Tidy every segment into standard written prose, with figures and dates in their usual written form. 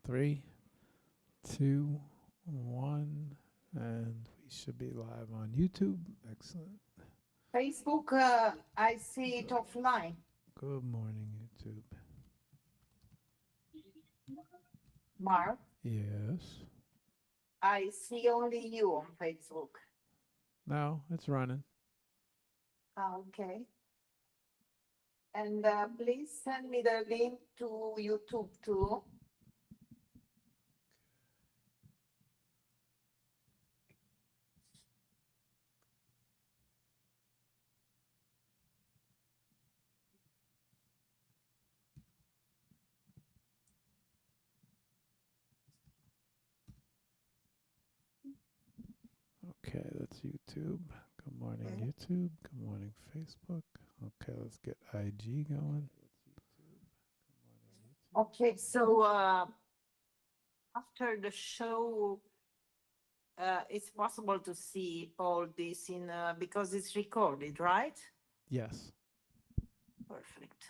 3, 2, 1, and we should be live on YouTube. Excellent. Facebook, I see it offline. Good morning, YouTube. Mark, Yes. I see only you on Facebook. No, it's running. Okay. And please send me the link to YouTube too. Okay, that's YouTube. Good morning, YouTube. Good morning, Facebook. Okay, let's get IG going. Okay, so after the show, it's possible to see all this in because it's recorded, right? Yes. Perfect.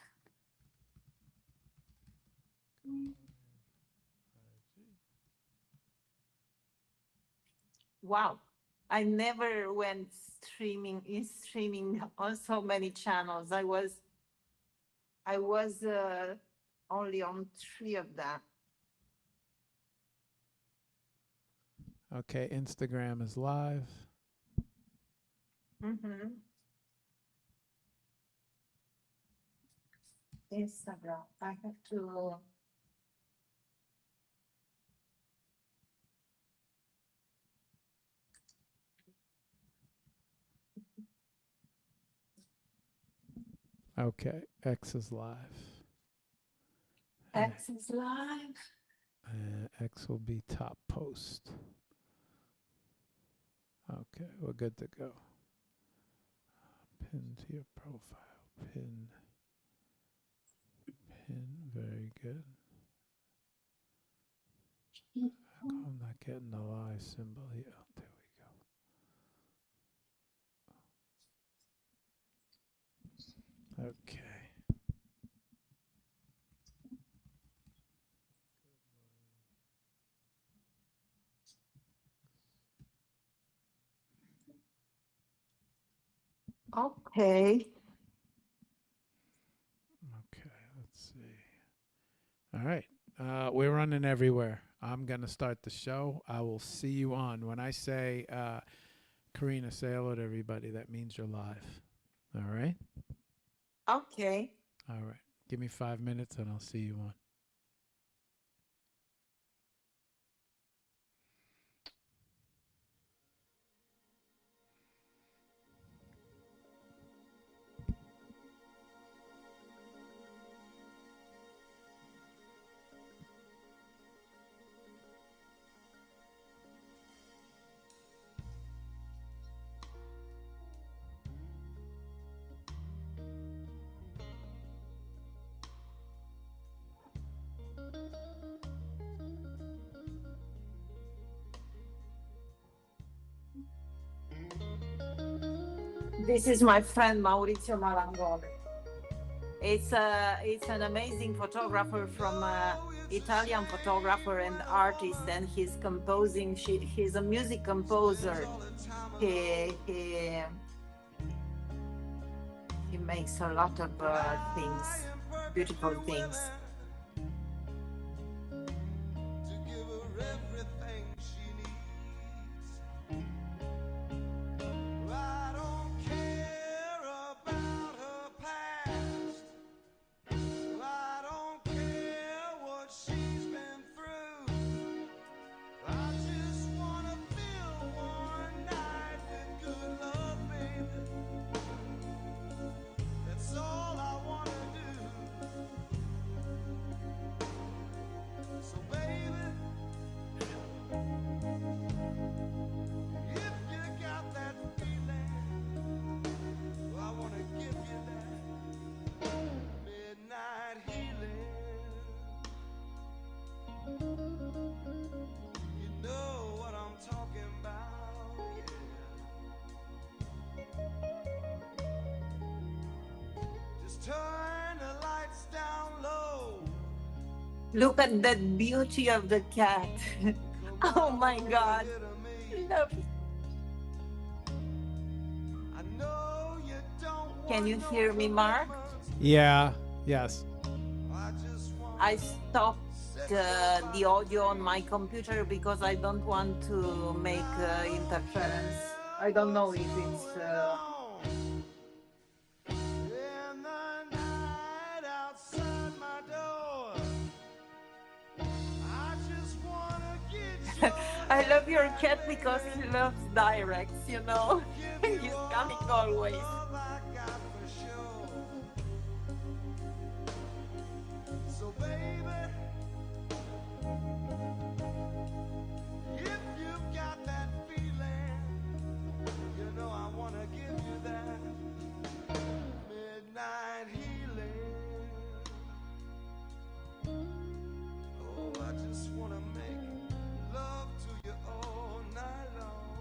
Wow. I never went streaming on so many channels. I was only on 3 of them. Okay, Instagram is live. Instagram. I have to. Okay, X is live. X is live. X will be top post. Okay, we're good to go. Pin to your profile. Pin. Very good. I'm not getting the live symbol here. There we go. Okay. Okay. Okay, let's see. All right. We're running everywhere. I'm going to start the show. I will see you on. When I say, Corina, say hello to everybody, that means you're live. All right? Okay. All right. Give me 5 minutes and I'll see you on. This is my friend Maurizio Malangone. It's an amazing photographer from Italian photographer and artist, and he's composing. He's a music composer. He makes a lot of things, beautiful things. Look at that beauty of the cat. Oh my God. Love it. Can you hear me, Mark? Yeah. Yes. I stopped the audio on my computer because I don't want to make interference. I don't know if it's. I love your cat because he loves directs, you know. He's coming always. So baby, if you've got that feeling, you know I wanna give you that midnight healing. Oh, I just wanna make love to you all night long.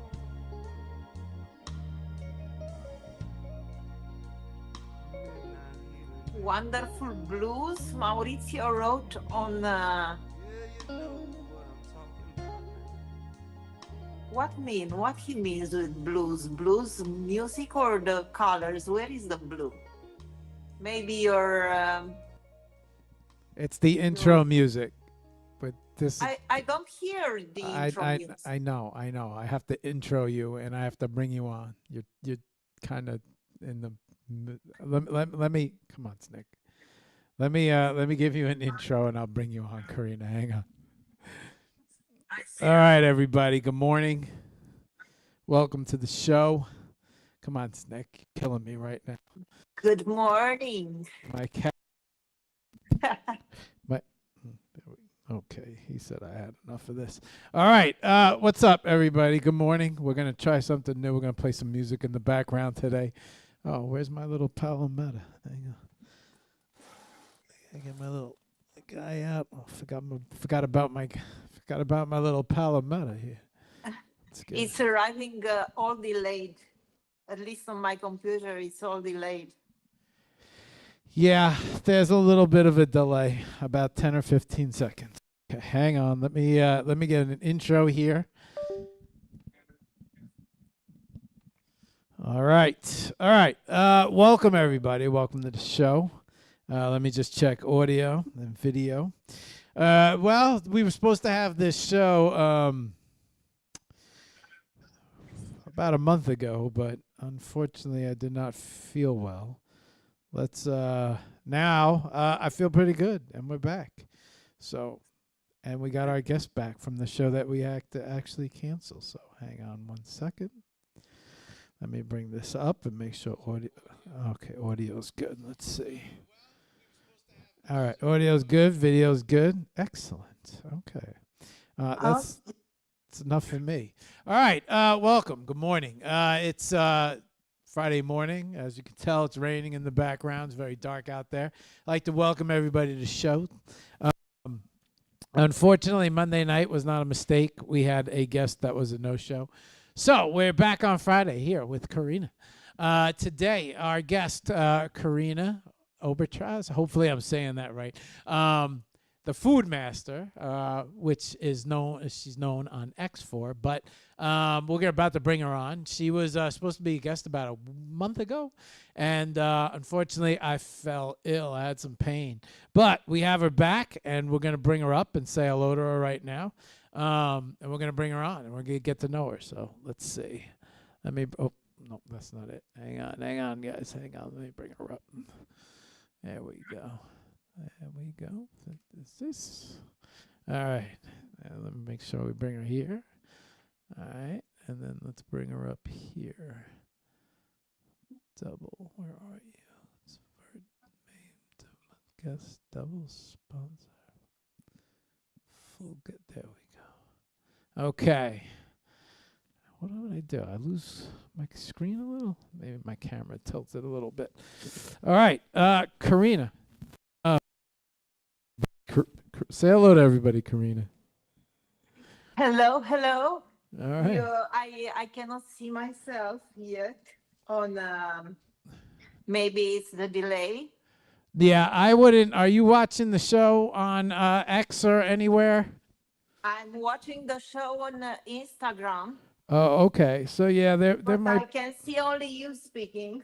Wonderful blues Maurizio wrote on what he means with blues music or the colors? Where is the blue? Maybe your It's the intro music, but this. I don't hear the intro music. I know. I have to intro you, and I have to bring you on. You're kind of in the. Let me come on, Snick. Let me give you an intro, and I'll bring you on, Corina. Hang on. All right, everybody. Good morning. Welcome to the show. Come on, Snick. You're killing me right now. Good morning. My cat. Okay, he said I had enough of this. All right, what's up, everybody? Good morning. We're gonna try something new. We're gonna play some music in the background today. Oh, where's my little palometa? Hang on. I get my little guy out. Oh, forgot about my little palometa here. It's arriving all delayed. At least on my computer, it's all delayed. Yeah, there's a little bit of a delay, about 10 or 15 seconds. Okay, hang on. Let me get an intro here. All right. Welcome, everybody. Welcome to the show. Let me just check audio and video. Well, we were supposed to have this show about a month ago, but unfortunately I did not feel well. Let's now I feel pretty good, and we're back. So, and we got our guest back from the show that we had to actually cancel. So hang on 1 second. Let me bring this up and make sure audio's good. Let's see. All right, audio's good, video's good. Excellent. Okay. That's enough for me. All right, welcome. Good morning. It's Friday morning. As you can tell, it's raining in the background. It's very dark out there. I'd like to welcome everybody to the show. Unfortunately, Monday night was not a mistake. We had a guest that was a no-show. So we're back on Friday here with Corina. Today, our guest, Corina Obertas. Hopefully I'm saying that right. The FoodMaster, which is she's known on X for, but we're about to bring her on. She was supposed to be a guest about a month ago, and unfortunately I fell ill. I had some pain, but we have her back, and we're going to bring her up and say hello to her right now, and we're going to bring her on, and we're going to get to know her. So let's see. Oh, no, that's not it. Hang on, guys. Hang on. Let me bring her up. There we go. There we go. Is this? All right. Let me make sure we bring her here. All right. And then let's bring her up here. Double. Where are you? It's for main guest double sponsor. Full good. There we go. Okay. What did I do? I lose my screen a little? Maybe my camera tilted a little bit. All right. Corina. Say hello to everybody, Corina. Hello. All right. I cannot see myself yet on maybe it's the delay. Yeah, I wouldn't. Are you watching the show on X or anywhere? I'm watching the show on Instagram, Oh, okay. So yeah, there but might I can see only you speaking.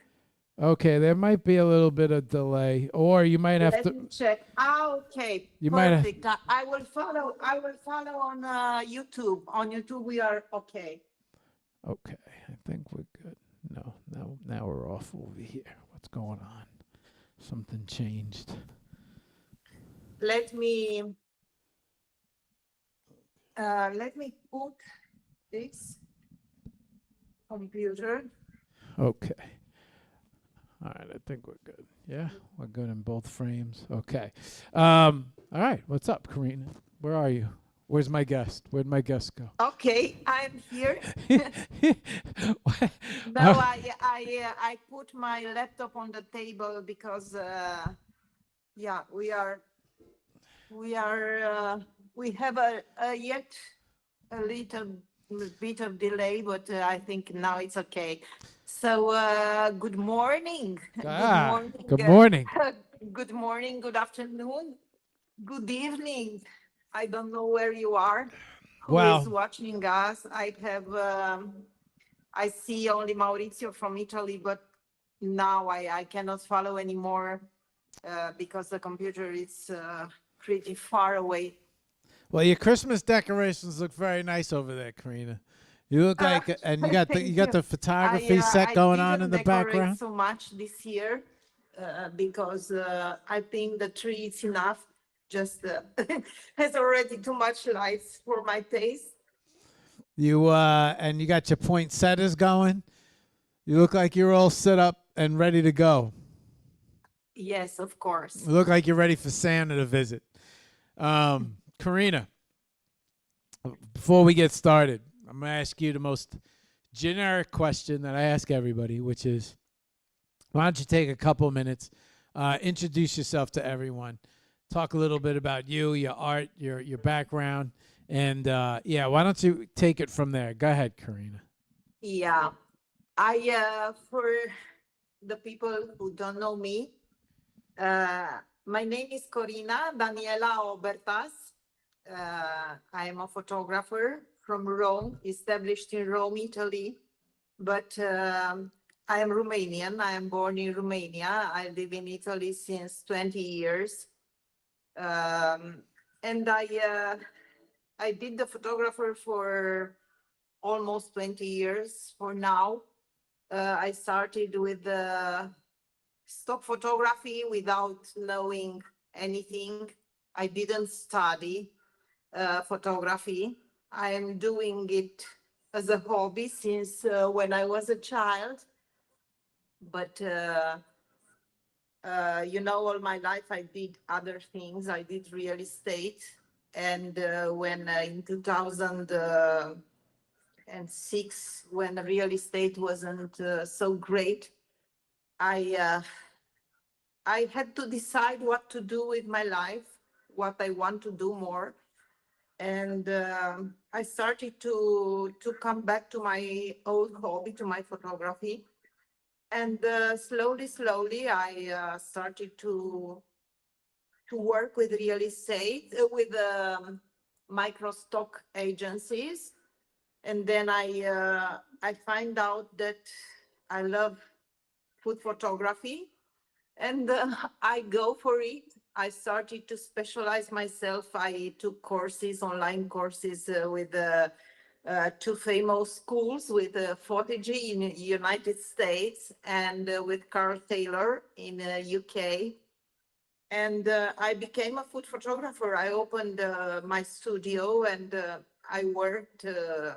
okay, there might be a little bit of delay, or you might have Let to. me check. Ah, okay, You might have. perfect. I will follow. I will follow on YouTube. On YouTube, we are okay. Okay, I think we're good. No, now we're off over here. What's going on? Something changed. Let me put this computer. Okay. All right, I think we're good. Yeah, we're good in both frames. Okay. All right, what's up, Corina? Where are you? Where's my guest? Where'd my guest go? Okay, I'm here. What? No, I put my laptop on the table because yeah, we have a yet a little bit of delay, but I think now it's okay. So good morning, good morning, Good morning. good morning, good afternoon, good evening. I don't know where you are, who is Well, watching us. I see only Maurizio from Italy, but now I cannot follow anymore because the computer is pretty far away. well, your Christmas decorations look very nice over there, Karina. You look Uh, like, and you Thank got you. the photography set I going on didn't in the decorate background. so much this year because I think the tree is enough. Just has already too much lights for my taste. You and you got your poinsettias going. You look like you're all set up and ready to go. Yes, of course. You look like you're ready for Santa to visit. Karina, before we get started, I'm gonna ask you the most generic question that I ask everybody, which is, why don't you take a couple minutes, introduce yourself to everyone, talk a little bit about you, your art, your background, and yeah, why don't you take it from there? Go ahead, Karina. Yeah, for the people who don't know me, my name is Corina Daniela Obertas. I am a photographer from Rome, established in Rome, Italy, but I am Romanian. I am born in Romania. I live in Italy since 20 years. And I did the photographer for almost 20 years for now. I started with stock photography without knowing anything. I didn't study photography. I am doing it as a hobby since when I was a child. But all my life I did other things. I did real estate, and when in 2006, when real estate wasn't so great, I I had to decide what to do with my life, what I want to do more, and I started to come back to my old hobby, to my photography, and slowly I started to work with real estate, with micro stock agencies, and then I find out that I love food photography, and I go for it. I started to specialize myself. I took courses, online courses with two famous schools, with Fotigi in United States and with Carl Taylor in UK. And I became a food photographer. I opened my studio, and I worked a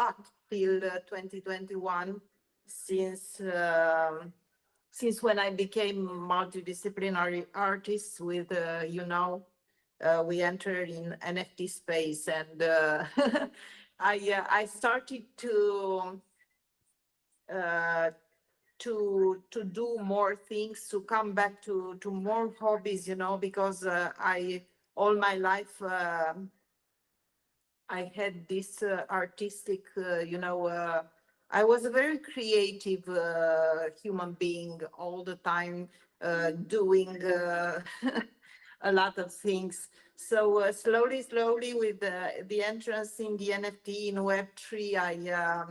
lot till 2021, since when I became multidisciplinary artist with we entered in NFT space, and I started uh, to do more things, to come back to more hobbies, because I all my life I had this artistic, I was a very creative human being all the time, doing a lot of things. So slowly, with the entrance in the NFT in Web3, I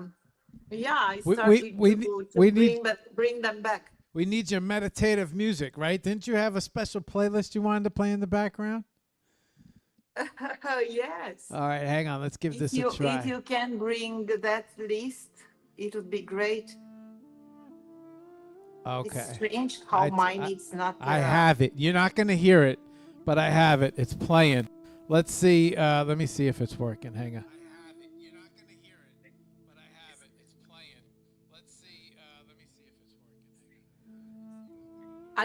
We we started we ne- to we need bring them back. we need your meditative music, right? Didn't you have a special playlist you wanted to play in the background? Yes. All right, hang on. Let's give this a If try. you can bring that list, it would be great. It's Okay. strange how I, t- mine I, it's not. I have it. You're not going to hear it, but I have it. It's playing. Let's see. Let me see if it's working. Hang on. I have it. You're not going to hear it, but I have it. It's playing. Let's see. Let me see if it's working.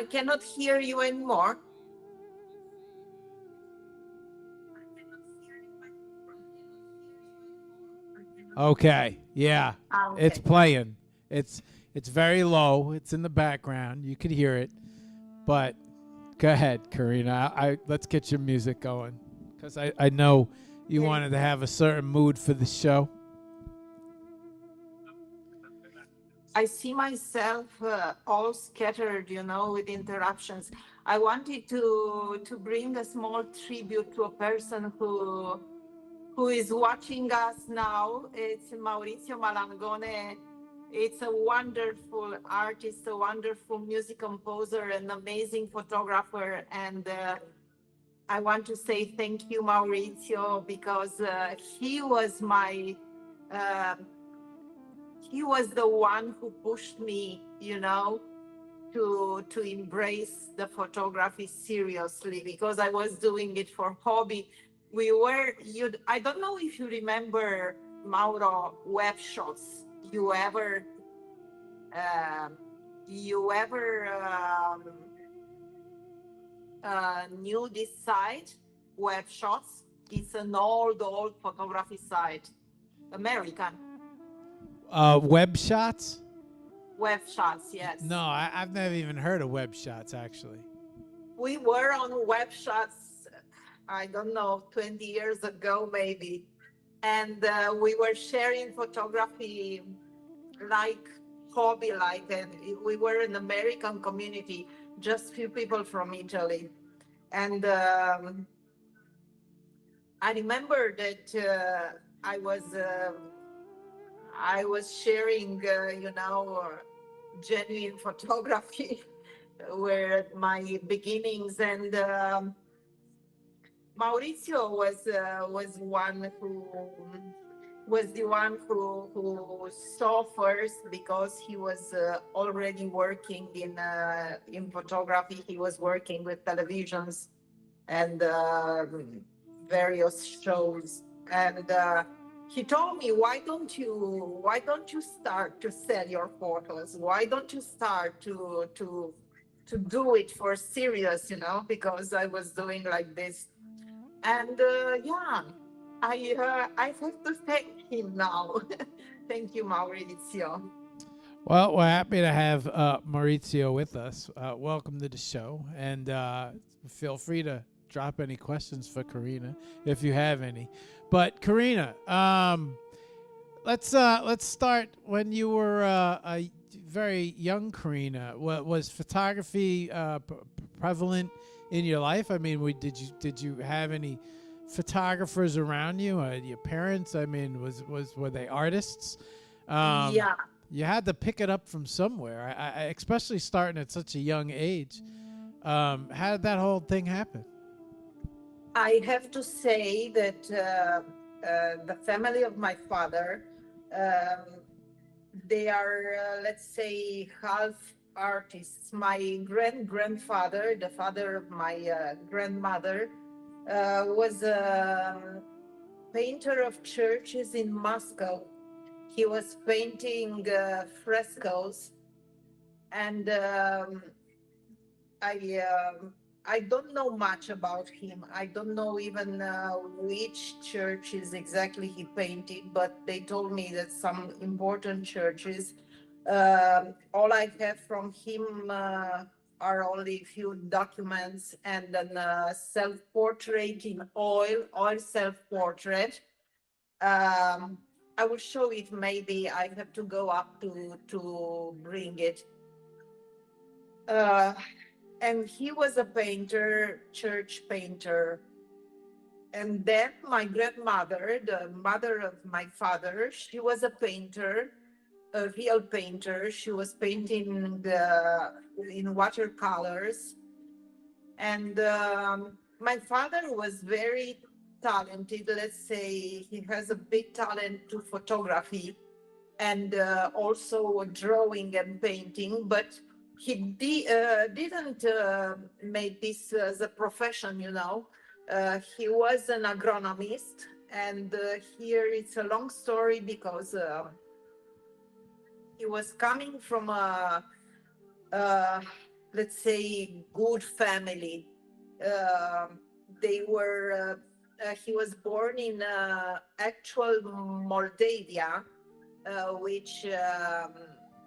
I cannot hear you anymore. Okay. Yeah. It's Okay. playing. It's very low. It's in the background. You can hear it. But go ahead, Corina. I let's get your music going, because I know you Okay. wanted to have a certain mood for the show. I see myself all scattered, with interruptions. I wanted to bring a small tribute to a person who is watching us now. It's Maurizio Malangone. It's a wonderful artist, a wonderful music composer, an amazing photographer, and I want to say thank you, Maurizio, because uh, he was the one who pushed me, to embrace the photography seriously, because I was doing it for hobby. I don't know if you remember, Mauro, web shots. Um, you ever knew this site, web shots? It's an old photography site, American. Web shots? Web shots, yes. No, I've never even heard of web shots, actually. We were on web shots, I don't know, 20 years ago, maybe. And we were sharing photography like hobby, and we were an American community, just few people from Italy. And I remember that I was sharing, genuine photography were my beginnings, and Maurizio was the one who saw first, because he was already working in photography. He was working with televisions and various shows, and he told me, why don't you start to sell your photos? Why don't you start to do it for serious, because I was doing like this. And I have to thank him now. Thank you, Maurizio. Well, we're happy to have Maurizio with us. Welcome to the show, and feel free to drop any questions for Corina if you have any. But Corina, let's start when you were a very young Corina. Was photography prevalent in your life? I mean, did you have any photographers around you? Your parents? I mean, were they artists? Yeah, You had to pick it up from somewhere. Especially starting at such a young age. How did that whole thing happen? I have to say that the family of my father, um, they are, let's say, half artists. My grandfather, the father of my grandmother, was a painter of churches in Moscow. He was painting frescoes, and I I don't know much about him. I don't know even which churches exactly he painted, but they told me that some important churches. All I have from him are only a few documents and then self-portrait in oil self-portrait. Um, I will show it. Maybe I have to go up to bring it. Uh, and he was a painter, church painter. And then my grandmother, the mother of my father, she was a painter, a real painter. She was painting in watercolors. And my father was very talented. Let's say he has a big talent to photography and also drawing and painting, but he didn't make this as a profession, you know. He was an agronomist, and here it's a long story because he was coming from uh, let's say, good family. Uh, they were. He was born in actual Moldavia, which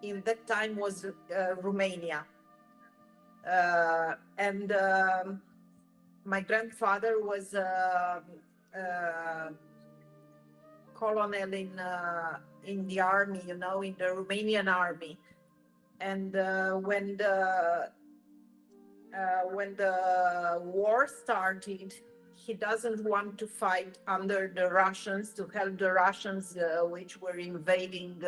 in that time was Romania. And my grandfather was a colonel in the army, you know, in the Romanian army. And when the war started, he doesn't want to fight under the Russians, to help the Russians, which were invading,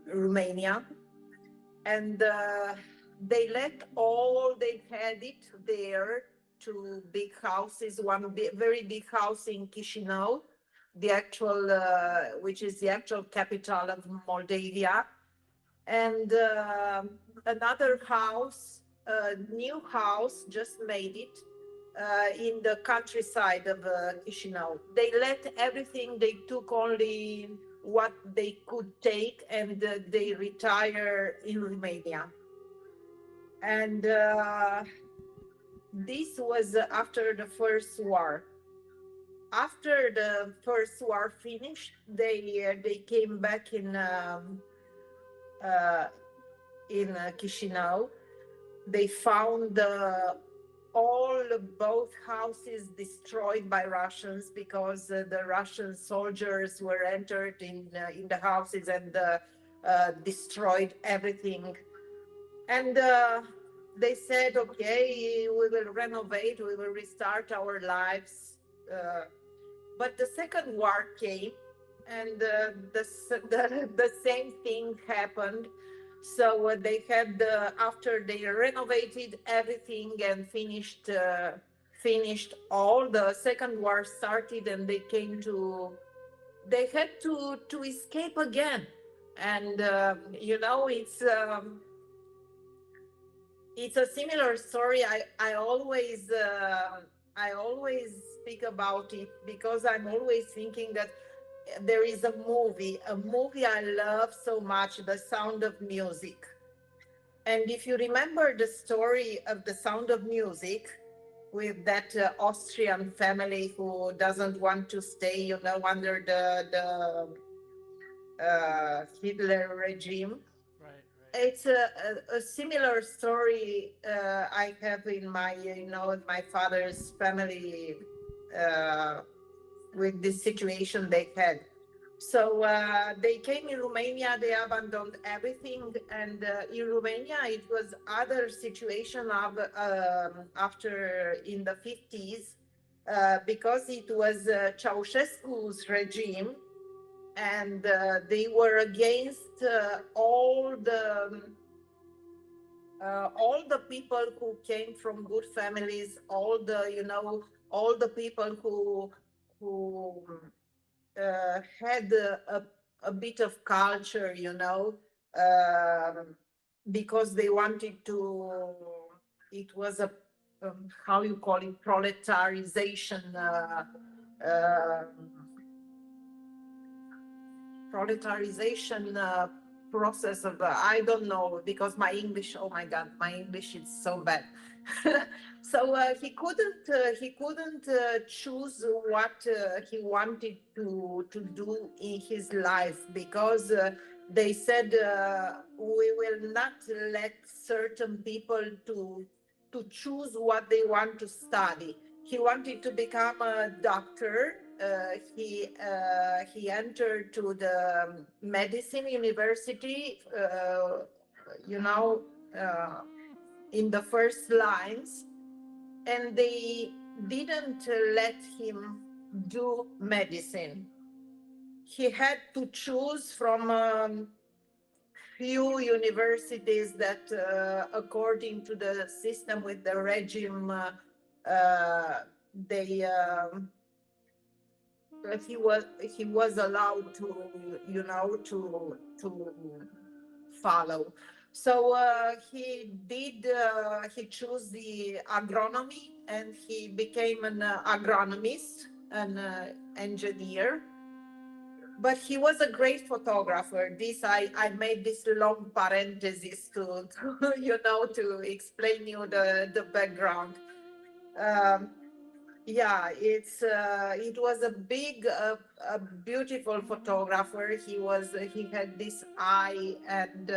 Romania. And they let all they had it there, to big houses, very big house in Chisinau, the actual, which is the actual capital of Moldavia, and another house, a new house, just made it in the countryside of Chisinau. They let everything, they took only what they could take, and they retire in Romania. And this was after the First War. After the First War finished, they came back in Chisinau. They found both houses destroyed by Russians, because the Russian soldiers were entered in the houses and destroyed everything. And they said, okay, we will renovate, we will restart our lives. But the Second War came, and the same thing happened. So they had, after they renovated everything and finished all, the Second War started, and they had to escape again. And it's a similar story. I always speak about it, because I'm always thinking that there is a movie I love so much, The Sound of Music. And if you remember the story of The Sound of Music, with that Austrian family who doesn't want to stay, under the Hitler regime. Right. It's a similar story I have in my, in my father's family, with this situation they had. So they came in Romania, they abandoned everything. And in Romania, it was other situation of, after, in the 50s, because it was Ceausescu's regime, and they were against all the people who came from good families, all the people who had a bit of culture, because they wanted to. It was a how you call it, proletarization. Proletarization process of I don't know, because my English, oh my God, my English is so bad. So he couldn't choose what he wanted to do in his life, because they said we will not let certain people to choose what they want to study. He wanted to become a doctor, he entered to the medicine university, you know, uh, in the first lines, and they didn't let him do medicine. He had to choose from few universities that, according to the system with the regime, they he was allowed to, you know, to follow. So he chose the agronomy, and he became an agronomist, an engineer. But he was a great photographer. This I made this long parenthesis to you know, to explain you the background. Um, yeah, it was a big, a beautiful photographer. He had this eye and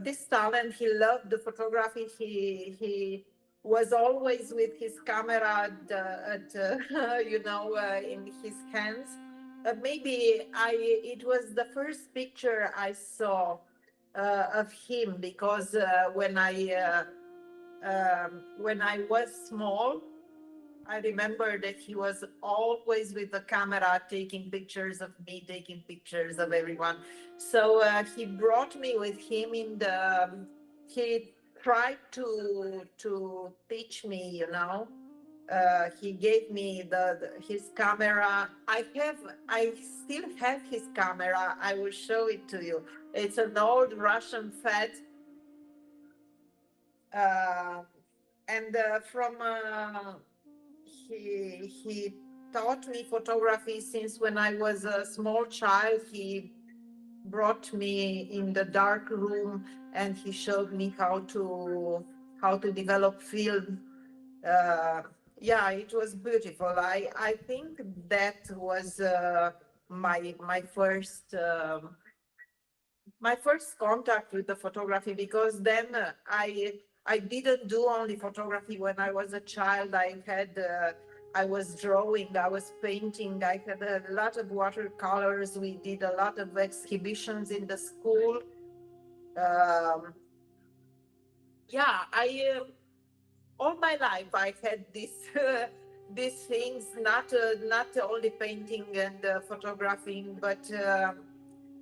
this talent. He loved the photography. He was always with his camera you know, in his hands. Maybe it was the first picture I saw of him, because when I was small, I remember that he was always with the camera, taking pictures of me, taking pictures of everyone. So he brought me with him in the. He tried to teach me, you know. He gave me his camera. I still have his camera. I will show it to you. It's an old Russian Fed, uh, and from. He taught me photography since when I was a small child. He brought me in the dark room, and he showed me how to develop film. Uh, yeah, it was beautiful. I think that was my first contact with the photography, because then I didn't do only photography when I was a child. I was drawing, I was painting, I had a lot of watercolors. We did a lot of exhibitions in the school. Um, yeah, I all my life I had these things, not only painting and photographing, but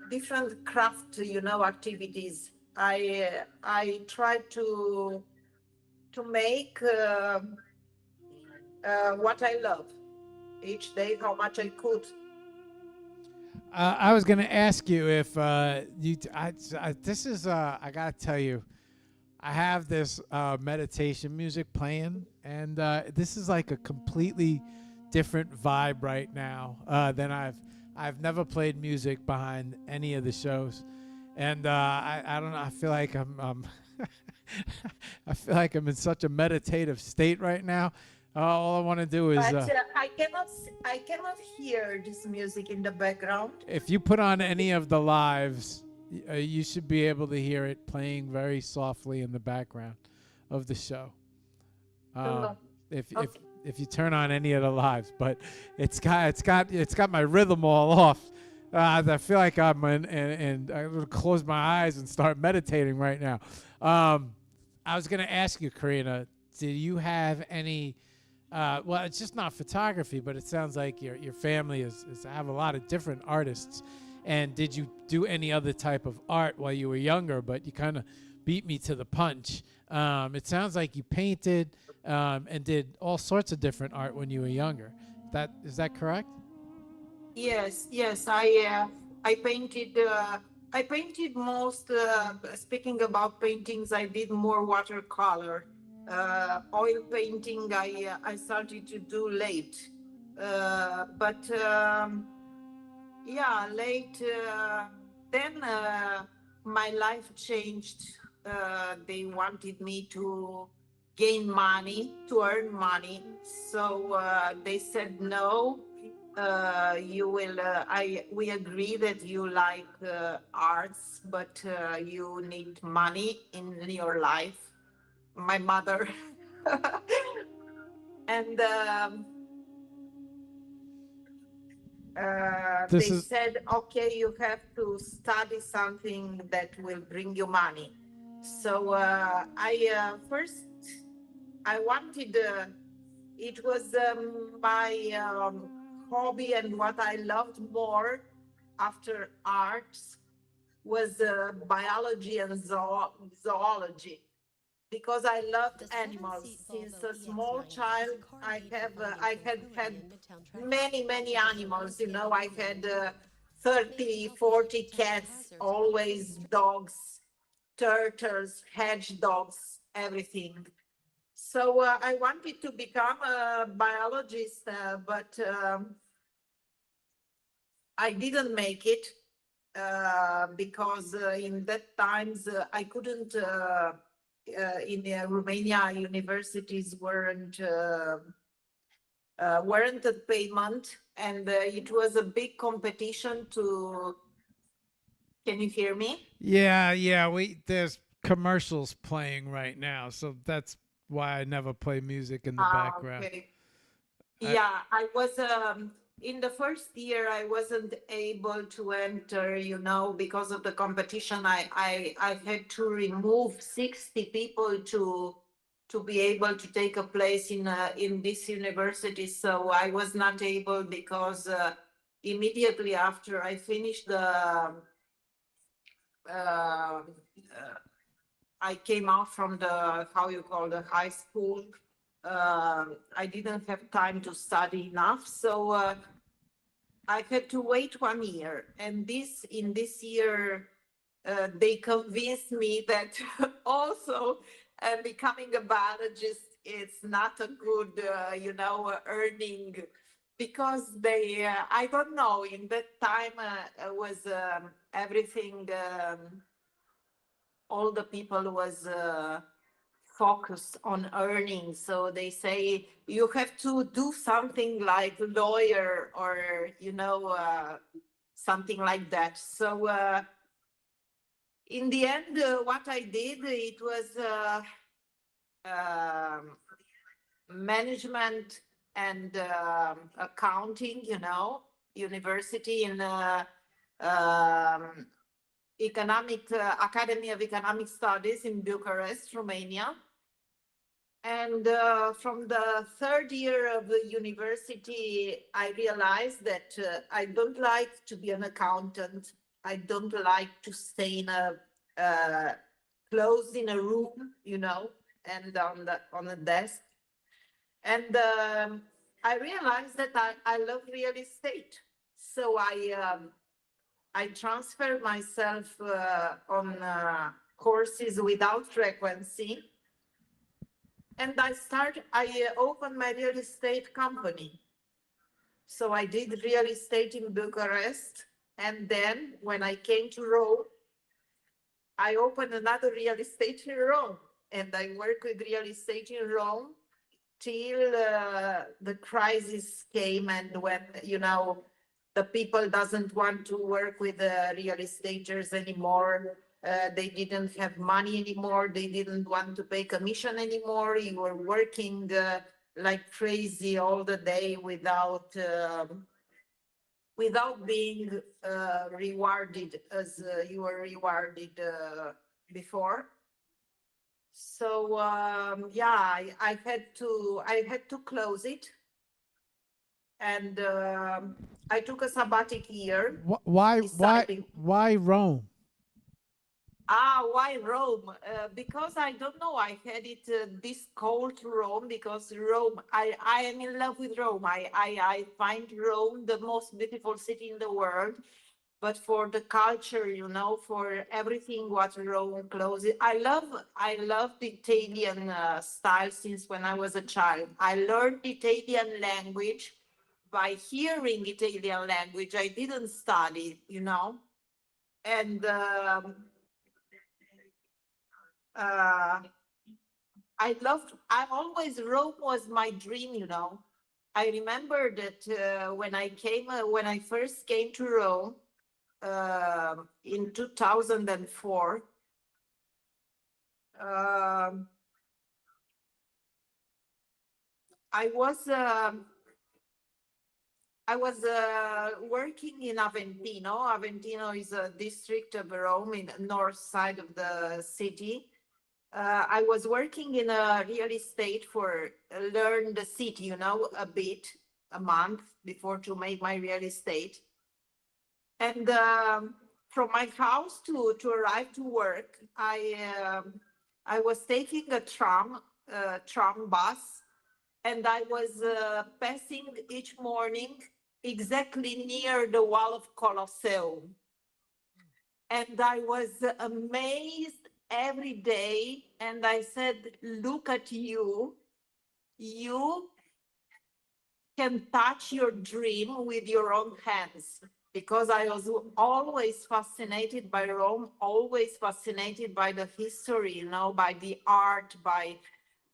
different craft, you know, activities. I tried to make what I love each day, how much I could. I was going to ask you if this is, I got to tell you, I have this meditation music playing, and this is like a completely different vibe right now than I've never played music behind any of the shows, and I don't know. I feel like I'm I feel like I'm in such a meditative state right now. All I want to do is But I cannot hear this music in the background. if you put on any of the lives, you should be able to hear it playing very softly in the background of the show. Um, if if Okay. if you turn on any of the lives, but it's got my rhythm all off. I feel like I'm and I'm gonna close my eyes and start meditating right now. I was gonna ask you, Corina, do you have any? Well, it's just not photography, but it sounds like your family is have a lot of different artists. And did you do any other type of art while you were younger? But you kind of beat me to the punch. It sounds like you painted and did all sorts of different art when you were younger. That is that correct? Yes, yes. I painted. I painted most. Speaking about paintings, I did more watercolor. Oil painting, I started to do late. But yeah, late. Then my life changed. They wanted me to gain money, to earn money. So they said no. You will. We agree that you like arts, but you need money in your life. My mother, and This they is said, okay, you have to study something that will bring you money. So I first I wanted. It was my hobby, and what I loved more after arts was biology and zoology, because I loved animals since a small child. I had many animals. You know, I had 30, 40 cats, always dogs, turtles, hedgehogs, everything. So I wanted to become a biologist, but I didn't make it because in that times I couldn't. In Romania, universities weren't a payment, and it was a big competition to. Can you hear me? yeah. There's commercials playing right now, so that's why I never play music in the background. Okay. I, Yeah, I was in the first year I wasn't able to enter, you know, because of the competition. I had to remove 60 people to be able to take a place in this university. So I was not able because immediately after I finished uh, I came out from the, how you call, the high school. I didn't have time to study enough, so I had to wait 1 year. And in this year, they convinced me that also becoming a biologist is not a good, earning, because I don't know, in that time was everything. All the people was focused on earning. So they say you have to do something like lawyer, or something like that. So in the end, what I did, it was um management and accounting. University in um, economic Academy of Economic Studies in Bucharest, Romania. And from the third year of the university, I realized that I don't like to be an accountant. I don't like to stay in uh, closed in a room, and on a desk. And I realized that I love real estate. So I transferred myself on courses without frequency, and I opened my real estate company. So I did real estate in Bucharest. And then when I came to Rome, I opened another real estate in Rome. And I worked with real estate in Rome till the crisis came. And when, the people doesn't want to work with the real estaters anymore. They didn't have money anymore. They didn't want to pay commission anymore. You were working like crazy all the day without being rewarded as you were rewarded before. So yeah, I had to close it, and I took a sabbatic year, deciding. why Rome? Why Rome? Because I don't know. I had it this cold to Rome, because Rome. I am in love with Rome. I find Rome the most beautiful city in the world. But for the culture, for everything what Rome closes, I love the Italian style since when I was a child. I learned Italian language by hearing Italian language. I didn't study. And uh, Rome was my dream. I remember that when I first came to Rome in 2004, um, I was I was working in Aventino. Aventino is a district of Rome in the north side of the city. I was working in a real estate for learn the city, a bit, a month before to make my real estate. And from my house to arrive to work, I was taking a tram bus, and I was passing each morning exactly near the wall of Colosseum. And I was amazed every day. And I said, look at you. You can touch your dream with your own hands. Because I was always fascinated by Rome, always fascinated by the history, by the art, by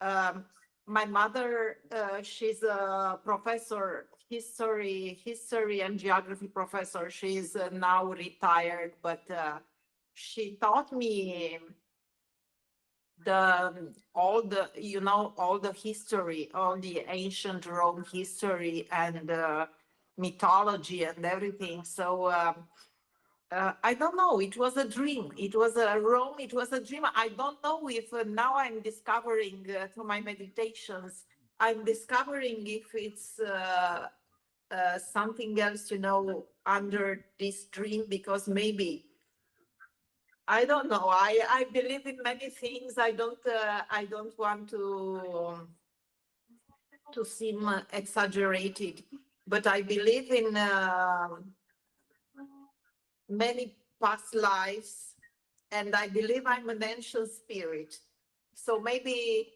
um, my mother. She's a professor, history and geography professor. She's now retired, but she taught me all the history, all the ancient Rome history and mythology and everything. So I don't know. It was a dream. It was a Rome. It was a dream. I don't know if now I'm discovering through my meditations, I'm discovering if it's something else, under this dream, because maybe I don't know. I believe in many things. I don't want to seem exaggerated, but I believe in many past lives, and I believe I'm an ancient spirit. So maybe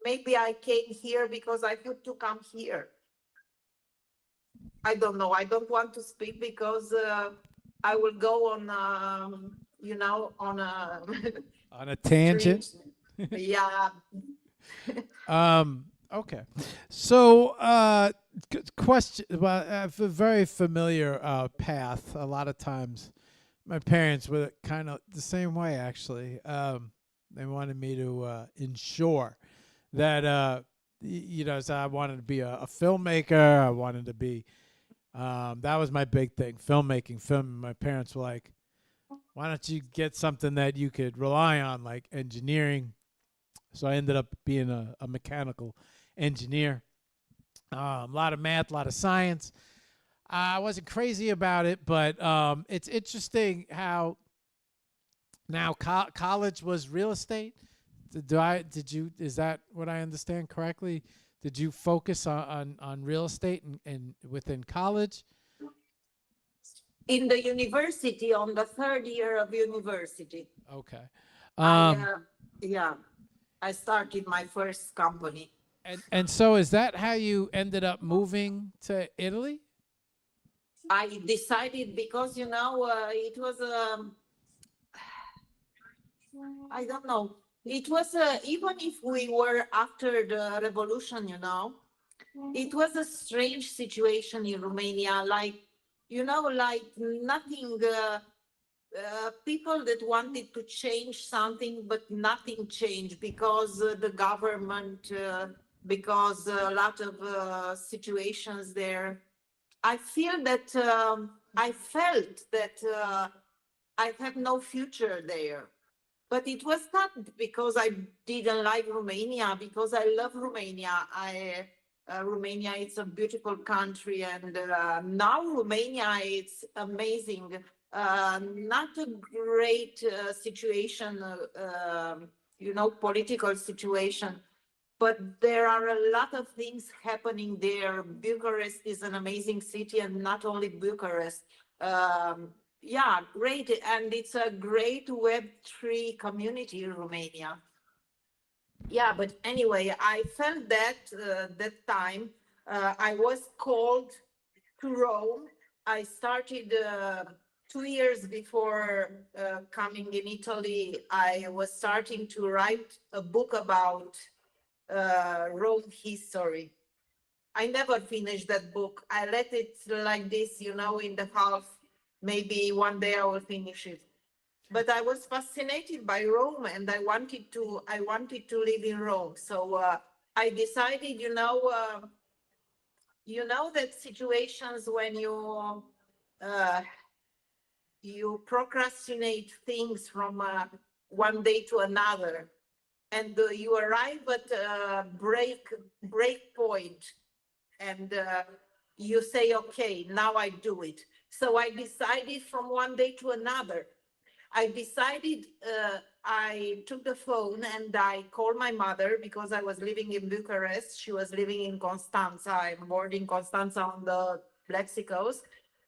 I came here because I had to come here. I don't know. I don't want to speak because I will go on, on a On a tangent. street. Yeah. Okay. So, question. Well, I have a very familiar path. A lot of times, my parents were kind of the same way. Actually, they wanted me to ensure that so I wanted to be a filmmaker. I wanted to be. That was my big thing, filmmaking, film. My parents were like, "Why don't you get something that you could rely on, like engineering?" So I ended up being a mechanical engineer. A lot of math, a lot of science. I wasn't crazy about it, but it's interesting how now college was real estate. Is that what I understand correctly? Did you focus on real estate and within college? In the university, on the third year of university. Okay. I Um, yeah, I started my first company. and so is that how you ended up moving to Italy? I decided because it was I don't know. It was even if we were after the revolution, it was a strange situation in Romania. Like like nothing. People that wanted to change something, but nothing changed because the government, because a lot of situations there. I felt that I have no future there. But it was not because I didn't like Romania, because I love Romania. Romania, it's a beautiful country, and now Romania, it's amazing. Not a great situation, political situation, but there are a lot of things happening there. Bucharest is an amazing city, and not only Bucharest. Yeah, great, and it's a great Web3 community in Romania. Yeah, but anyway, I felt that that time I was called to Rome. I started 2 years before coming in Italy. I was starting to write a book about Rome history. I never finished that book. I let it like this, in the half. Maybe one day I will finish it. But I was fascinated by Rome, and I wanted to live in Rome. So I decided, you know that situations when uh, you procrastinate things from one day to another, and you arrive at a break point, and you say, okay, now I do it. So I decided from one day to another. I decided, I took the phone and I called my mother because I was living in Bucharest. She was living in Constanța. I'm born in Constanța on the Black Sea coast.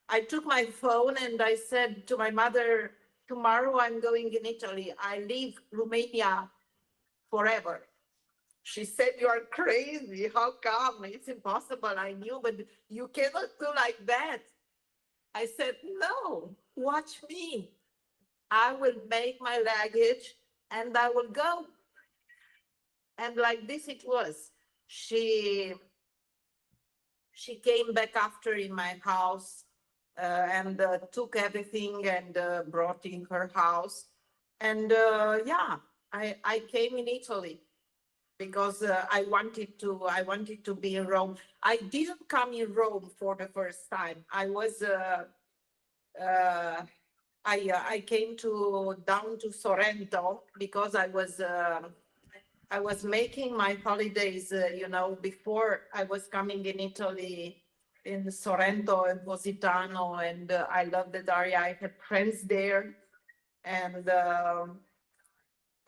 I took my phone and I said to my mother, tomorrow I'm going in Italy. I leave Romania forever. She said, you are crazy. How come? It's impossible. I knew, but you cannot do like that. I said, no, watch me. I will make my luggage and I will go. And like this it was. She came back after in my house, and took everything and brought in her house. And yeah, I came in Italy because I wanted to be in Rome. I didn't come in Rome for the first time. Uh, I came to down to Sorrento because I was making my holidays, before I was coming in Italy, in Sorrento and Positano, and I love that area. I had friends there, and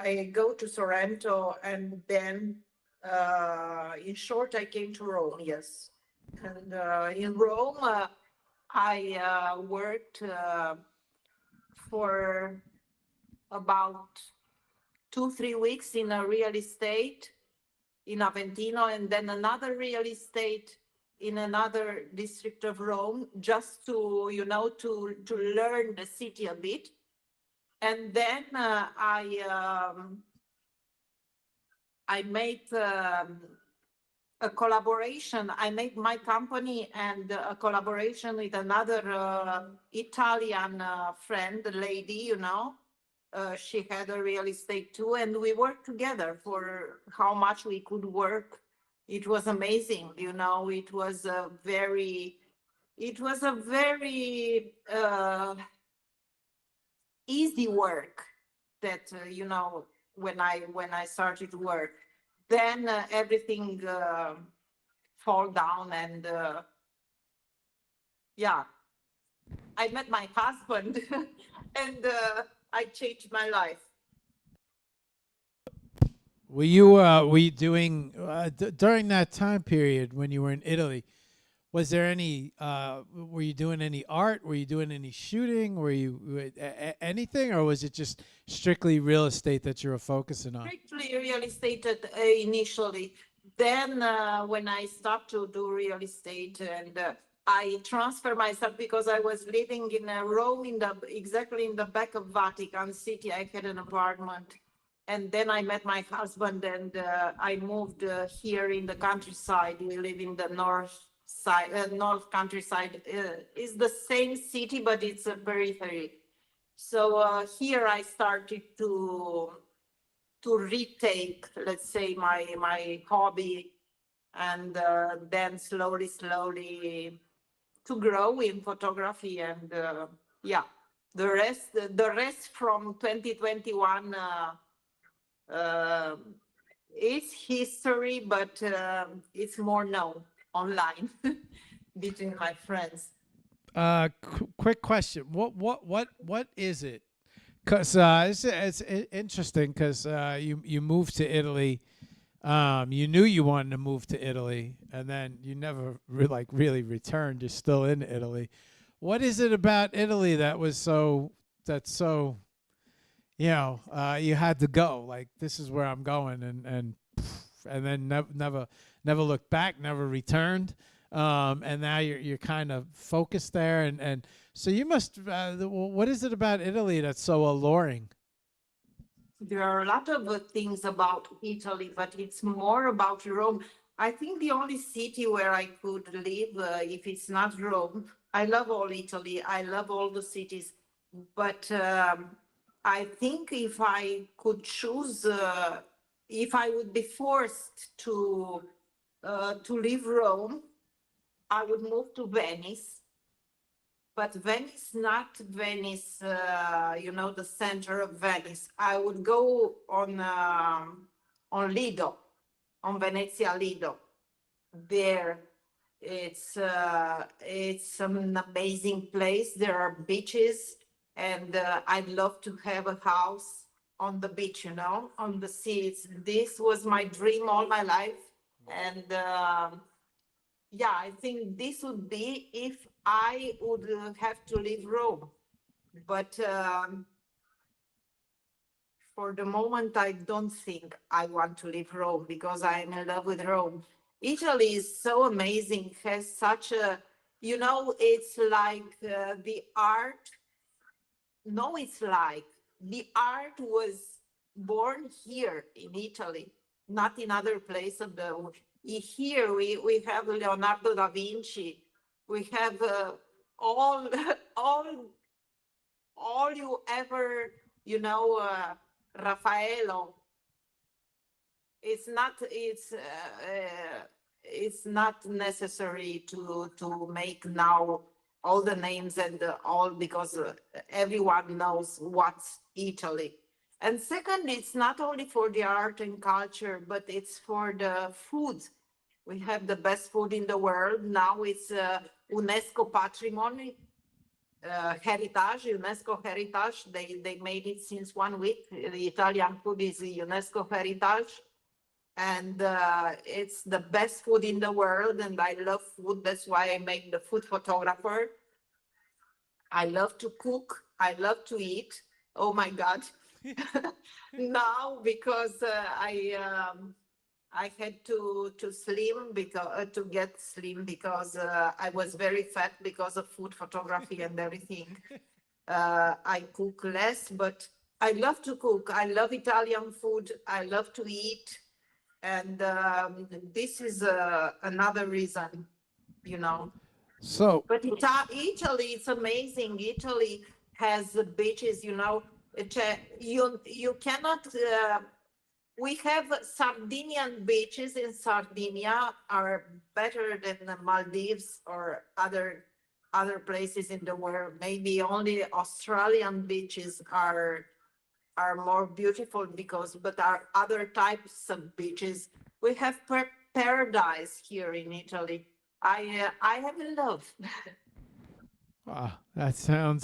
I go to Sorrento, and then, in short, I came to Rome. Yes, and in Rome, I worked for about 2, 3 weeks in a real estate in Aventino, and then another real estate in another district of Rome, just to, to learn the city a bit. And then I made a collaboration. I made my company and a collaboration with another Italian friend, lady, she had a real estate too, and we worked together for how much we could work. It was amazing, it was a very easy work that, when I started work, then everything fall down, and yeah, I met my husband and I changed my life. Were you doing during that time period when you were in Italy? Was there any? Were you doing any art? Were you doing any shooting? Were you anything, or was it just strictly real estate that you were focusing on? Strictly real estate initially. Then when I stopped to do real estate, and I transferred myself because I was living in Rome, exactly in the back of Vatican City. I had an apartment, and then I met my husband, and I moved here in the countryside. We live in the north countryside. It's the same city, but it's a periphery. So here I started to retake, let's say, my hobby, and then slowly to grow in photography, and yeah, the rest from 2021 is history, but it's more known online between my friends. Quick question. What is it? Because it's interesting because you moved to Italy. You knew you wanted to move to Italy, and then you never really returned. You're still in Italy. What is it about Italy that's so you had to go, like, this is where I'm going, and then never looked back, never returned, and now you're kind of focused there, and so you must. What is it about Italy that's so alluring? There are a lot of things about Italy, but it's more about Rome. I think the only city where I could live, if it's not Rome, I love all Italy. I love all the cities, but I think if I could choose, if I would be forced to leave Rome, I would move to Venice, but Venice, not Venice, the center of Venice. I would go on Lido, on Venezia Lido. There, it's an amazing place. There are beaches, and I'd love to have a house on the beach, on the sea. This was my dream all my life, and yeah, I think this would be if I would have to leave Rome. But for the moment, I don't think I want to leave Rome because I'm in love with Rome. Italy is so amazing, has such a, it's like the art. No, it's like the art was born here in Italy, not in other places of the world. Here we have Leonardo da Vinci, we have all all all you ever Raffaello. It's not necessary to make now all the names and all, because everyone knows what's Italy. And second, it's not only for the art and culture, but it's for the food. We have the best food in the world. Now it's UNESCO patrimony, heritage, UNESCO heritage. They made it since 1 week. The Italian food is UNESCO heritage, and it's the best food in the world. And I love food. That's why I make the food photographer. I love to cook. I love to eat. Oh my God! Now because I had to slim, because to get slim, because I was very fat because of food photography and everything. I cook less, but I love to cook. I love Italian food. I love to eat, and this is another reason, you know. So, But Italy, it's amazing. Italy has beaches, you cannot. We have Sardinian beaches in Sardinia are better than the Maldives or other places in the world. Maybe only Australian beaches are more beautiful, but are other types of beaches. We have paradise here in Italy. I am in love. that sounds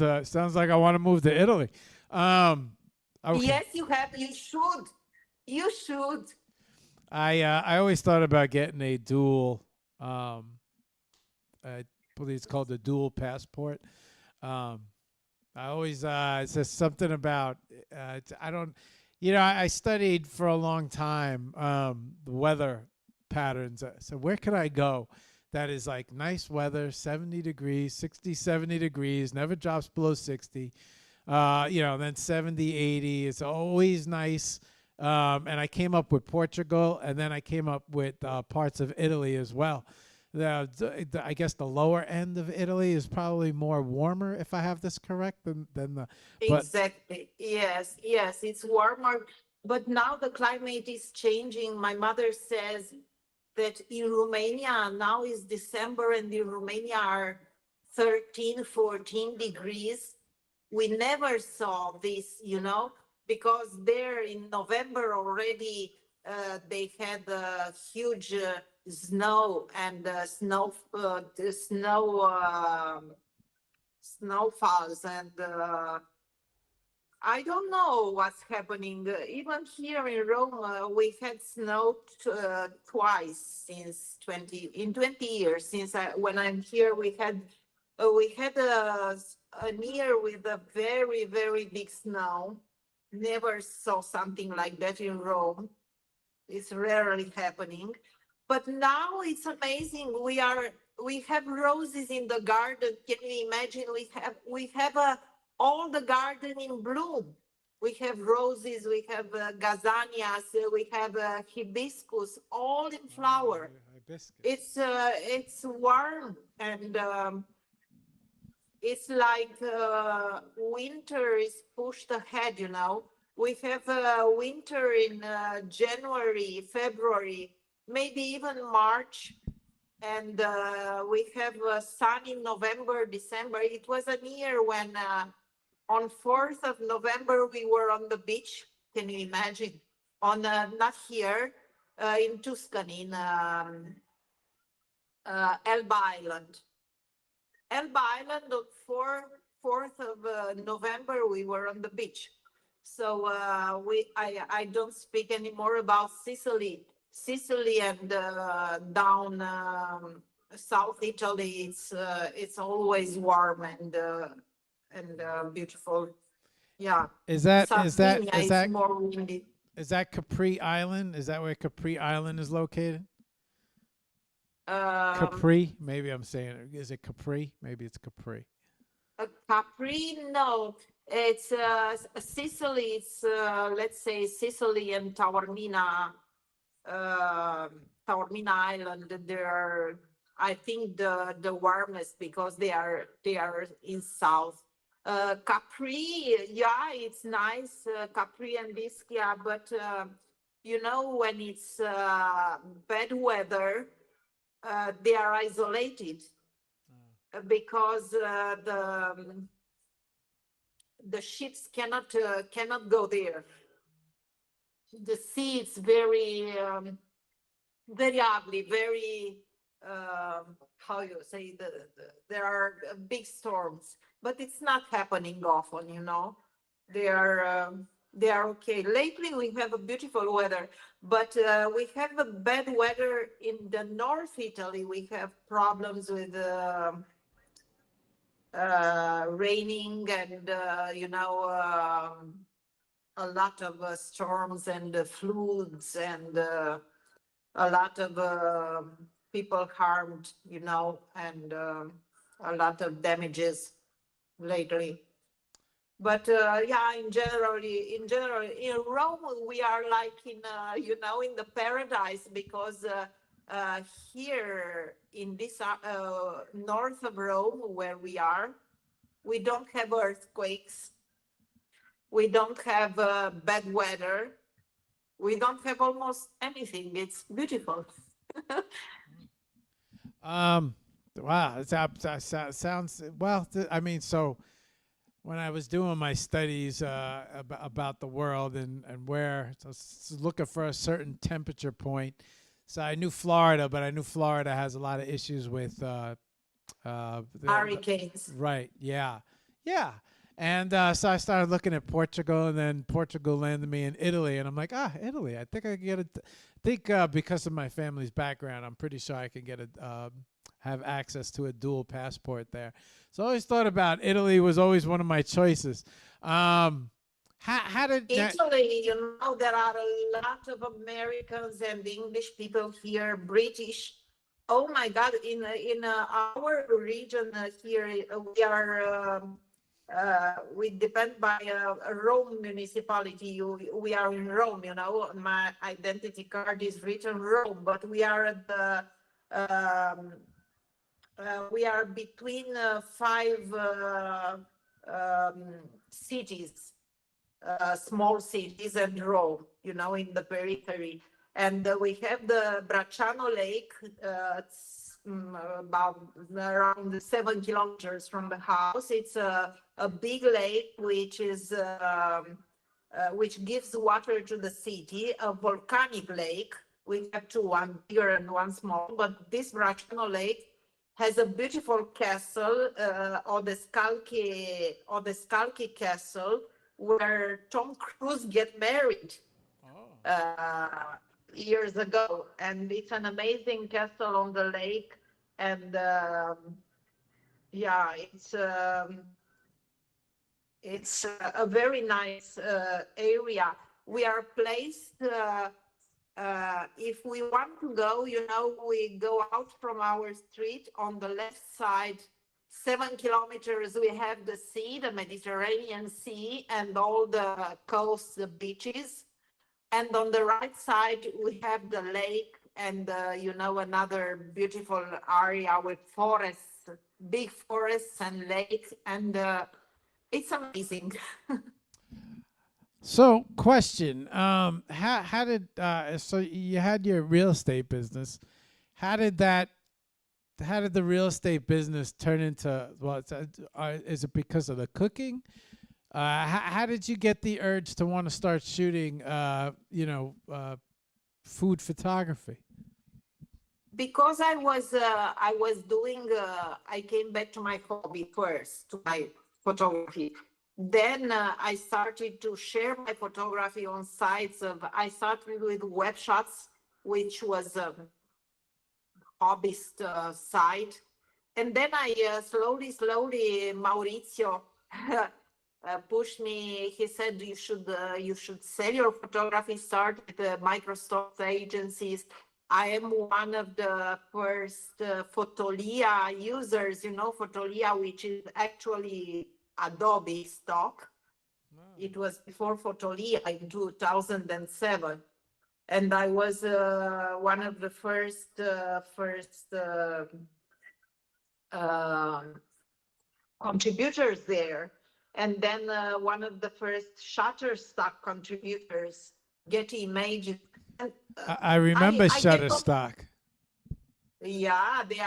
like I want to move to Italy. Okay. Yes, you have. You should. You should. I always thought about getting a dual. I believe it's called the dual passport. Um, I always it's just something about I don't, I studied for a long time the weather patterns. So where could I go that is like nice weather, 70 degrees, 60, 70 degrees, never drops below 60. Then 70, 80. It's always nice. And I came up with Portugal, and then I came up with parts of Italy as well. I guess the lower end of Italy is probably more warmer, if I have this correct, than the. But Exactly. Yes, yes, it's warmer, but now the climate is changing. My mother says that in Romania now is December, and in Romania are 13, 14 degrees. We never saw this, because there in November already they had a huge snow and the snowfalls, and I don't know what's happening. Even here in Rome, we had snow twice since 20 years. When I'm here, we had a year with a very, very big snow. Never saw something like that in Rome. It's rarely happening. But now it's amazing. We have roses in the garden. Can you imagine? We have all the garden in bloom. We have roses, we have gazanias, we have hibiscus, all in flower. hibiscus. It's warm, and it's like winter is pushed ahead. We have winter in January, February, maybe even March, and we have sun in November, December. It was a year when on 4th of November we were on the beach. Can you imagine? On not here, in Tuscany, in Elba Island. Elba Island on 4th of November we were on the beach. So I don't speak anymore about Sicily. Sicily and down South Italy, it's always warm and beautiful. Yeah, Is that is that Sardinia is is that more windy. is that Capri Island? Is that where Capri Island is located? Um, Capri? Maybe I'm saying it. Is it Capri? Maybe it's Capri. Capri, no, it's Sicily. It's let's say Sicily and uh, Taormina Island. They're, I think, the warmest because they are in south. Capri, yeah, it's nice. Capri and Ischia, but when it's bad weather, they are isolated because the ships cannot go there. The sea is very ugly, very how you say there are big storms, but it's not happening often. They are they are okay. Lately we have a beautiful weather, but we have a bad weather in the North Italy. We have problems with raining and a lot of storms and floods and a lot of people harmed, and a lot of damages lately. But yeah, in Rome, we are like in the paradise because here in this north of Rome where we are, we don't have earthquakes, we don't have bad weather, we don't have almost anything. It's beautiful. Um, wow, that sounds well. I mean, so when I was doing my studies about the world and where, so looking for a certain temperature point. So I knew Florida, but I knew Florida has a lot of issues with Hurricanes. right, yeah, yeah. And so I started looking at Portugal, and then Portugal landed me in Italy, and I'm like, Italy. I think I can get it. I think because of my family's background, I'm pretty sure I can get have access to a dual passport there. So I always thought about Italy was always one of my choices. How did that? Italy, there are a lot of Americans and English people here, British. Oh my God! In our region here, we depend by Rome municipality. We are in Rome. My identity card is written Rome, but we are at the we are between five cities, small cities and Rome, in the periphery. And we have the Bracciano Lake, it's about around 7 kilometers from the house. It's a big lake which gives water to the city, a volcanic lake. We have two, one bigger and one small, but this Bracciano Lake has a beautiful castle, or the Scalchi Castle, where Tom Cruise get married Oh. years ago, and it's an amazing castle on the lake, and yeah, it's a very nice area. We are placed. If we want to go, we go out from our street on the left side. 7 kilometers, we have the sea, the Mediterranean Sea, and all the coast, the beaches. And on the right side, we have the lake and, another beautiful area with forests, big forests and lakes. And it's amazing. So, question: how did so you had your real estate business? How did that how did the real estate business turn into? Well, is it because of the cooking? How did you get the urge to want to start shooting? Food photography. Because I was doing I came back to my hobby first, to my photography. Then I started to share my photography on sites of, I started with web shots, which was a hobbyist site. And then I slowly Maurizio pushed me. He said you should sell your photography, start with the Microsoft agencies. I am one of the first Fotolia users, you know, Fotolia, which is actually Adobe stock. Wow. It was before Fotolia in 2007. And I was one of the first contributors there. And then one of the first Shutterstock contributors, Getty Images. And, I remember I gave up. Shutterstock. Yeah, they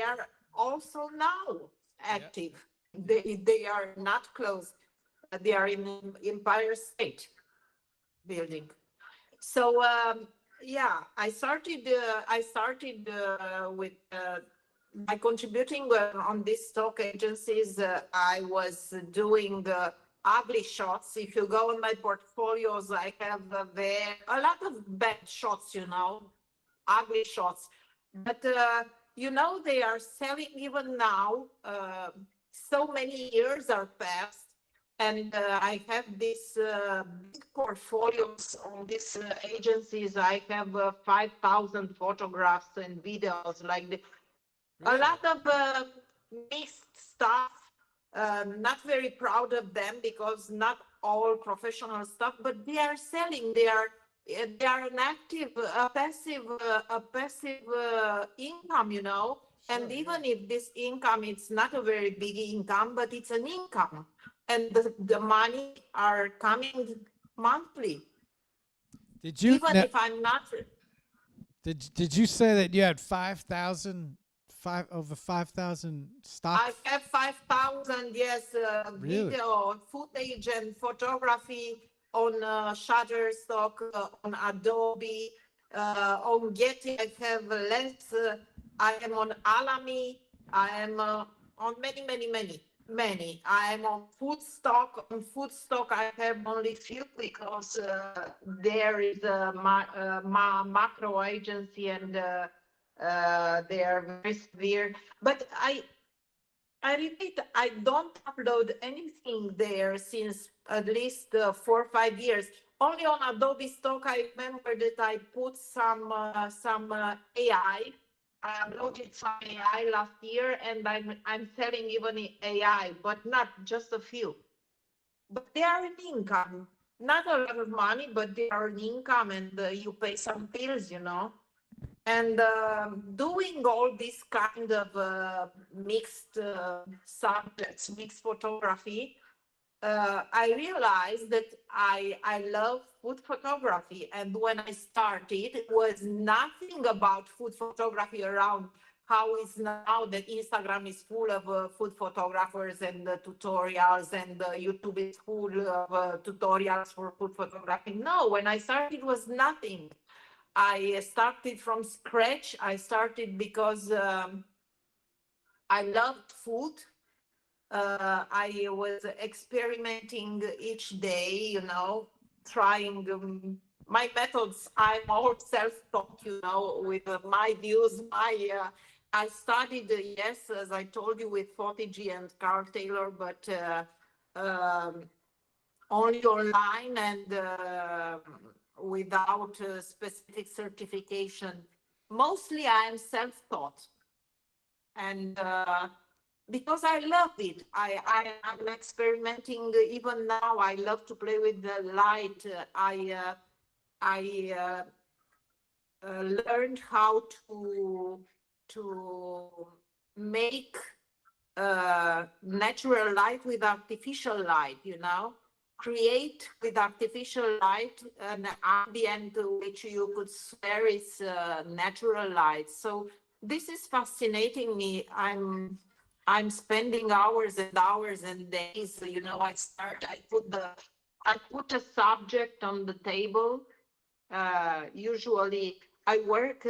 are also now active. They are not closed. They are in Empire State Building. So yeah, I started with by contributing on these stock agencies. I was doing ugly shots. If you go on my portfolios, I have there a lot of bad shots, you know, ugly shots. But you know, they are selling even now. So many years are passed. And I have this big portfolios on these agencies. I have 5,000 photographs and videos, like a lot of mixed stuff. Not very proud of them because not all professional stuff, but they are selling. They are an active, a passive income, you know. And even if this income, it's not a very big income, but it's an income. And the money are coming monthly. Did you Even if I'm not, did you say that you had 5,000 over 5,000 stock? I have 5,000, yes, Really? video footage and photography on Shutterstock, on Adobe, on Getty. I have less. I am on Alamy. I am on many. I am on Foodstock. On Foodstock, I have only few because there is a macro agency and they are very severe. But I repeat, I don't upload anything there since at least 4 or 5 years. Only on Adobe Stock, I remember that I put some AI. I uploaded some AI last year, and I'm selling even AI, but not just a few. But they are an income, not a lot of money, but they are an income, and you pay some bills, you know. And doing all this kind of mixed subjects, mixed photography, I realized that I love food photography. And when I started, it was nothing about food photography around how is now that Instagram is full of food photographers and tutorials, and YouTube is full of tutorials for food photography. No, when I started, it was nothing. I started from scratch. I started because I loved food. I was experimenting each day, you know, trying my methods. I'm all self-taught, you know, with my views. I studied, yes, as I told you, with Fotigi and Carl Taylor, but um, only online and without specific certification. Mostly I am self-taught, and because I love it. I'm experimenting even now. I love to play with the light. I learned how to make natural light with artificial light, you know, create with artificial light an ambient which you could swear is natural light. So this is fascinating me. I'm spending hours and hours and days. You know, I put a subject on the table. Usually I work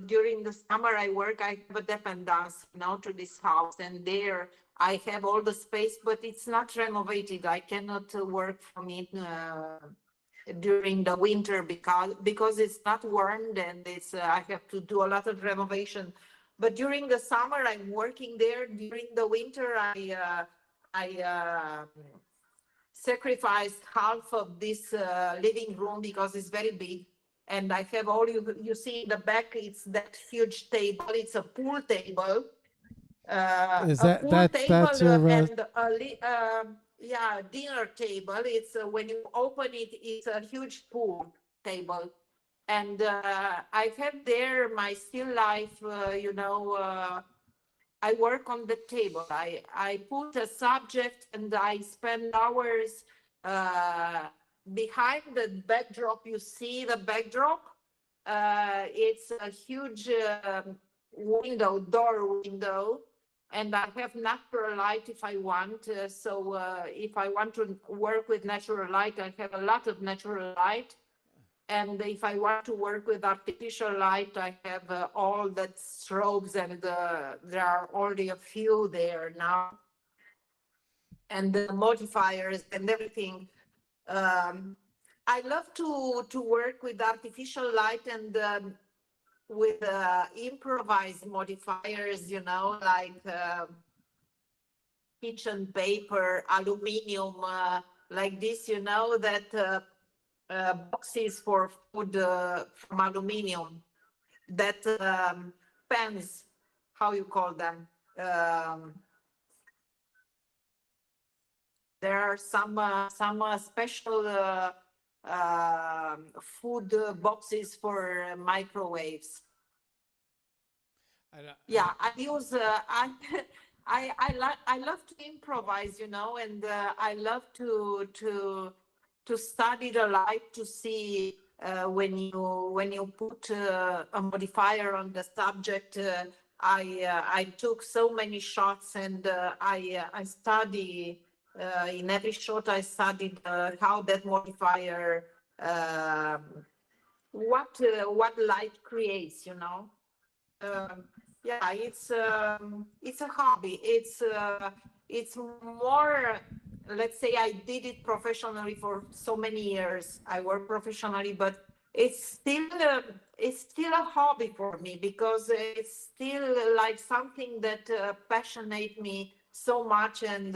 during the summer. I have a dependance, you know, to this house, and there I have all the space, but it's not renovated. I cannot work from it during the winter because it's not warmed, and it's I have to do a lot of renovation. But during the summer, I'm working there. During the winter, I sacrificed half of this living room because it's very big, and I have all you see in the back. It's that huge table. It's a pool table, Is a that pool table that's your and yeah, dinner table. It's when you open it, it's a huge pool table, and I have there my still life. You know, I work on the table. I put a subject and I spend hours behind the backdrop. You see the backdrop? It's a huge door window, and I have natural light if I want. If I want to work with natural light, I have a lot of natural light. And if I want to work with artificial light, I have all that strobes, and there are already a few there now, and the modifiers and everything. I love to work with artificial light and with improvised modifiers, you know, like kitchen paper, aluminum, like this, you know, that boxes for food from aluminum, that pans, how you call them? There are some special food boxes for microwaves. Yeah, I use I love to improvise, you know, and I love to study the light to see when you put a modifier on the subject. I took so many shots, and I study in every shot. I studied how that modifier what light creates, you know. Yeah, it's a hobby. It's more, let's say I did it professionally for so many years. I work professionally, but it's still a hobby for me, because it's still like something that passionate me so much. And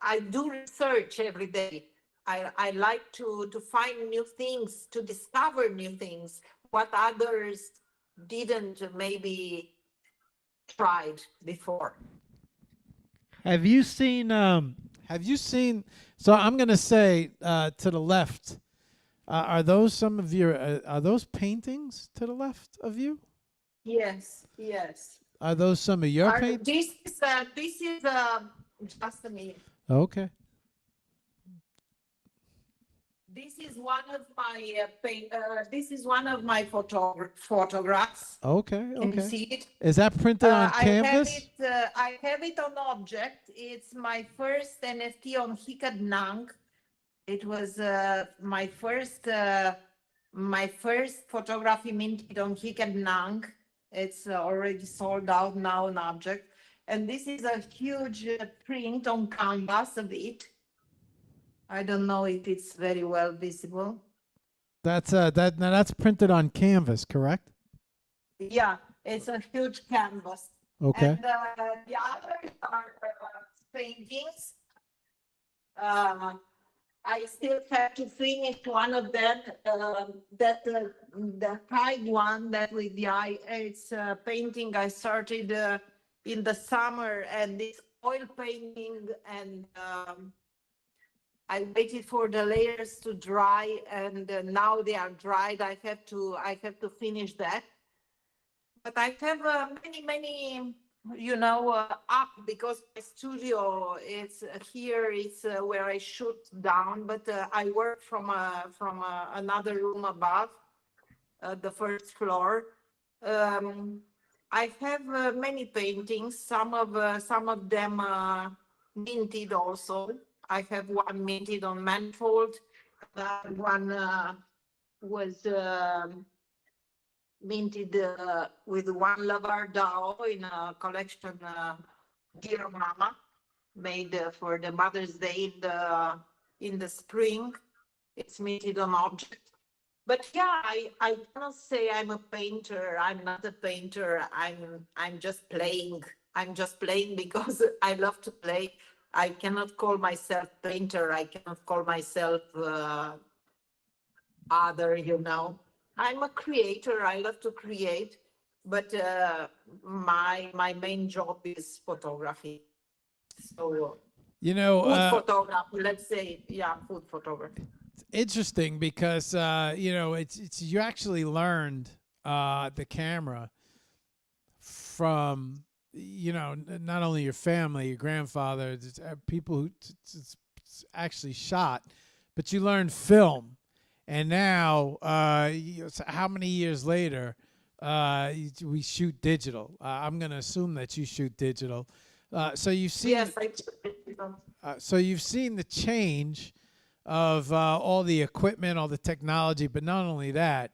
I do research every day. I like to find new things, to discover new things, what others didn't maybe tried before. Have you seen? Have you seen? So I'm gonna say to the left. Are those some of your? Are those paintings to the left of you? Yes, yes. Are those some of your paint? This is just a minute. Okay. This is one of my this is one of my photographs. Okay. Can you Okay. see it? Is that printed on canvas? I have it on object. It's my first NFT on Hikad Nang. It was my first photography minted on Hikad Nang. It's already sold out now on object. And this is a huge print on canvas of it. I don't know if it's very well visible. That's printed on canvas, correct? Yeah, it's a huge canvas. Okay. And the others are paintings. I still have to finish one of them. The pride one that with the eye. It's a painting I started in the summer, and this oil painting, and I waited for the layers to dry, and now they are dried. I have to finish that. But I have many, you know, up, because my studio is here. It's where I shoot down, but I work from another room above. the first floor. Um, I have many paintings. Some of them minted also. I have one minted on manifold. One was minted with one Lavardao in a collection, Dear Mama, made for the Mother's Day in the spring. It's minted on object. But yeah, I cannot say I'm a painter. I'm not a painter. I'm just playing. I'm just playing because I love to play. I cannot call myself painter. I cannot call myself other, you know. I'm a creator. I love to create, but my main job is photography. So You know, food photography, let's say, yeah, food photography. it's interesting because you know it's you actually learned the camera from you know not only your family, your grandfather, people who actually shot, but you learned film, and now so how many years later we shoot digital? I'm going to assume that you shoot digital. So you've seen Yes, so you've seen the change of all the equipment, all the technology, but not only that,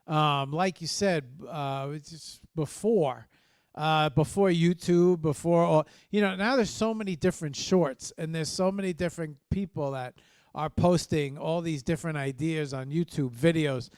like you said, it's just before YouTube, before all, you know, now there's so many different shorts and there's so many different people that are posting all these different ideas on YouTube videos,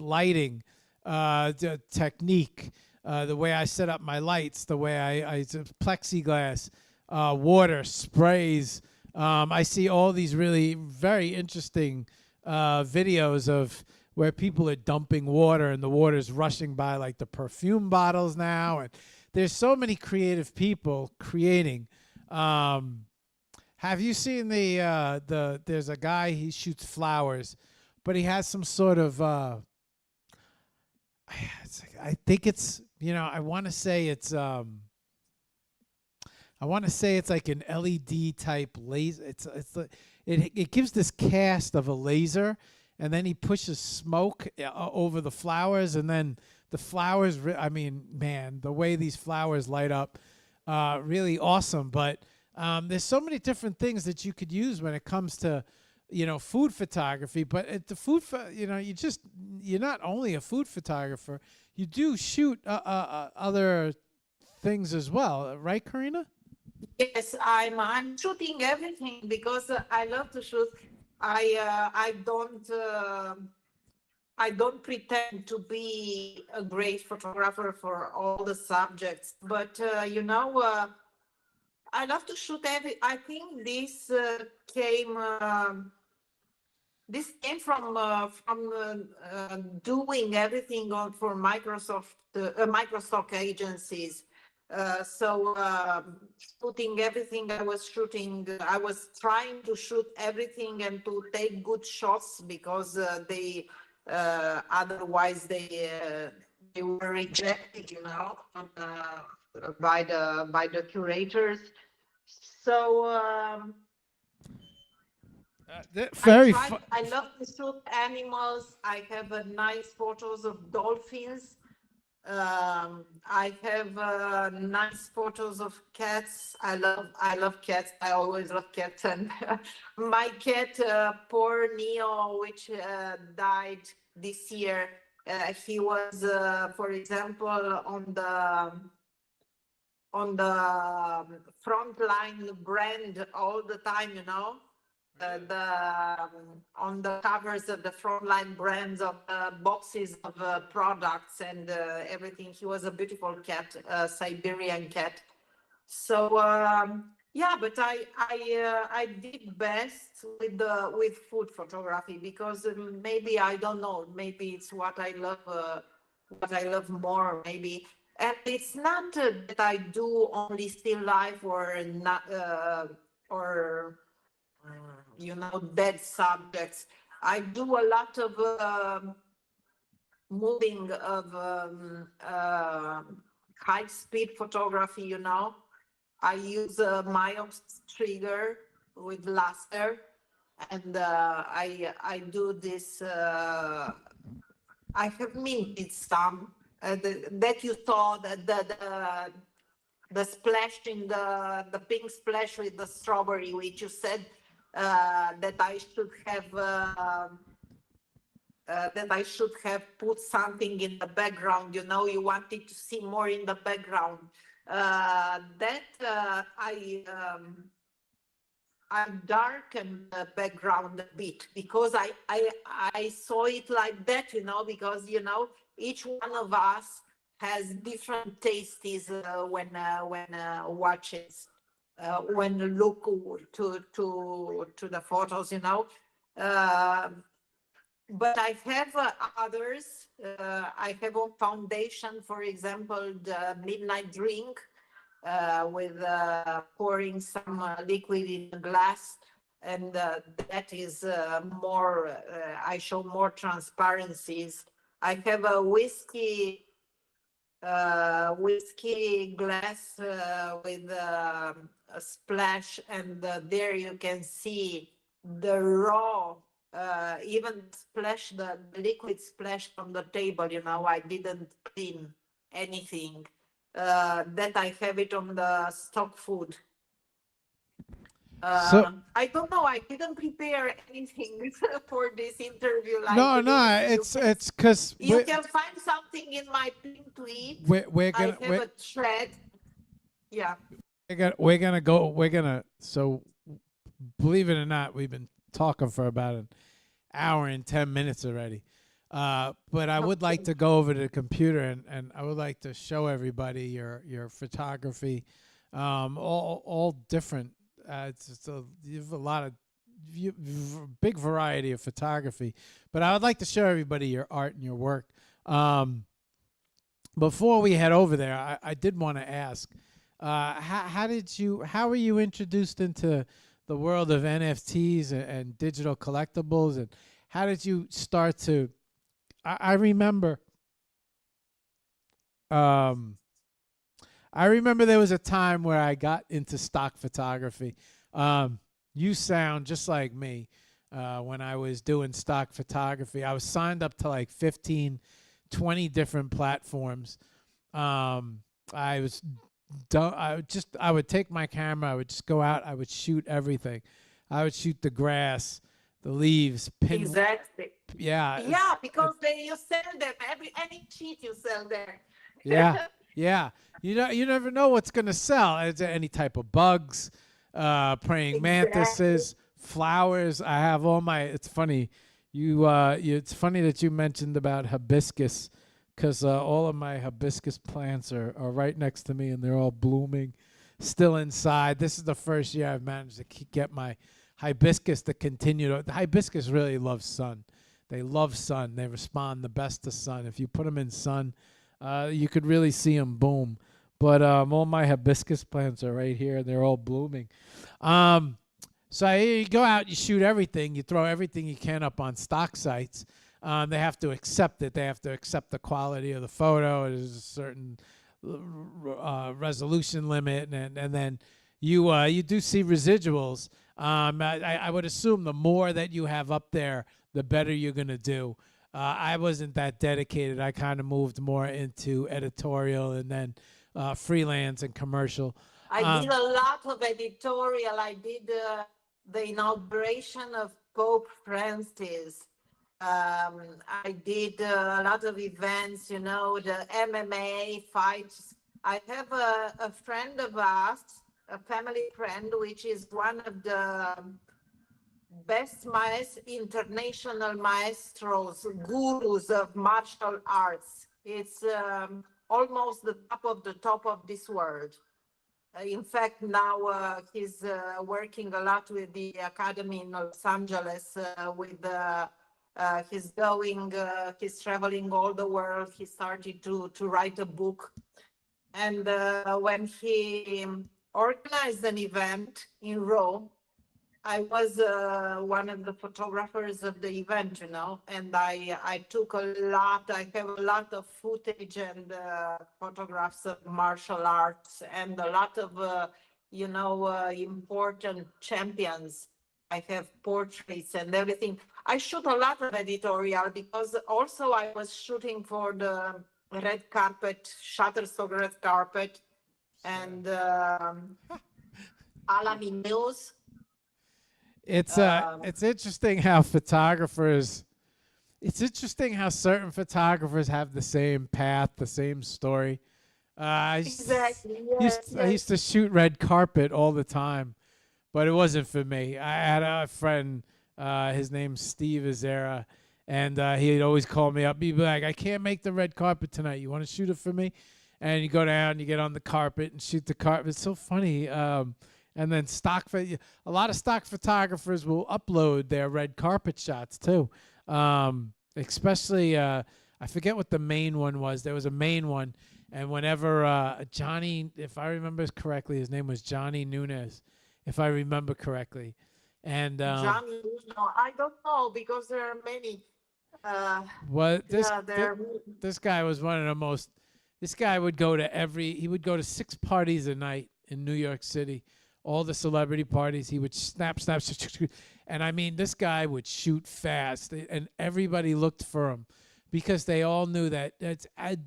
lighting, the technique, the way I set up my lights, the way I plexiglass, water, sprays. I see all these really very interesting videos of where people are dumping water and the water's rushing by like the perfume bottles now. And there's so many creative people creating. Have you seen there's a guy, he shoots flowers, but he has some sort of, I think it's, you know, I want to say it's like an LED type laser. It gives this cast of a laser, and then he pushes smoke over the flowers, and then the flowers. I mean, man, the way these flowers light up, really awesome. But there's so many different things that you could use when it comes to, you know, food photography. But at the you know, you're not only a food photographer. You do shoot other things as well, right, Corina? yes, I'm shooting everything because I love to shoot. I don't pretend to be a great photographer for all the subjects, but you know, I love to shoot every. I think came. This came from doing everything on for Microsoft agencies. So shooting everything I was shooting, I was trying to shoot everything and to take good shots because they otherwise they were rejected, you know, by the curators. So. I love to shoot animals. I have nice photos of dolphins. I have nice photos of cats. I love cats. I always love cats. And my cat, poor Neo, which died this year. He was, for example, on the frontline brand all the time, you know. On the covers of the frontline brands of boxes of products and everything. He was a beautiful cat, Siberian cat. So yeah, but I did best with food photography because maybe I don't know, maybe it's what I love more maybe. And it's not that I do only still life or not or you know, dead subjects. I do a lot of moving of high speed photography, you know. I use a Myops trigger with laser, and I do this I have minted some that you saw the splash in the pink splash with the strawberry, which you said that I should have put something in the background. You know, you wanted to see more in the background. I darkened the background a bit because I saw it like that, you know, because you know each one of us has different tastes when watches when look to the photos, you know. Uh, but I have others. I have on foundation, for example, the midnight drink with pouring some liquid in a glass, and that is more. I show more transparencies. I have a whiskey glass with a splash, and there you can see the raw, even splash, the liquid splash from the table. You know, I didn't clean anything. That I have it on the stock food. So I don't know. I didn't prepare anything for this interview like no, this. no, it's because You can find something in my pin tweet. we're I gonna have a thread. Yeah. we're gonna so believe it or not, we've been talking for about an hour and 10 minutes already. But I would like Okay. to go over to the computer, and I would like to show everybody your photography, all different. You have a lot of big variety of photography, but I would like to show everybody your art and your work. Before we head over there, I did want to ask, how were you introduced into the world of NFTs and digital collectibles, and how did you start to? I remember, um, I remember there was a time where I got into stock photography. You sound just like me. When I was doing stock photography, I was signed up to like 15, 20 different platforms. I was I would take my camera, I would just go out, I would shoot everything. I would shoot the grass, the leaves, Exactly. yeah, Yeah, because you sell them any cheat you sell there. yeah, yeah. You never know what's gonna sell. Is there any type of bugs, praying Exactly. mantises, flowers? I have all my. It's funny. It's funny that you mentioned about hibiscus, because all of my hibiscus plants are right next to me, and they're all blooming, still inside. This is the first year I've managed to get my hibiscus to continue. The hibiscus really loves sun. They love sun. They respond the best to sun. If you put them in sun, you could really see them boom. But all my hibiscus plants are right here. They're all blooming. Um, so you go out, you shoot everything, you throw everything you can up on stock sites. They have to accept it. They have to accept the quality of the photo. There's a certain resolution limit, and then you do see residuals. I would assume the more that you have up there, the better you're gonna do. I wasn't that dedicated. I kind of moved more into editorial and then freelance and commercial. I did a lot of editorial. I did the inauguration of Pope Francis. I did a lot of events, you know, the MMA fights. I have a friend of us, a family friend, which is one of the best international maestros, gurus of martial arts. It's almost the top of this world. In fact, now he's working a lot with the academy in Los Angeles. He's traveling all the world. He started to write a book, and when he organized an event in Rome, I was one of the photographers of the event, you know, and I took a lot. I have a lot of footage and photographs of martial arts and a lot of important champions. I have portraits and everything. I shoot a lot of editorial because also I was shooting for the red carpet, Shutterstock red carpet, and Alamy News. It's interesting how photographers. It's interesting how certain photographers have the same path, the same story. Exactly. Yes, I yes. used to shoot red carpet all the time, but it wasn't for me. I had a friend, his name's Steve Azera, and he'd always call me up. He'd be like, "I can't make the red carpet tonight. You want to shoot it for me?" And you go down, you get on the carpet and shoot the carpet. It's so funny. And then a lot of stock photographers will upload their red carpet shots too. Especially, I forget what the main one was. There was a main one, and whenever Johnny, if I remember correctly, his name was Johnny Nunez, if I remember correctly. And Johnny, no, I don't know because there are many. Uh, what yeah, there are. this guy was one of the most. This guy would go to he would go to 6 parties a night in New York City, all the celebrity parties. He would snap, snap, and I mean, this guy would shoot fast, and everybody looked for him because they all knew that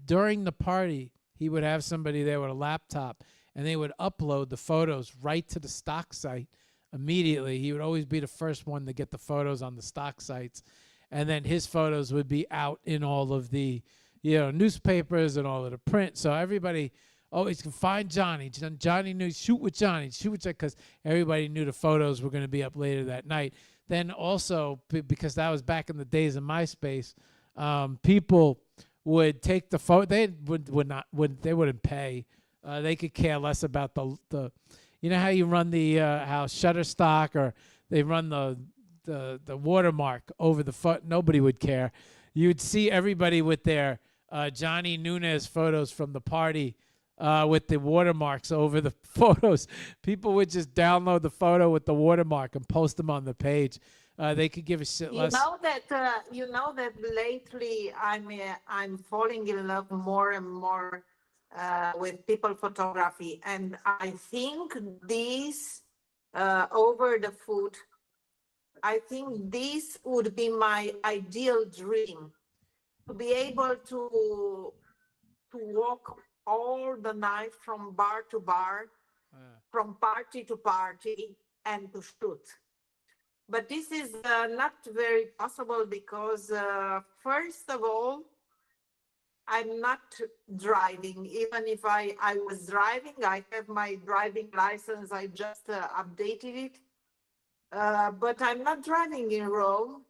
during the party he would have somebody there with a laptop, and they would upload the photos right to the stock site immediately. He would always be the first one to get the photos on the stock sites, and then his photos would be out in all of the newspapers and all of the print. So everybody always can find Johnny. Johnny knew shoot with Johnny, because everybody knew the photos were going to be up later that night. Then also because that was back in the days of MySpace, people would take the photo. They they wouldn't pay. They could care less about the you know how you run the how Shutterstock, or they run the watermark over the foot. Nobody would care. You'd see everybody with their Johnny Nunez photos from the party with the watermarks over the photos. People would just download the photo with the watermark and post them on the page. They could give a shit less. You know that lately I'm falling in love more and more with people photography, and I think this over the food. I think this would be my ideal dream, to be able to walk all the night from bar to bar, from party to party, and to shoot. But this is not very possible because, first of all, I'm not driving. Even if I was driving, I have my driving license. I just updated it. But I'm not driving in Rome.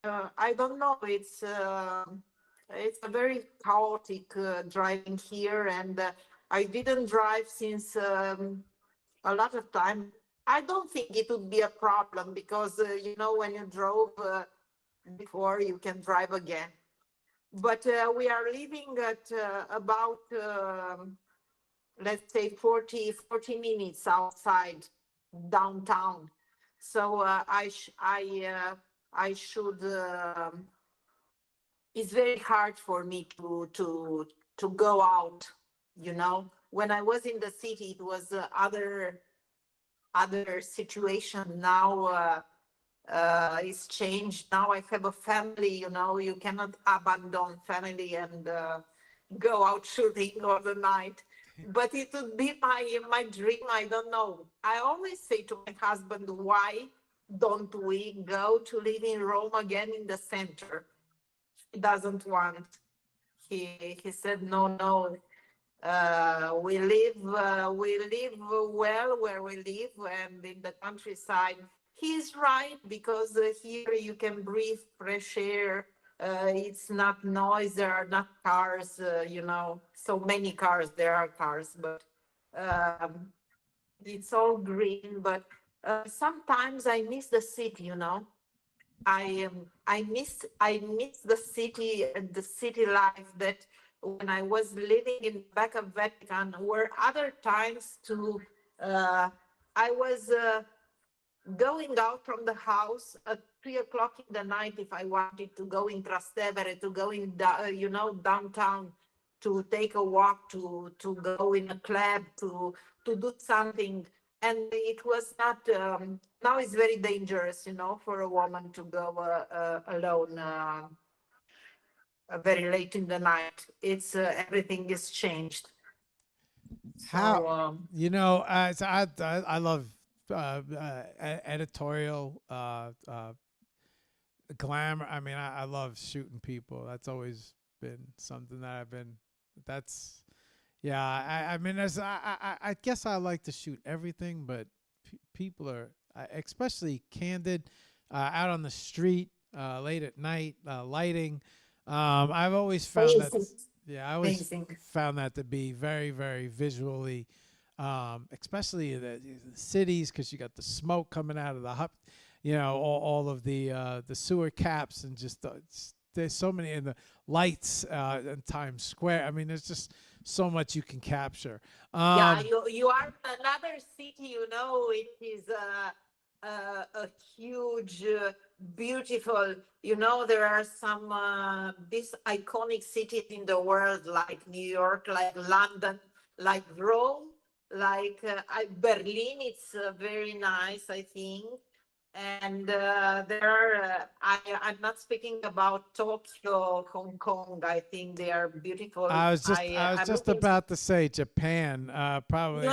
I don't know. It's a very chaotic driving here, and I didn't drive since a lot of time. I don't think it would be a problem because when you drove before, you can drive again. But we are living at about let's say 40 minutes outside downtown. So I should. It's very hard for me to go out. When I was in the city, it was other situation. Now it's changed. Now I have a family. You cannot abandon family and go out shooting all the night. But it would be my dream. I don't know. I always say to my husband, why don't we go to live in Rome again in the center? He doesn't want. He said, no. We live well where we live, and in the countryside. He's right, because here you can breathe fresh air. It's not noise. There are not cars. So many cars. There are cars, but it's all green. But sometimes I miss the city. I miss the city and the city life that when I was living in the back of Vatican, were other times to I was going out from the house at 3 o'clock in the night if I wanted to go in Trastevere, to go in downtown, to take a walk, to go in a club, to do something. and it was not. Now it's very dangerous, for a woman to go alone very late in the night. It's everything is changed. How So so I love editorial glamour. I mean, I love shooting people. That's always been something that I've been. That's yeah. I mean, I guess I like to shoot everything, but people are especially candid out on the street late at night, lighting. I've always found that. amazing, Yeah, I always amazing. found that to be very, very visually, especially in the cities, because you got the smoke coming out of the hut, all of the sewer caps, and just there's so many in the lights in Times Square. I mean, there's just so much you can capture. Yeah, Um, you are in another city, it is a huge, beautiful, there are some these iconic cities in the world like New York, like London, like Rome, like Berlin. It's very nice, I think. And there are, I'm not speaking about Tokyo, Hong Kong. I think they are beautiful. I was I'm just looking. about to say Japan. Probably.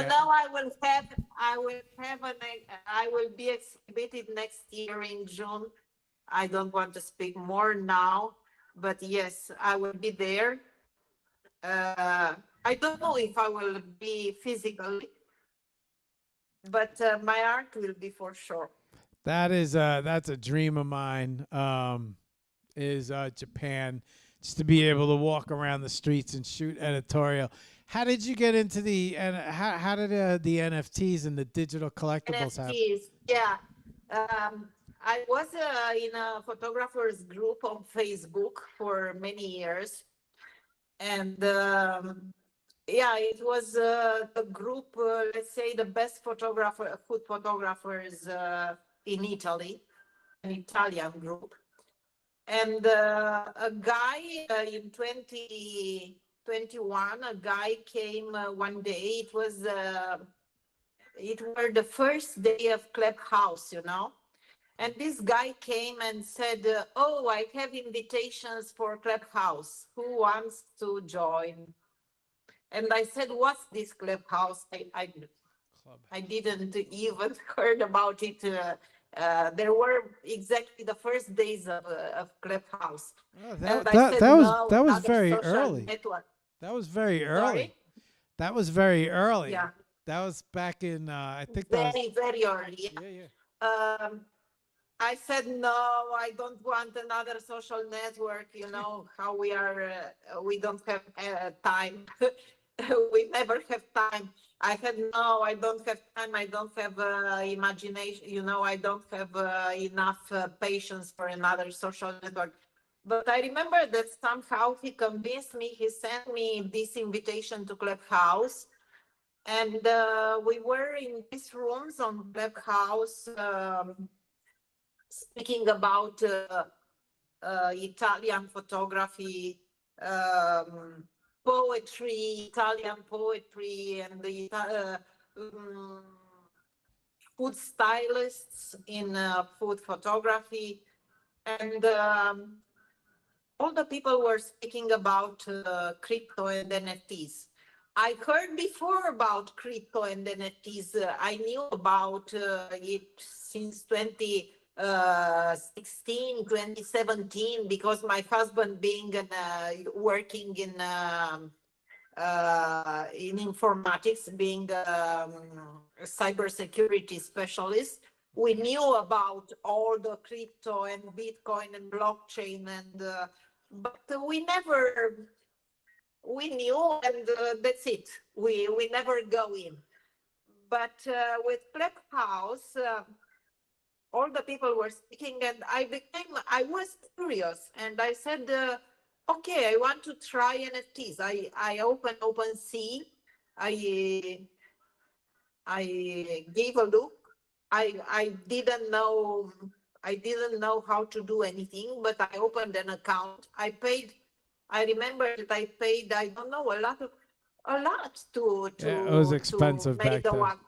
I will be exhibited next year in June. I don't want to speak more now, but yes, I will be there. I don't know if I will be physically, but my art will be for sure. That's a dream of mine. Is Japan, just to be able to walk around the streets and shoot editorial. How did you get into and how did the NFTs and the digital collectibles happen? NFTs, yeah. I was in a photographers group on Facebook for many years, and yeah, it was the group, let's say, the best food photographers in Italy, an Italian group. And a guy in 2021, a guy came one day. It were the first day of Clubhouse, And this guy came and said, "Oh, I have invitations for Clubhouse. Who wants to join?" And I said, "What's this Clubhouse?" I didn't even heard about it. There were exactly the first days of Clubhouse. Oh, And I said, "No, that was another very social early. network." That was very Sorry? early. That was very early. Yeah, That was back in I think that was very, very early. yeah, yeah. Um, I said, "No, I don't want another social network. You know how we are, we don't have time. We never have time." I said, "No, I don't have time. I don't have imagination. I don't have enough patience for another social network." But I remember that somehow he convinced me. He sent me this invitation to Clubhouse. And we were in these rooms on Clubhouse, speaking about Italian photography, poetry, Italian poetry, and the um, food stylists in food photography. And all the people were speaking about crypto and NFTs. I heard before about crypto and NFTs. I knew about it since 2016, 2017, because my husband being working in informatics, being a cybersecurity specialist, we knew about all the crypto and Bitcoin and blockchain, and but we knew, and that's it. We never go in. But with Clubhouse, all the people were speaking, and I was curious, and I said, "Okay, I want to try NFTs." I opened OpenSea. I I gave a look. I didn't know how to do anything, but I opened an account. I paid. I remember that I paid. I don't know, a lot Yeah, it was to expensive make back the then. one.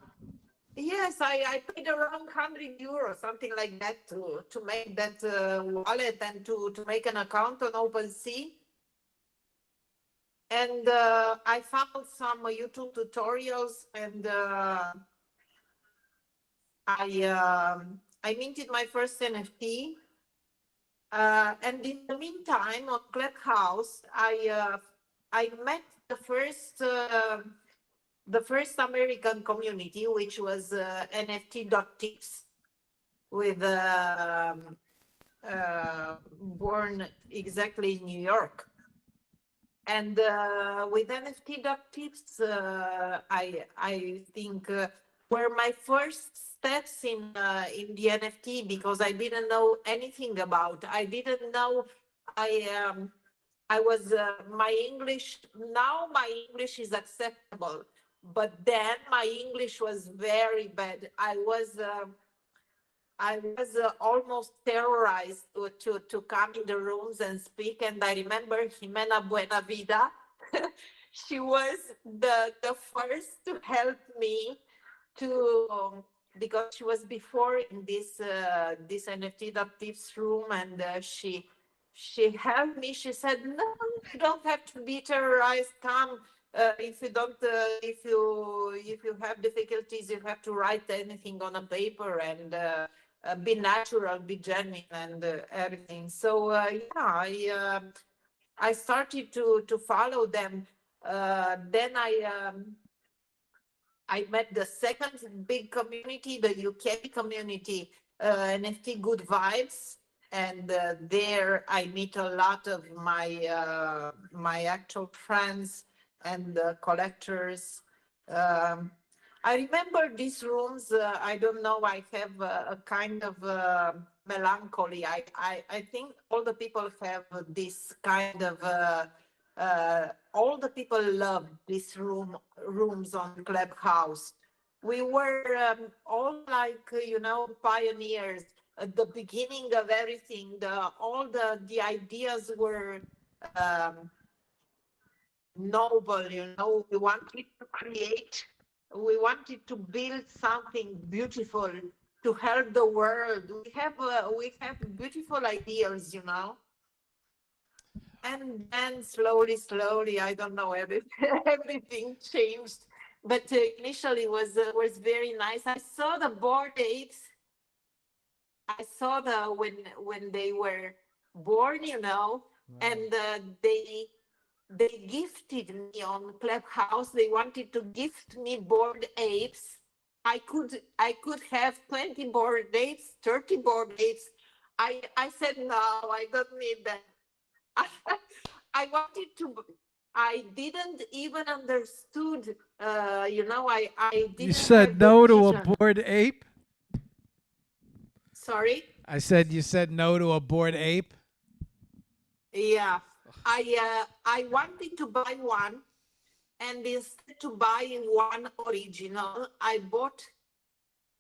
Yes, I paid around 100 euros, something like that, to make that wallet and to make an account on OpenSea. And I found some YouTube tutorials, and I minted my first NFT. And in the meantime, on Clubhouse, I met the first American community, which was NFT.tips, with born exactly in New York. And with NFT.tips, I think were my first steps in the NFT, because I didn't know anything about. I didn't know. I was my English. Now my English is acceptable, but then my English was very bad. I was almost terrorized to come in the rooms and speak. And I remember Jimena Buenavida. She was the first to help me to, because she was before in this NFT.tips room, and she helped me. She said, "No, you don't have to be terrorized. Come, if you don't, if you have difficulties, you have to write anything on a paper, and be natural, be genuine, and everything." So yeah, I started to follow them. Then I met the second big community, the UK community, NFT Good Vibes, and there I meet a lot of my actual friends and collectors. Um, I remember these rooms. I don't know. I have a kind of melancholy. I think all the people have this kind of. All the people love these rooms on Clubhouse. We were all like pioneers at the beginning of everything. All the ideas were um, noble. We wanted to create. We wanted to build something beautiful to help the world. We have beautiful ideas. And then slowly, I don't know, everything changed. But initially was very nice. I saw the board apes. I saw the when they were born. And they gifted me on Clubhouse. They wanted to gift me board apes. I could have 20 board apes, 30 board apes. I said no, I don't need that. I wanted to. I didn't even understood. I You didn't said have the no to a vision. bored ape? Sorry. I said you said no to a bored ape? Yeah. I wanted to buy one, and instead to buy one original, I bought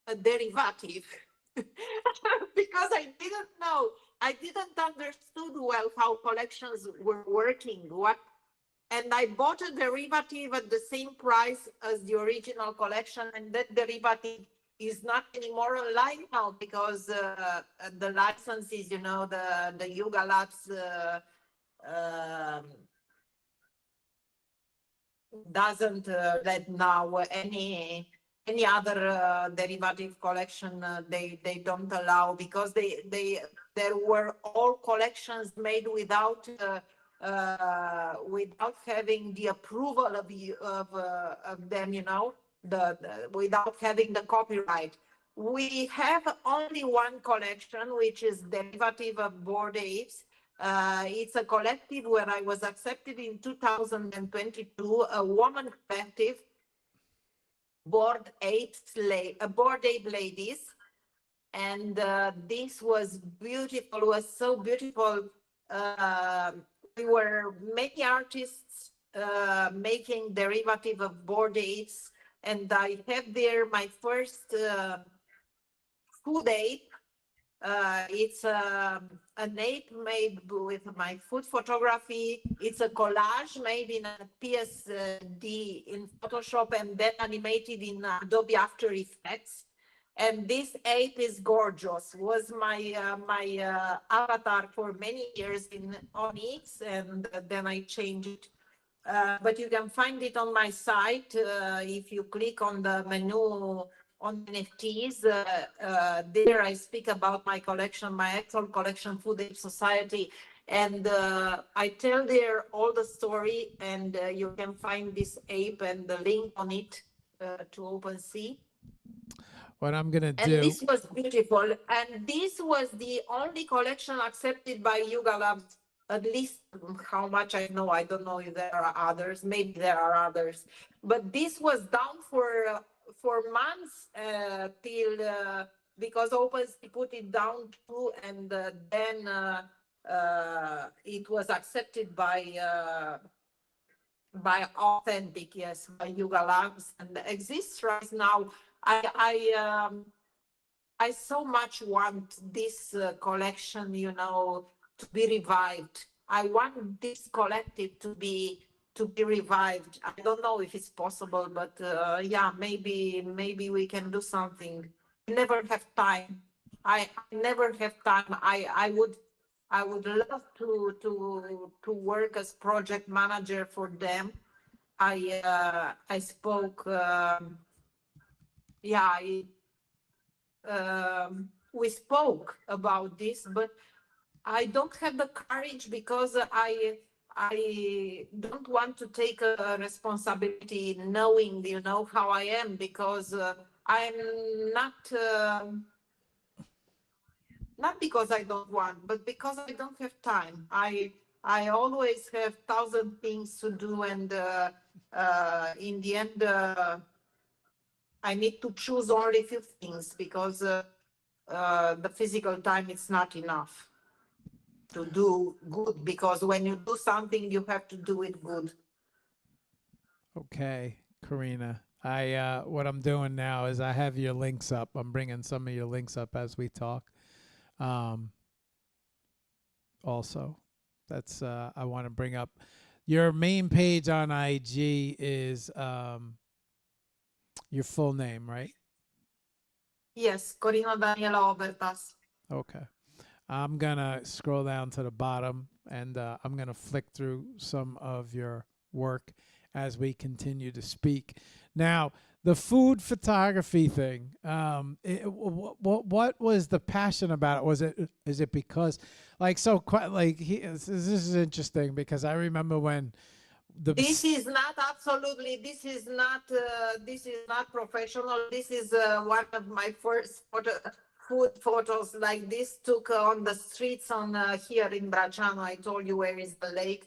a derivative because I didn't know. I didn't understood well how collections were working. And I bought a derivative at the same price as the original collection, and that derivative is not anymore online now, because the licenses, the Yuga Labs um doesn't let now any other derivative collection. They don't allow, because there were all collections made without having the approval of them, without having the copyright. We have only one collection, which is derivative of Bored Apes. It's a collective where I was accepted in 2022, a woman collective, Bored Ape Ladies. And this was beautiful, was so beautiful. We were many artists making derivative of Bored Apes, and I have there my first food ape. It's an ape made with my food photography. It's a collage made in a PSD in Photoshop and then animated in Adobe After Effects. And this ape is gorgeous. Was my avatar for many years in Onyx, and then I changed it. But you can find it on my site if you click on the menu on NFTs. There I speak about my collection, my actual collection, Food Ape Society. And I tell there all the story, and you can find this ape and the link on it to OpenSea. What I'm gonna And do. this was beautiful. And this was the only collection accepted by Yuga Labs, at least how much I know. I don't know if there are others. Maybe there are others. But this was down for months till because OpenSea put it down too, and then it was accepted by Authentic, yes, by Yuga Labs, and exists right now. I so much want this collection, you know, to be revived. I want this collective to be revived. I don't know if it's possible, but yeah, maybe we can do something. I never have time. I never have time. I would love to work as project manager for them. I spoke. Yeah, we spoke about this, but I don't have the courage because I don't want to take a responsibility, knowing, you know, how I am, because I'm not. Not because I don't want, but because I don't have time. I always have thousand things to do, and in the end, I need to choose only few things because the physical time is not enough to do good. Because when you do something, you have to do it good. Okay, Corina. I what I'm doing now is I have your links up. I'm bringing some of your links up as we talk. Um, also, that's I want to bring up your main page on IG is your full name, right? Yes, Corina Daniela Obertas. Okay. I'm gonna scroll down to the bottom, and I'm gonna flick through some of your work as we continue to speak. Now, the food photography thing. What was the passion about it? Is it because, like, so quite like this is interesting because I remember when the This is not absolutely. This is not professional. This is one of my first food photos like this took on the streets on here in Bracciano. I told you where is the lake.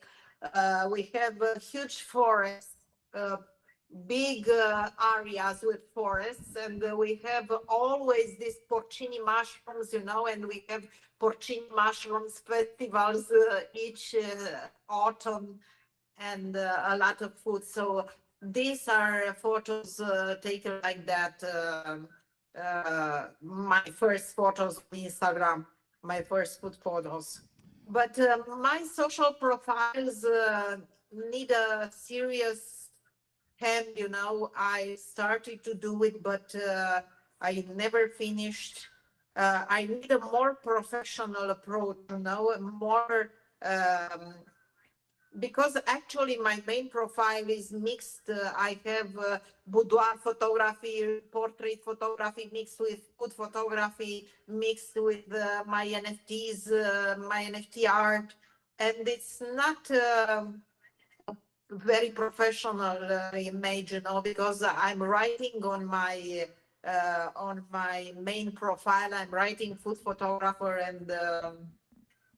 We have a huge forest, big areas with forests, and we have always these porcini mushrooms, you know, and we have porcini mushrooms festivals each autumn, and a lot of food. So these are photos taken like that. My first photos on Instagram, my first food photos. But my social profiles need a serious hand, you know. I started to do it, but I never finished. I need a more professional approach, you know, more because actually my main profile is mixed. I have boudoir photography, portrait photography mixed with food photography, mixed with my NFTs, my NFT art, and it's not very professional image, you know, because I'm writing on my main profile. I'm writing food photographer, and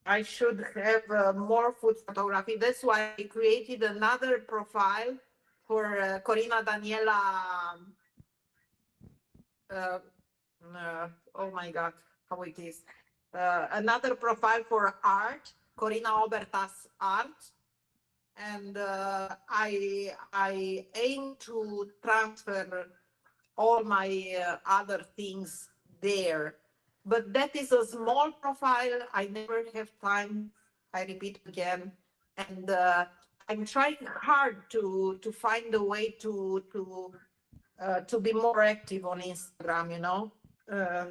I should have more food photography. That's why I created another profile for Corina Daniela. Uh, oh my God, how it is. Another profile for art, Corina Obertas art. And I aim to transfer all my other things there. but that is a small profile. I never have time. I repeat again, and I'm trying hard to find a way to be more active on Instagram. You know, uh,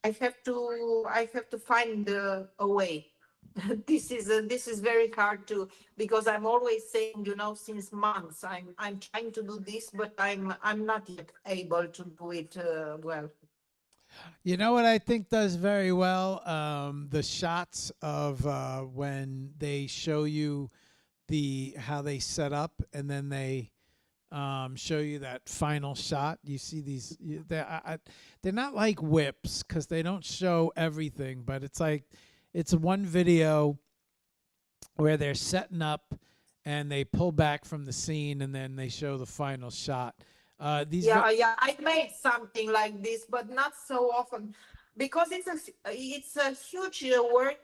I have to find a way. This is very hard to, because I'm always saying, since months I'm trying to do this, but I'm not yet able to do it well. You know what I think does very well? The shots of when they show you how they set up, and then they show you that final shot. You see these, they're not like whips because they don't show everything, but it's like it's one video where they're setting up and they pull back from the scene and then they show the final shot. Yeah, I made something like this, but not so often, because it's a huge work,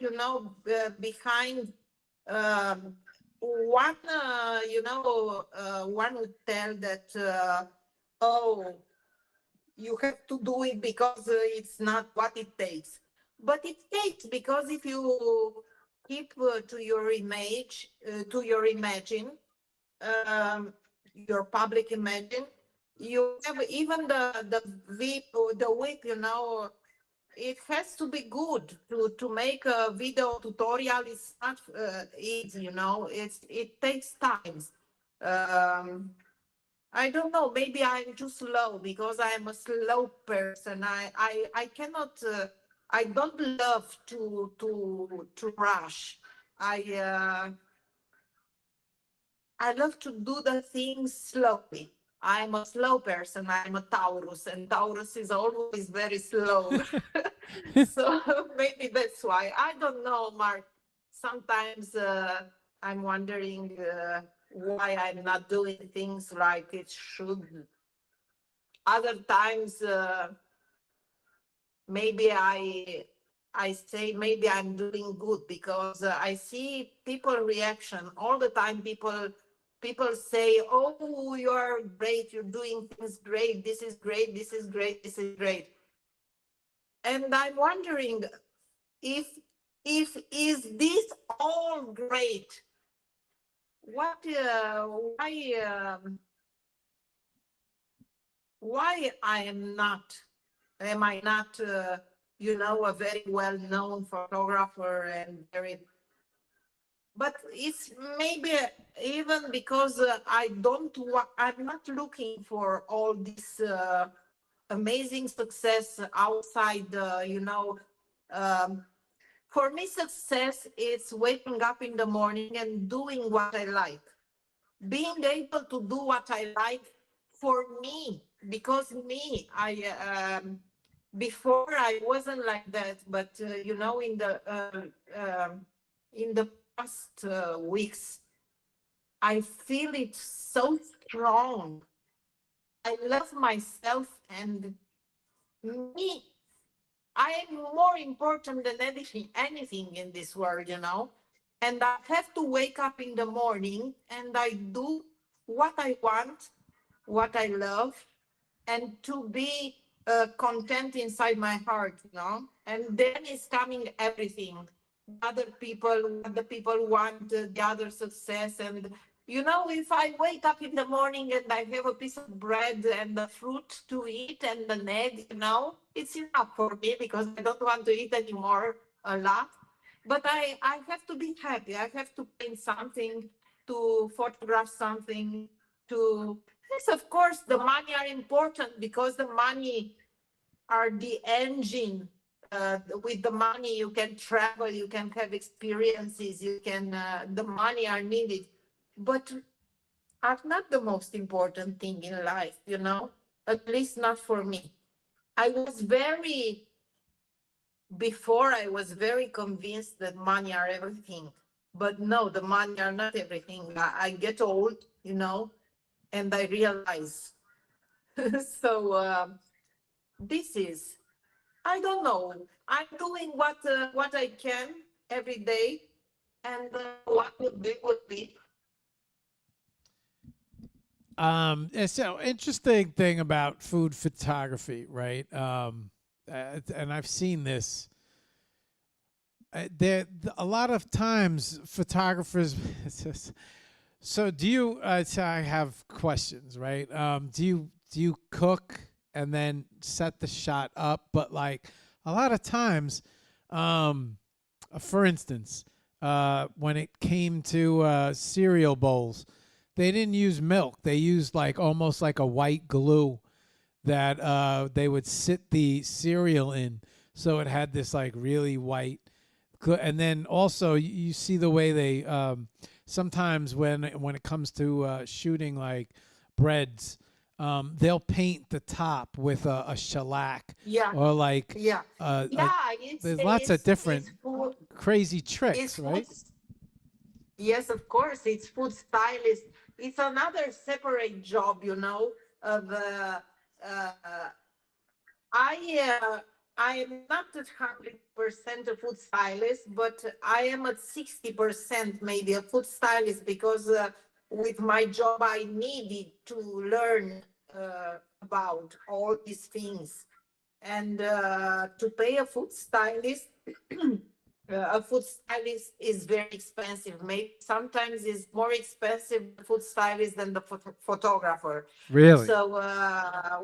behind. um, one would tell that, oh, you have to do it because it's not what it takes, but it takes, because if you keep to your imagine, um, your public imagine, you have even the VIP or the week, it has to be good to make a video tutorial. It's not easy, it takes time. um, I don't know, maybe I'm too slow because I'm a slow person. I cannot, I don't love to rush. I uh, I love to do the things slowly. I'm a slow person. I'm a Taurus, and Taurus is always very slow. So maybe that's why. I don't know, Mark. Sometimes I'm wondering why I'm not doing things like it should. Other times, maybe I say maybe I'm doing good, because I see people reaction all the time. People say, "Oh, you are great. You're doing things great. This is great. This is great. This is great." And I'm wondering if is this all great? What? Why I am not? Am I not? A very well-known photographer and very, but it's maybe even because I'm not looking for all this amazing success outside. Um, for me, success is waking up in the morning and doing what I like, being able to do what I like for me, because me, before I wasn't like that, but in the past weeks, I feel it so strong. I love myself, and me. I am more important than anything in this world, And I have to wake up in the morning and I do what I want, what I love, and to be content inside my heart, And then is coming everything. Other people, what the people want, the other success. And, if I wake up in the morning and I have a piece of bread and a fruit to eat and an egg, it's enough for me, because I don't want to eat anymore a lot. But I have to be happy. I have to paint something, to photograph something, to yes, of course, the money are important, because the money are the engine. With the money, you can travel, you can have experiences, the money are needed, but are not the most important thing in life, at least not for me. I was very, Before I was very convinced that money are everything, but no, the money are not everything. I get old, and I realize. So this is, I don't know. I'm doing what I can every day, and what would be. It's so interesting thing about food photography, right? and I've seen this. There a lot of times photographers. So do you? So I have questions, right? Do you cook and then set the shot up? But like a lot of times, um, for instance, when it came to cereal bowls, they didn't use milk. They used like almost like a white glue that they would sit the cereal in, so it had this like really white. And then also you see the way they sometimes when it comes to shooting like breads, they'll paint the top with a shellac Yeah, or like yeah, yeah. there's lots of different It's food. crazy It's tricks, food. right? Yes, of course, it's food stylist. It's another separate job, Of uh, I I am not at 100% a food stylist, but I am at 60% maybe a food stylist because with my job I needed to learn about all these things. And to pay a food stylist, a food stylist is very expensive. Maybe sometimes it's more expensive the food stylist than the photographer. Really? So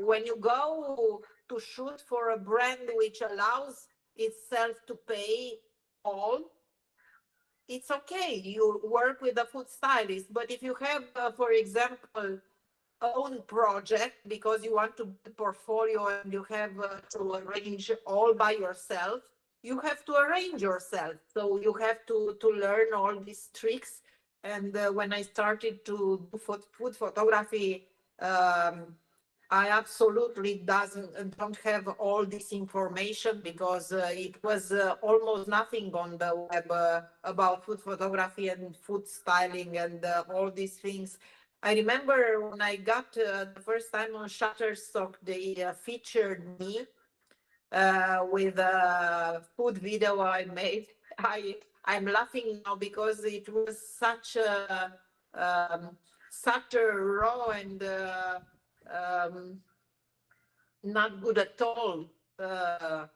when you go to shoot for a brand which allows itself to pay all, it's okay. You work with a food stylist. But if you have, for example, own project because you want to build portfolio and you have to arrange all by yourself, you have to arrange yourself, so you have to learn all these tricks. And when I started to do food photography, um, I absolutely don't have all this information because it was almost nothing on the web about food photography and food styling and all these things. I remember when I got the first time on Shutterstock, they featured me with a food video I made. I'm laughing now because it was um, such a raw and um, not good at all uh,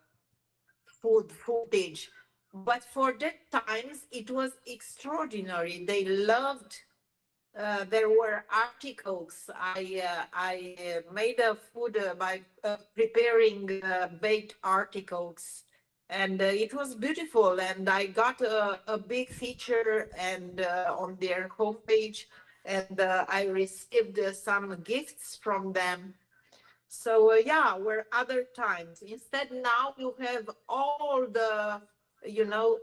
food footage. But for that times, it was extraordinary. They loved. There were articles. I made a food by preparing baked articles, and it was beautiful. And I got a big feature and on their homepage, and I received some gifts from them. So yeah, where other times instead now you have all the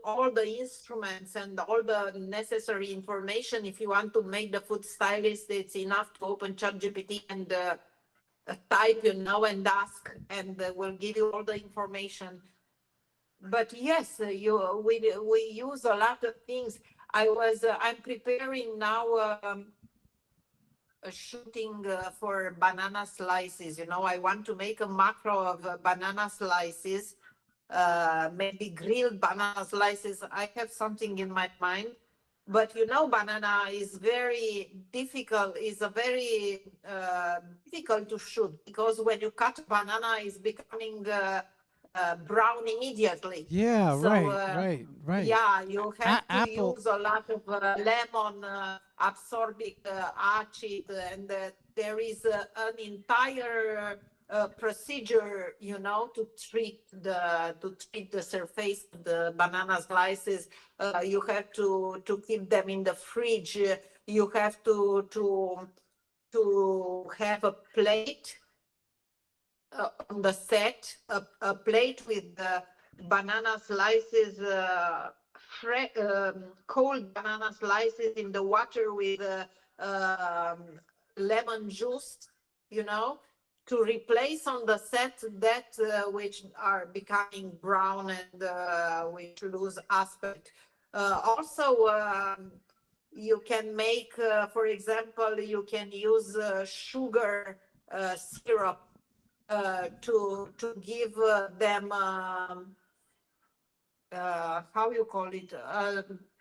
all the instruments and all the necessary information. If you want to make the food stylist, it's enough to open ChatGPT and type, and ask, and will give you all the information. But yes, we use a lot of things. I'm preparing now. Shooting for banana slices. I want to make a macro of banana slices, maybe grilled banana slices. I have something in my mind, but banana is very difficult. Is a very difficult to shoot because when you cut banana, it's becoming brown immediately. Yeah, So right. yeah, you have to Apple. use a lot of lemon absorbing acid, and there is an entire procedure, to treat the surface of the banana slices. You have to keep them in the fridge. You have to have a plate on the set, a plate with the banana slices, cold banana slices in the water with lemon juice, you know, to replace on the set that which are becoming brown and which lose aspect. Also, you can make, for example, you can use sugar syrup to give them how you call it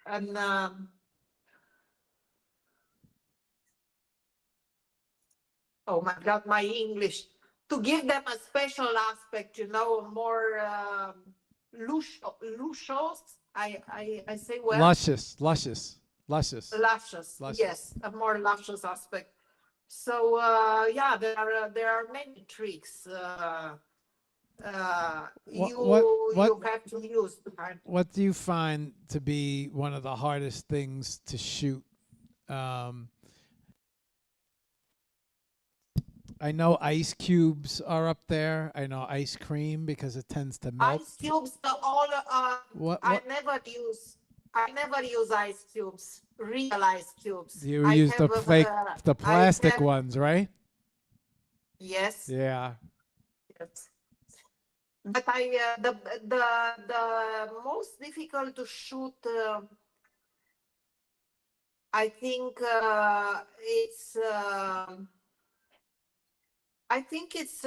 an oh my god, my English. to give them a special aspect, you know, more luscious. I say well, Luscious, luscious, luscious, luscious. luscious. Yes, a more luscious aspect. So yeah, there are many tricks What you have to use. what do you find to be one of the hardest things to shoot? Um, I know ice cubes are up there. I know ice cream because it tends to melt. Ice cubes, all What I never use ice cubes, real ice cubes. you I use have the I plastic have ones, right? yes, Yeah. yes. But the most difficult to shoot, I think it's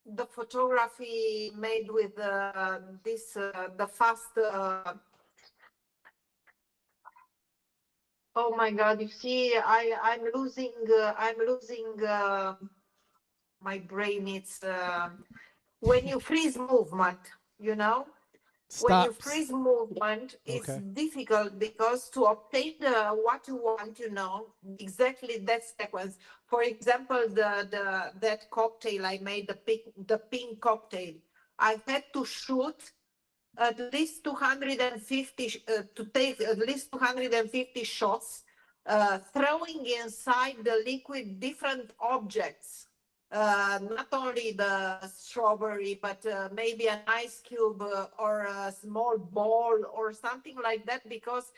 the photography made with this the fast. Oh my God! You see, I'm losing my brain. It's when you freeze movement, you know. When you Stops. freeze movement, it's Okay. difficult because to obtain what you want, you know, exactly that sequence. For example, that cocktail I made, the pink cocktail, I had to shoot at least 250 to take at least 250 shots, throwing inside the liquid different objects, not only the strawberry, but maybe an ice cube or a small ball or something like that, because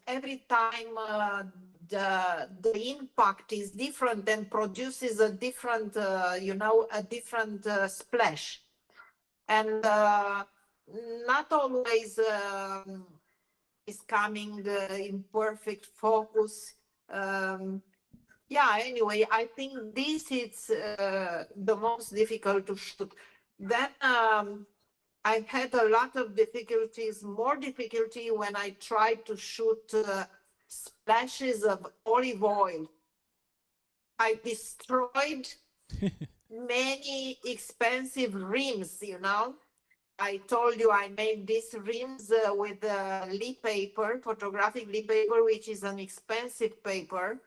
every time the impact is different and produces a different, you know, a different splash. And not always is coming in perfect focus. Yeah, anyway, I think this is the most difficult to shoot. Then I had a lot of difficulties, more difficulty when I tried to shoot splashes of olive oil. I destroyed many expensive rims, you know. I told you I made these rims with lead paper, photographic lead paper, which is an expensive paper.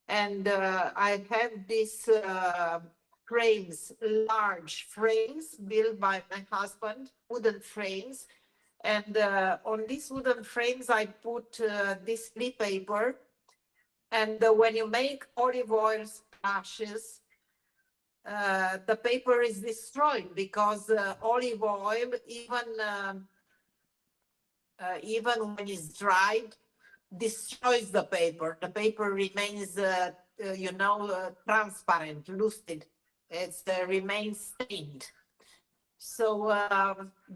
And I have these frames, large frames built by my husband, wooden frames. And on these wooden frames, I put this lead paper. And when you make olive oil splashes, the paper is destroyed because olive oil, even when it's dried, destroys the paper. The paper remains, you know, transparent, lucid. It remains stained. So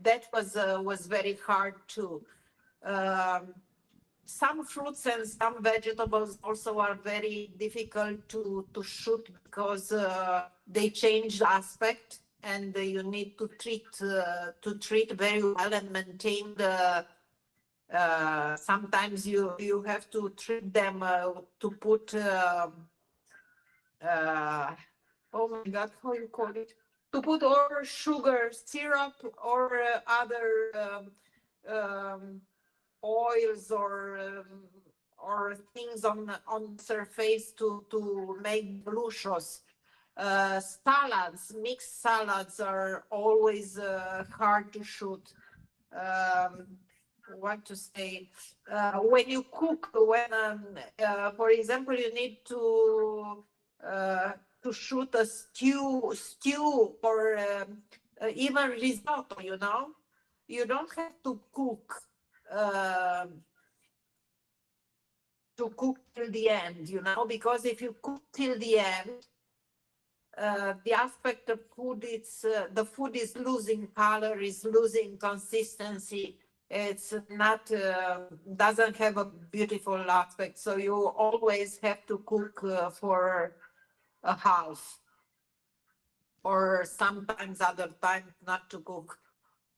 that was very hard too. Some fruits and some vegetables also are very difficult to shoot because they change aspect, and you need to treat very well and maintain the. Sometimes you have to treat them to put. Oh my God, how you call it? To put or sugar syrup or other oils or things on the surface to make luscious. Salads, mixed salads are always hard to shoot. What to say? When you cook, for example, you need to shoot a stew or even risotto. You know, you don't have to cook till the end, you know, because if you cook till the end, the aspect of food, it's the food is losing color, is losing consistency. It's not doesn't have a beautiful aspect. So you always have to cook for a half, or sometimes other times not to cook.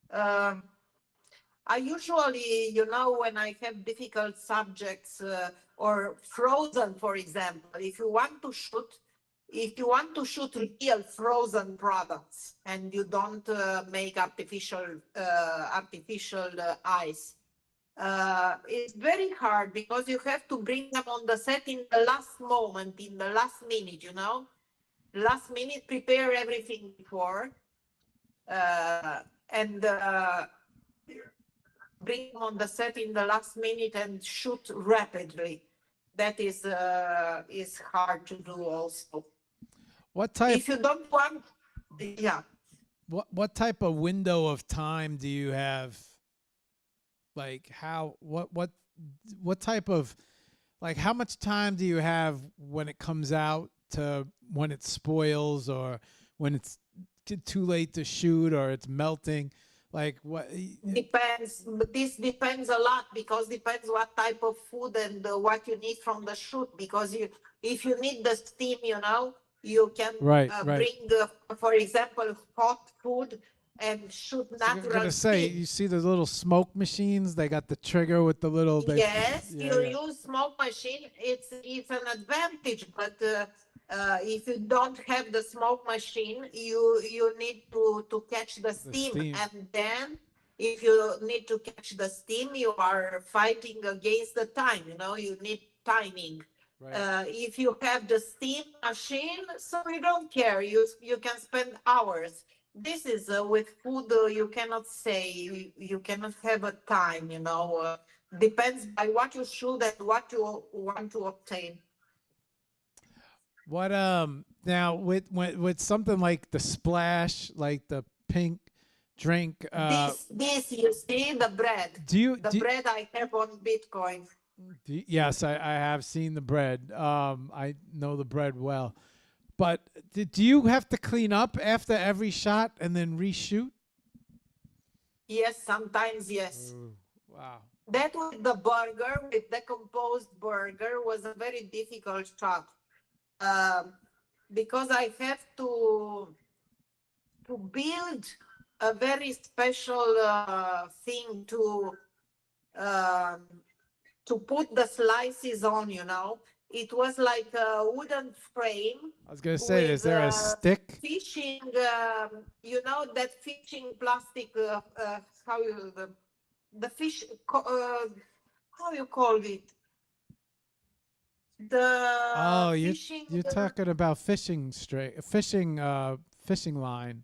I usually, you know, when I have difficult subjects or frozen, for example, if you want to shoot, if you want to shoot real frozen products and you don't make artificial ice, it's very hard because you have to bring them on the set in the last moment, in the last minute, you know, last minute, prepare everything before, and bring them on the set in the last minute and shoot rapidly. That is hard to do also. What type? If you don't want, yeah. What type of window of time do you have? Like what type of, like, how much time do you have when it comes out to when it spoils, or when it's too late to shoot, or it's melting? Like what? Depends. But this depends a lot because depends what type of food and what you need from the shoot. Because if you need the steam, you know, you can Right. bring, for example, hot food and shoot So I'm natural gonna say, steam. you see those little smoke machines? They got the trigger with the little. Yes, Yeah, you yeah. use smoke machine. It's an advantage, but if you don't have the smoke machine, you need to catch the steam, steam. and then if you need to catch the steam, you are fighting against the time. You know, you need timing. Right. If you have the steam machine, so you don't care. You can spend hours. This is with food. You cannot say you cannot have a time. You know. Depends by what you shoot and what you want to obtain. What now with something like the splash, like the pink drink, This you see the bread. do you The do, bread I have on Bitcoin. yes, I have seen the bread. I know the bread well. But do you have to clean up after every shot and then reshoot? Yes, sometimes yes. Ooh, wow. That with the burger, with decomposed burger, was a very difficult shot. Because I have to build a very special thing um, to put the slices on, you know. It was like a wooden frame I was gonna say, is with there a stick? fishing, you know, that fishing plastic, how you, the fish, how you call it? The Oh, fishing you're talking about fishing line,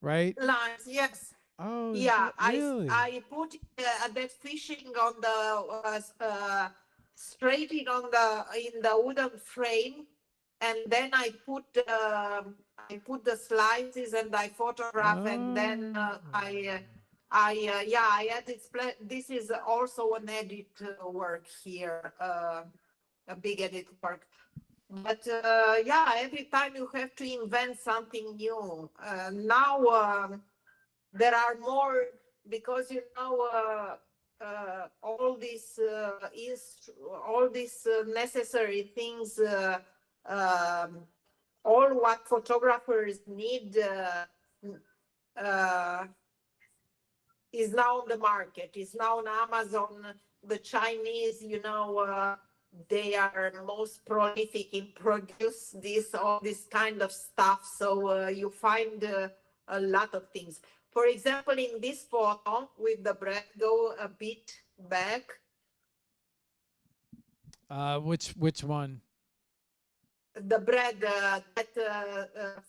right? lines, yes. Oh, Yeah, really? I put that fishing on the straight in the wooden frame, and then I put the slices and I photograph, and then Oh. I had this is also an edit work here, a big edit work. But yeah, every time you have to invent something new. Now. There are more because you know all these necessary things, all what photographers need uh, is now on the market, is now on Amazon. The Chinese, you know, they are most prolific in produce all this kind of stuff. So you find a lot of things. For example, in this photo with the bread, go a bit back. Which one? The bread, that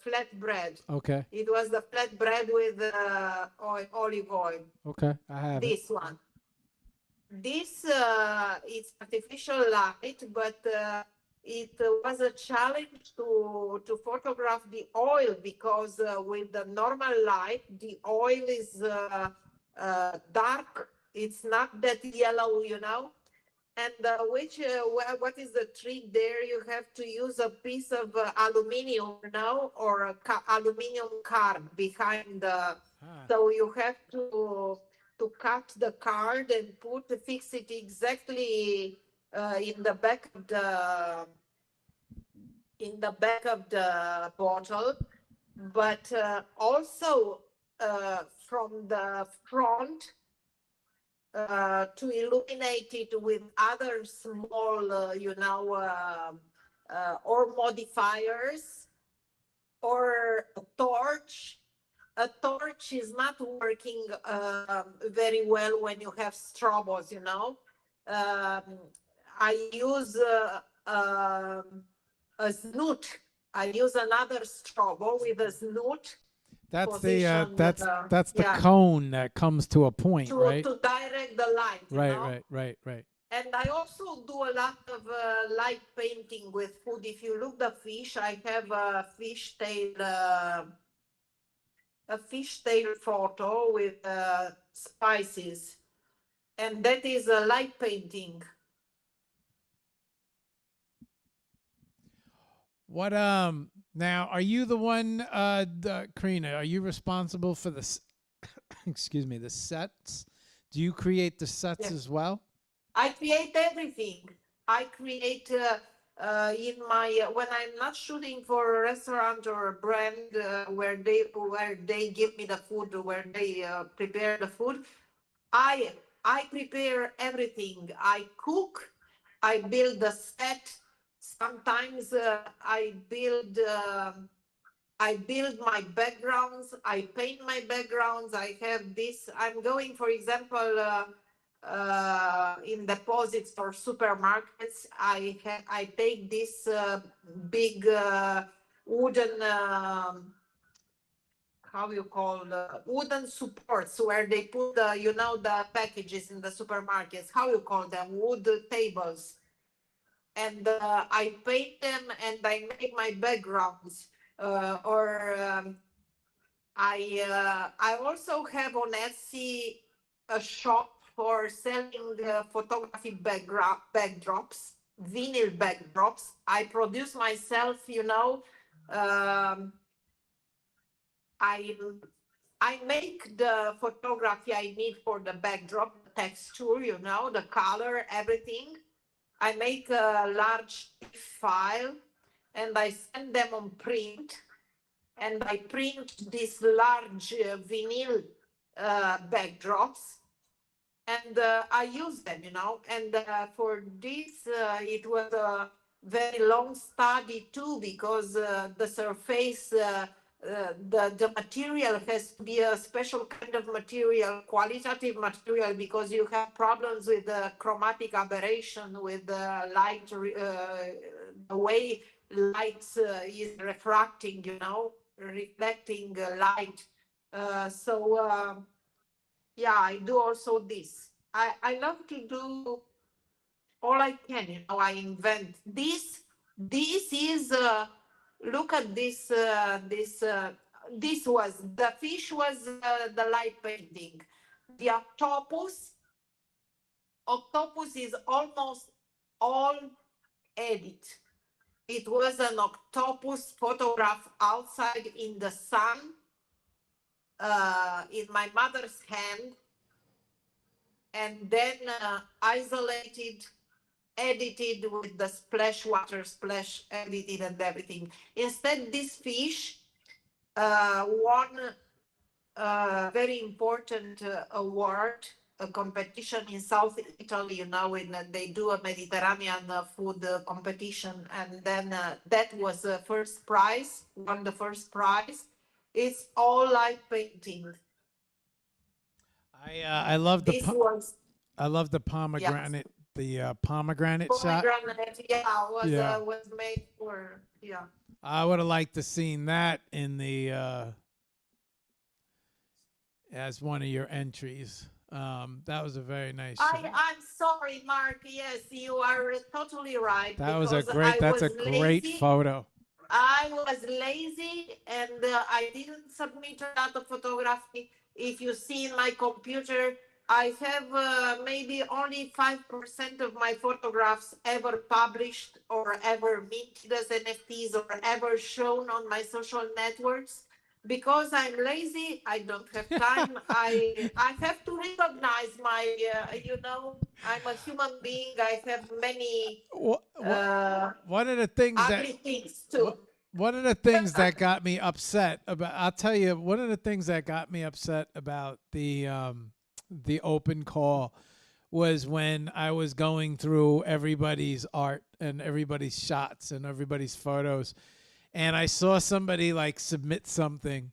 flat bread. Okay. It was the flat bread with olive oil. Okay, I have it. This one. This it's artificial light, but it was a challenge to photograph the oil because with the normal light, the oil is dark. It's not that yellow, you know. And what is the trick there? You have to use a piece of aluminum, you know, or a aluminum card behind the. So you have to cut the card and fix it exactly in the back of the bottle, but also from the front to illuminate it with other small, you know, or modifiers or a torch. A torch is not working very well when you have strobos, you know. Um, I use a snoot. I use another strobo with a snoot That's the positioned, that's the yeah, cone that comes to a point, right? to direct the light, you Right, know. right, right, right. And I also do a lot of light painting with food. If you look the fish, I have a fishtail photo with spices, and that is a light painting. What now are you the one Karina, are you responsible for the excuse me, the sets? Do you create the sets Yeah. as well? I create everything. I create in my when I'm not shooting for a restaurant or a brand where they give me the food, where they prepare the food. I I prepare everything. I cook. I build the set. Sometimes I build my backgrounds. I paint my backgrounds. I have this. I'm going, for example, in deposits for supermarkets. I take this big wooden. How you call wooden supports where they put the packages in the supermarkets. How you call them? Wood tables. And I paint them and I make my backgrounds. Or I also have on Etsy a shop for selling photography backdrops, vinyl backdrops. I produce myself, you know. Um, I I make the photography I need for the backdrop, the texture, you know, the color, everything. I make a large file and I send them on print, and I print these large vinyl backdrops, and I use them, you know. And for this, it was a very long study too, because the surface, the material has to be a special kind of material, qualitative material, because you have problems with the chromatic aberration, with the light, the way light is refracting, you know, reflecting light. So yeah, I do also this. I love to do all I can, you know. I invent this. This is look at this. This was the fish, was the light painting. The octopus is almost all edit. It was an octopus photograph outside in the sun, in my mother's hand, and then isolated, edited with the splash water, splash edited and everything. Instead, this fish won a very important award, a competition in South Italy, you know, in they do a Mediterranean food competition, and then that was the first prize, won the first prize. It's all light painting. I love the This was, I love the yeah, pomegranate shot. pomegranate, yeah, Yeah. was made for, yeah. I would have liked to seen that in the as one of your entries. That was a very nice shot. I'm sorry, Mark. Yes, you are totally right, That was a because great. That's a great photo. I was lazy, and I didn't submit a lot of photography. If you see in my computer, I have maybe only 5% of my photographs ever published or ever minted as NFTs or ever shown on my social networks. Because I'm lazy, I don't have time. I have to recognize my, I'm a human being. I have many What uh, one of the things that ugly things what too. one of the things that got me upset about, I'll tell you, one of the things that got me upset about the open call was when I was going through everybody's art and everybody's shots and everybody's photos, and I saw somebody like submit something,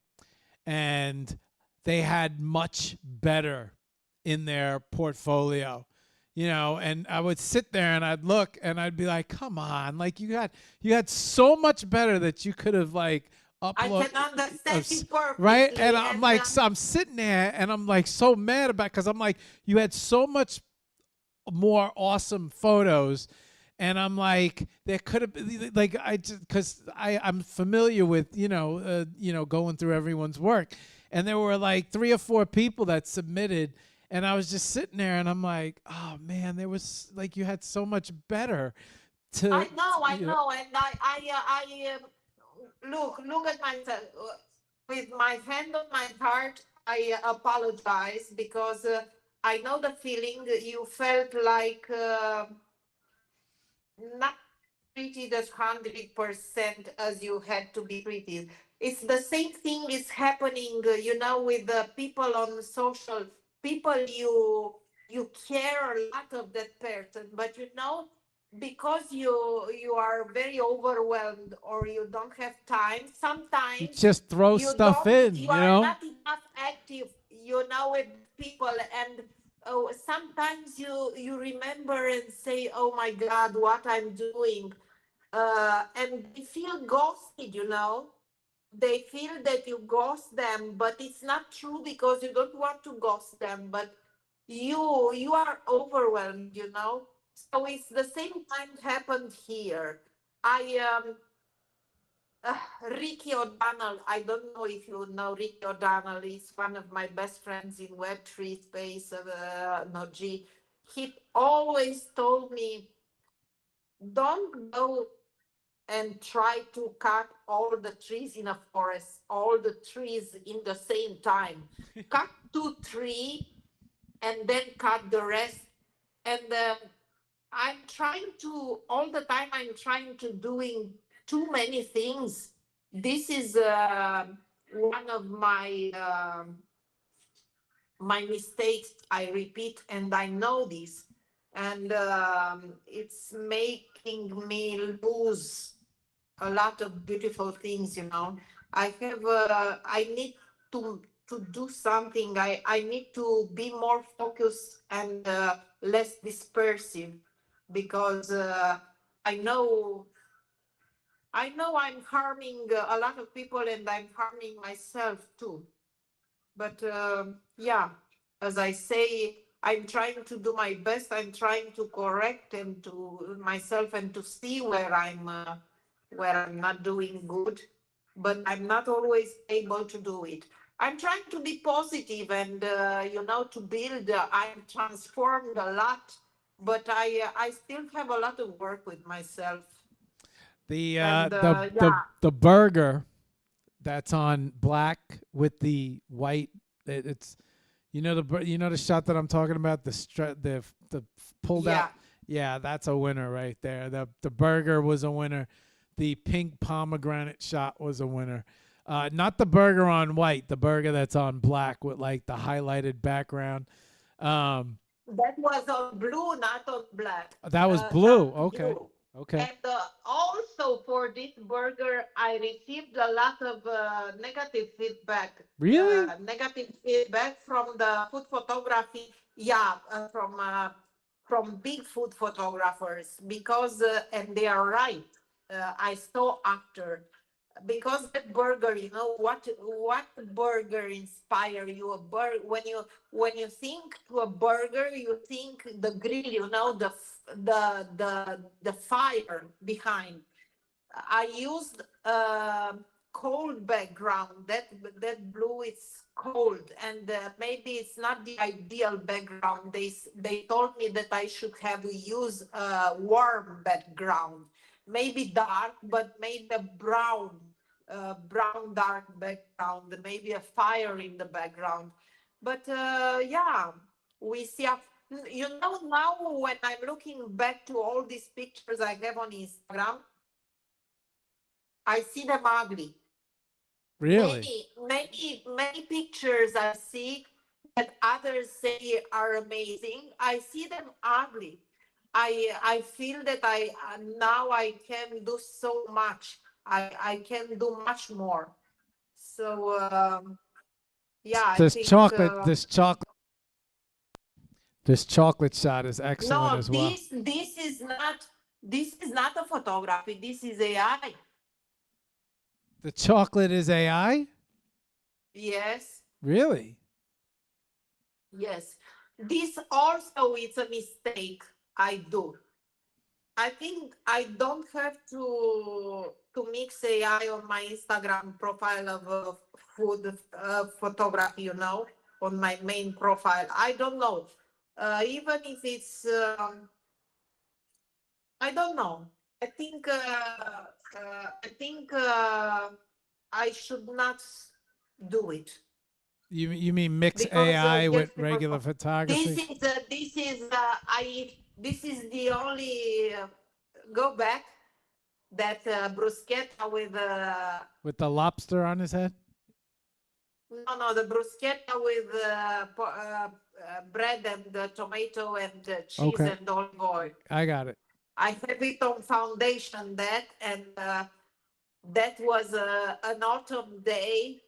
and they had much better in their portfolio, and I would sit there and I'd look and I'd be like, come on, like you had so much better that you could have like I upload can understand you right. perfectly. And I'm like, so I'm sitting there and I'm like so mad about, because I'm like, you had so much more awesome photos, and I'm like, there could have been like, I just, because I'm familiar with going through everyone's work, and there were like 3 or 4 people that submitted, and I was just sitting there and I'm like, oh man, there was like, you had so much better to, I know, and look at myself with my hand on my heart. I apologize because I know the feeling you felt like not treated as 100% as you had to be treated. It's the same thing is happening, with the people on social. People you care a lot of that person, but because you are very overwhelmed or you don't have time. you Sometimes just throw stuff in, you are not enough active, with people, and sometimes you remember and say, oh my god, what I'm doing, and they feel ghosted, they feel that you ghost them, but it's not true because you don't want to ghost them, but you are overwhelmed, so it's the same time happened here. I uh, Ricky O'Donnell, I don't know if you know Ricky O'Donnell. He's one of my best friends in Web3 space, no G. He always told me, don't go and try to cut all the trees in a forest, all the trees in the same time. Cut 2, 3, and then cut the rest. And I'm trying to, all the time, I'm trying to doing too many things. This is one of my mistakes. I repeat, and I know this, and it's making me lose a lot of beautiful things. I need to do something. I need to be more focused and less dispersive, because I know I'm harming a lot of people, and I'm harming myself too. But yeah, as I say, I'm trying to do my best. I'm trying to correct and to myself and to see where I'm not doing good, but I'm not always able to do it. I'm trying to be positive and to build. I'm transformed a lot, but I still have a lot of work with myself. the uh And the the yeah, the burger that's on black with the white. It's the shot that I'm talking about. The pulled out. yeah. Yeah, that's a winner right there. The burger was a winner. The pink pomegranate shot was a winner. Not the burger on white. The burger that's on black with like the highlighted background. Um, That was on blue, not on black. that was Not blue. Okay. blue. Okay. And also for this burger, I received a lot of negative feedback. Really? Negative feedback from the food photography. Yeah, from big food photographers, because and they are right. I saw after, because that burger, what burger inspire you? A burger, when you think to a burger, you think the grill, the fire behind. I used a cold background. That blue is cold, and maybe it's not the ideal background. They told me that I should have use a warm background, maybe dark, but maybe a brown dark background, maybe a fire in the background. But yeah, we see. Now when I'm looking back to all these pictures I have on Instagram, I see them ugly. Really? Many, many, many pictures I see. that others say are amazing, I see them ugly. I feel that I now I can do so much. I can do much more. So yeah, I This think chocolate, this chocolate shot is excellent no, as well. this is not a photography. This is AI. The chocolate is AI? Yes, Really? yes. This also is a mistake I do. I think I don't have to mix AI on my Instagram profile of food photography, on my main profile. I don't know. Even if it's, I don't know. I think, I should not do it You mean mix because AI yes, with regular photography? this is the only go back that bruschetta with With the lobster on his head? no, the bruschetta with bread and tomato and cheese Okay, and olive oil. I got it. I have it on foundation that, and that was an autumn day,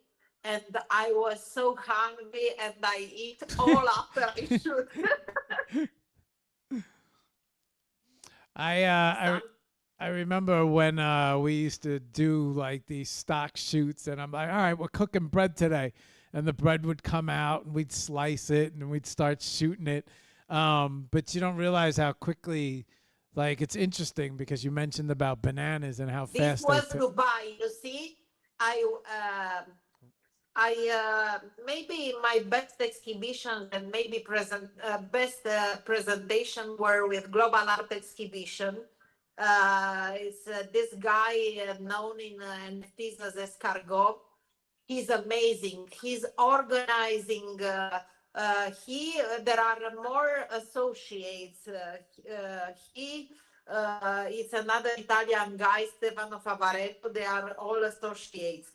and I was so hungry, and I eat all after I shoot. I uh, I Some, I remember when we used to do like these stock shoots, and I'm like, all right, we're cooking bread today, and the bread would come out, and we'd slice it, and we'd start shooting it. But you don't realize how quickly, like, it's interesting because you mentioned about bananas and how this fast they. was Dubai. You see, I uh, maybe my best exhibitions and maybe best presentation were with Global Art Exhibition. It's this guy known in NFTs as Escargot. He's amazing. He's organizing. There are more associates. He It's another Italian guy, Stefano Favaretto. They are all associates.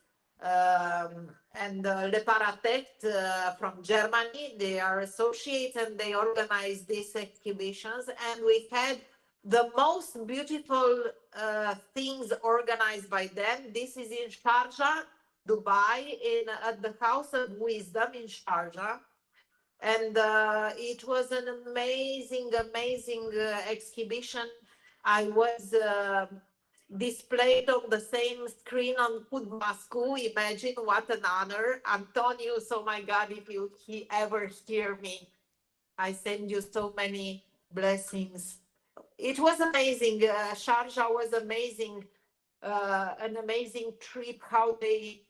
And Le Paratect from Germany, they are associates and they organize these exhibitions. And we had the most beautiful things organized by them. This is in Sharjah, Dubai, at the House of Wisdom in Sharjah. And it was an amazing exhibition. I was displayed on the same screen on FoodMaster. Imagine what an honor. Antonius, oh my God, if he ever hear me, I send you so many blessings. It was amazing. Sharjah was amazing, an amazing trip. How they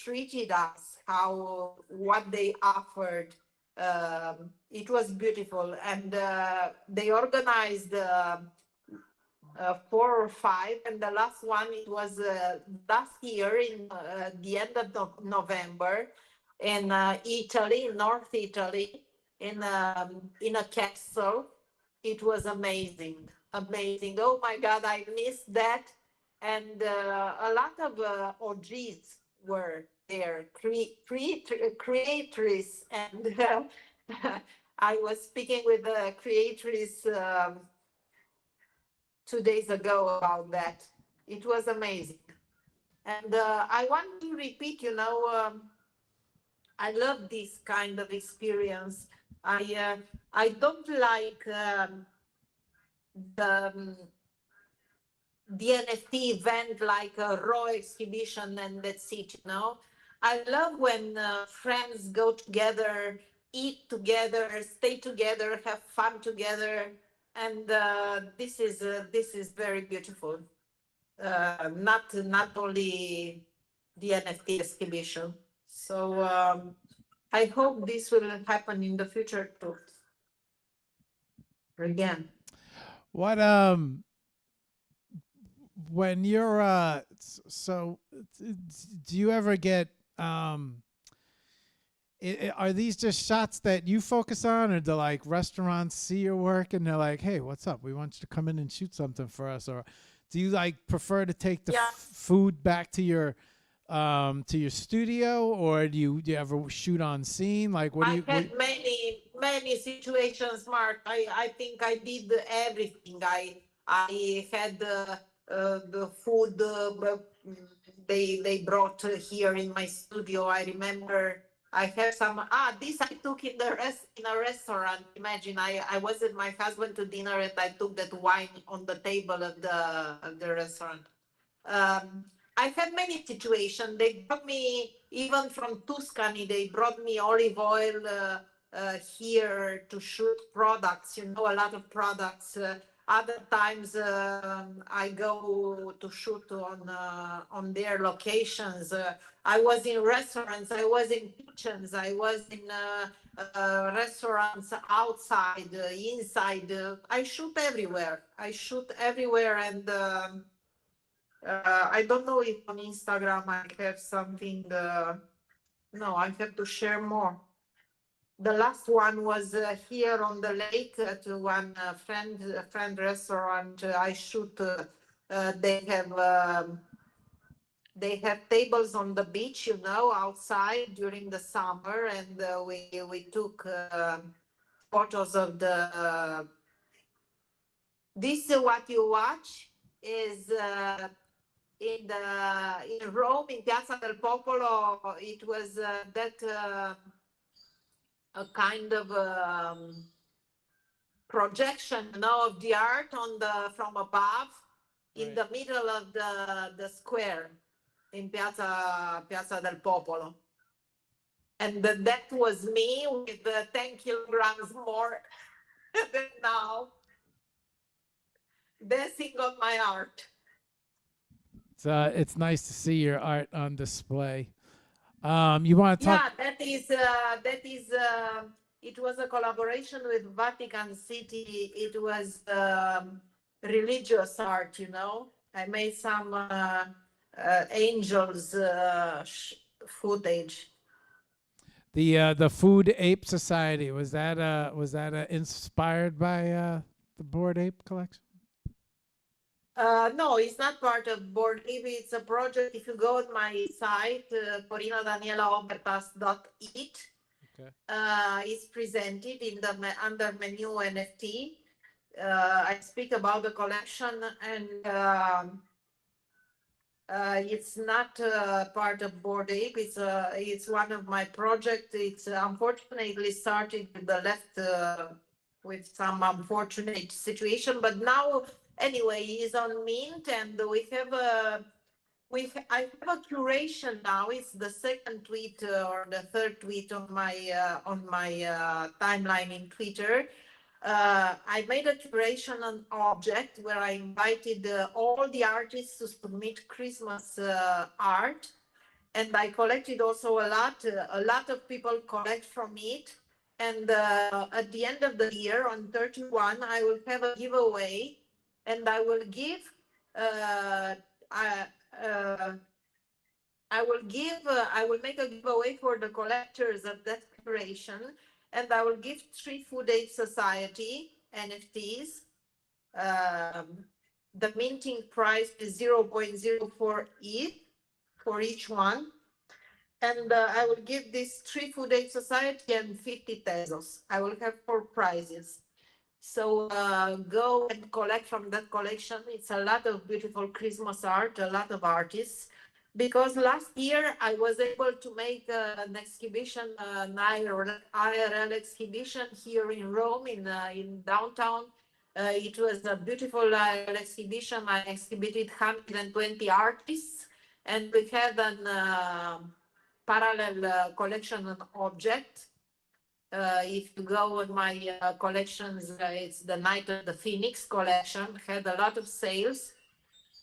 treated us, how what they offered. It was beautiful, and they organized 4 or 5, and the last one it was last year in the end of November in Italy, North Italy, in a castle. It was amazing, amazing. Oh my God, I missed that, and a lot of OGs were there, creators, and I was speaking with the creators 2 days ago about that. It was amazing. And I want to repeat, I love this kind of experience. I don't like the the NFT event like a raw exhibition and that's it. I love when friends go together, eat together, stay together, have fun together, and this is very beautiful. Not only the NFT exhibition. So I hope this will happen in the future too. Again. What when you're do you ever get are these just shots that you focus on, or do like restaurants see your work and they're like, hey, what's up, we want you to come in and shoot something for us? Or do you like prefer to take the Yeah. food back to your to your studio, or do you ever shoot on scene? Like, what do I you? What, had many situations, Mark. I think I did everything. I had the food they brought here in my studio. I remember I have some this I took in a restaurant. Imagine I was with my husband to dinner and I took that wine on the table of the restaurant. um, I had many situations. They brought me, even from Tuscany, they brought me olive oil here to shoot products, a lot of products. Other times I go to shoot on their locations. I was in restaurants, I was in kitchens, I was in restaurants outside, inside. I shoot everywhere. I shoot everywhere, and I don't know if on Instagram I have something. No, I have to share more. The last one was here on the lake at one friend restaurant. I shoot. They have tables on the beach, outside during the summer, and we took photos of the. This what you watch is. In Rome, in Piazza del Popolo, it was that a kind of projection, of the art on the from above, in the middle of the square in Piazza del Popolo, and that was me with 10 kilograms more than now, dancing on my art. it's nice to see your art on display. You want to talk? Yeah, that is. It was a collaboration with Vatican City. It was religious art. I made some angels footage. The Food Ape Society, was that inspired by the Bored Ape collection? No, it's not part of Board Ape. It's a project. If you go on my site, corinadanielaobertas.it, Okay. it's presented in the under menu NFT. I speak about the collection, and it's not part of Board Ape. It's one of my projects. It's unfortunately started with the left with some unfortunate situation, but now anyway is on Mint, and I have a curation now. It's the second tweet or the third tweet on my timeline in Twitter. I made a curation on object where I invited all the artists to submit Christmas art, and I collected also a lot. A lot of people collect from it, and at the end of the year, on 31, I will have a giveaway, and I will give. I, uh, I will make a giveaway for the collectors of that curation, and I will give 3 Food Aid Society NFTs. The minting price is 0.04 ETH for each one. And I will give this 3 Food Aid Society and 50 pesos. I will have 4 prizes. So go and collect from that collection. It's a lot of beautiful Christmas art, a lot of artists. Because last year I was able to make an exhibition, an IRL exhibition here in Rome, in downtown. It was a beautiful IRL exhibition. I exhibited 120 artists, and we had a parallel collection of objects. If you go on my collections, it's the Night of the Phoenix collection, had a lot of sales,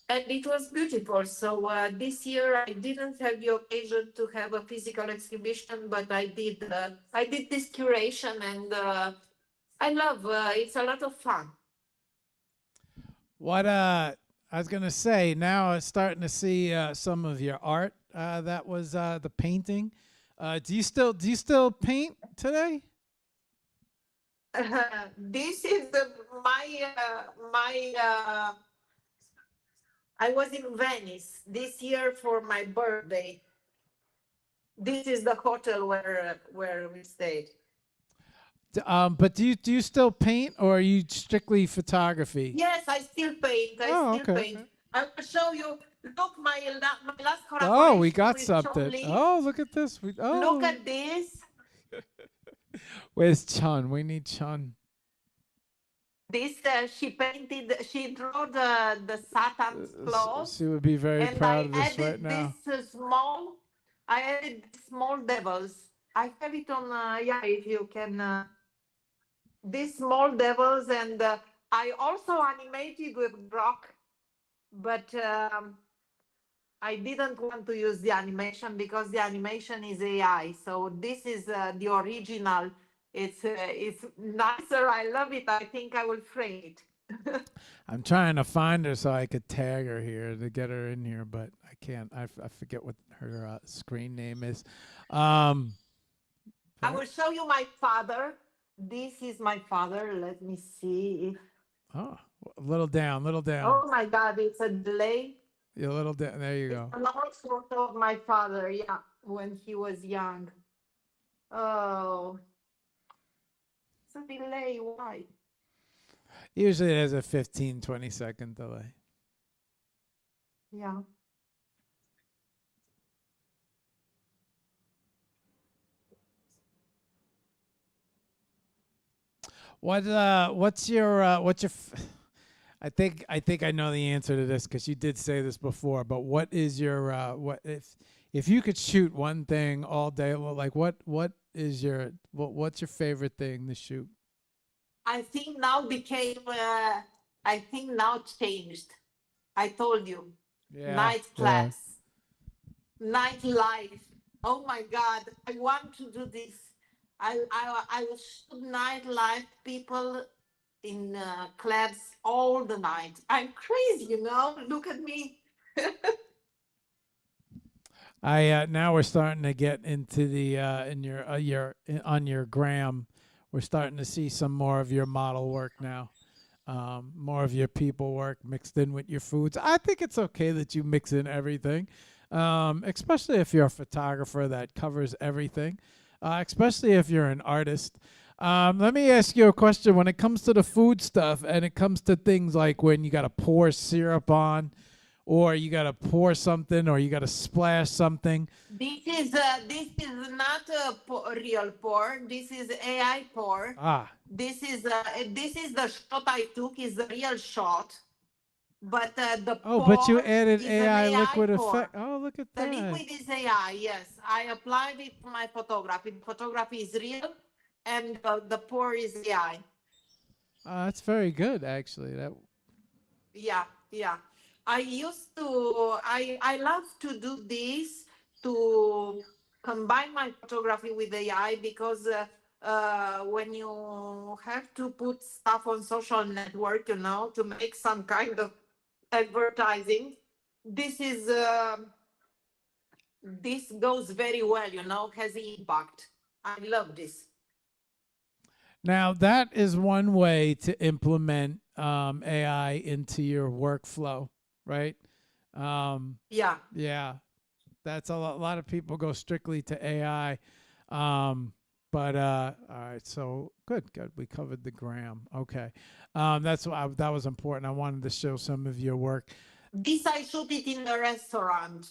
and it was beautiful. So this year I didn't have the occasion to have a physical exhibition, but I did this curation, and I love. It's a lot of fun. What I was gonna say, now I'm starting to see some of your art. That was the painting. Do you still paint today? This is my I was in Venice this year for my birthday. This is the hotel where we stayed. But do you still paint, or are you strictly photography? Yes, I still paint. I Oh, still okay, paint. okay. I will show you. Look, my last Oh, we collaboration got with Chun something. Li. Oh, look at this. Look Oh, at this. where's Chun? We need Chun. This she painted. She drew the Satan's claws, She would be very and proud I of this right added this now. small. I added small devils. I have it on. Yeah, if you can. These small devils, and I also animated with rock, but I didn't want to use the animation because the animation is AI. So this is the original. It's nicer. I love it. I think I will frame it. I'm trying to find her so I could tag her here to get her in here, but I can't. I forget what her screen name is. Um, I will show you my father. This is my father. Let me see if. oh, a little down, little down. Oh my God, it's a delay. Yeah, a little down. There you It's go. an old photo of my father. Yeah, when he was young. Oh, it's a delay. Why? Usually there's a 15, 20-second delay. Yeah. What's your I think I know the answer to this because you did say this before, but what is your what if you could shoot one thing all day, like what is your what's your favorite thing to shoot? I think now became, I think now changed. I told you, Yeah, night yeah. class, nightlife. Oh my God, I want to do this. I will shoot nightlife people in clubs all the night. I'm crazy, you know. Look at me. I now we're starting to get into the in on your gram. We're starting to see some more of your model work now. More of your people work mixed in with your foods. I think it's okay that you mix in everything, especially if you're a photographer that covers everything, especially if you're an artist. Let me ask you a question. When it comes to the food stuff and it comes to things like when you got to pour syrup on, or you got to pour something, or you got to splash something. This is not a real pour. This is AI pour. Ah, This is the shot I took. Is the real shot, but the oh, but you pour added is an AI AI liquid pour. effect. Oh, look at The that. liquid is AI. Yes, I applied it to my photography. The photography is real, and the pour is AI. That's very good, actually. That Yeah, yeah. I love to do this to combine my photography with AI because when you have to put stuff on social network, you know, to make some kind of advertising, this is this goes very well, you know, has impact. I love this. Now, that is one way to implement AI into your workflow, right? Yeah. Yeah, that's a lot of people go strictly to AI. Um, but all right, so good, good. We covered the gram. Okay, that's why that was important. I wanted to show some of your work. This I shoot it in the restaurant.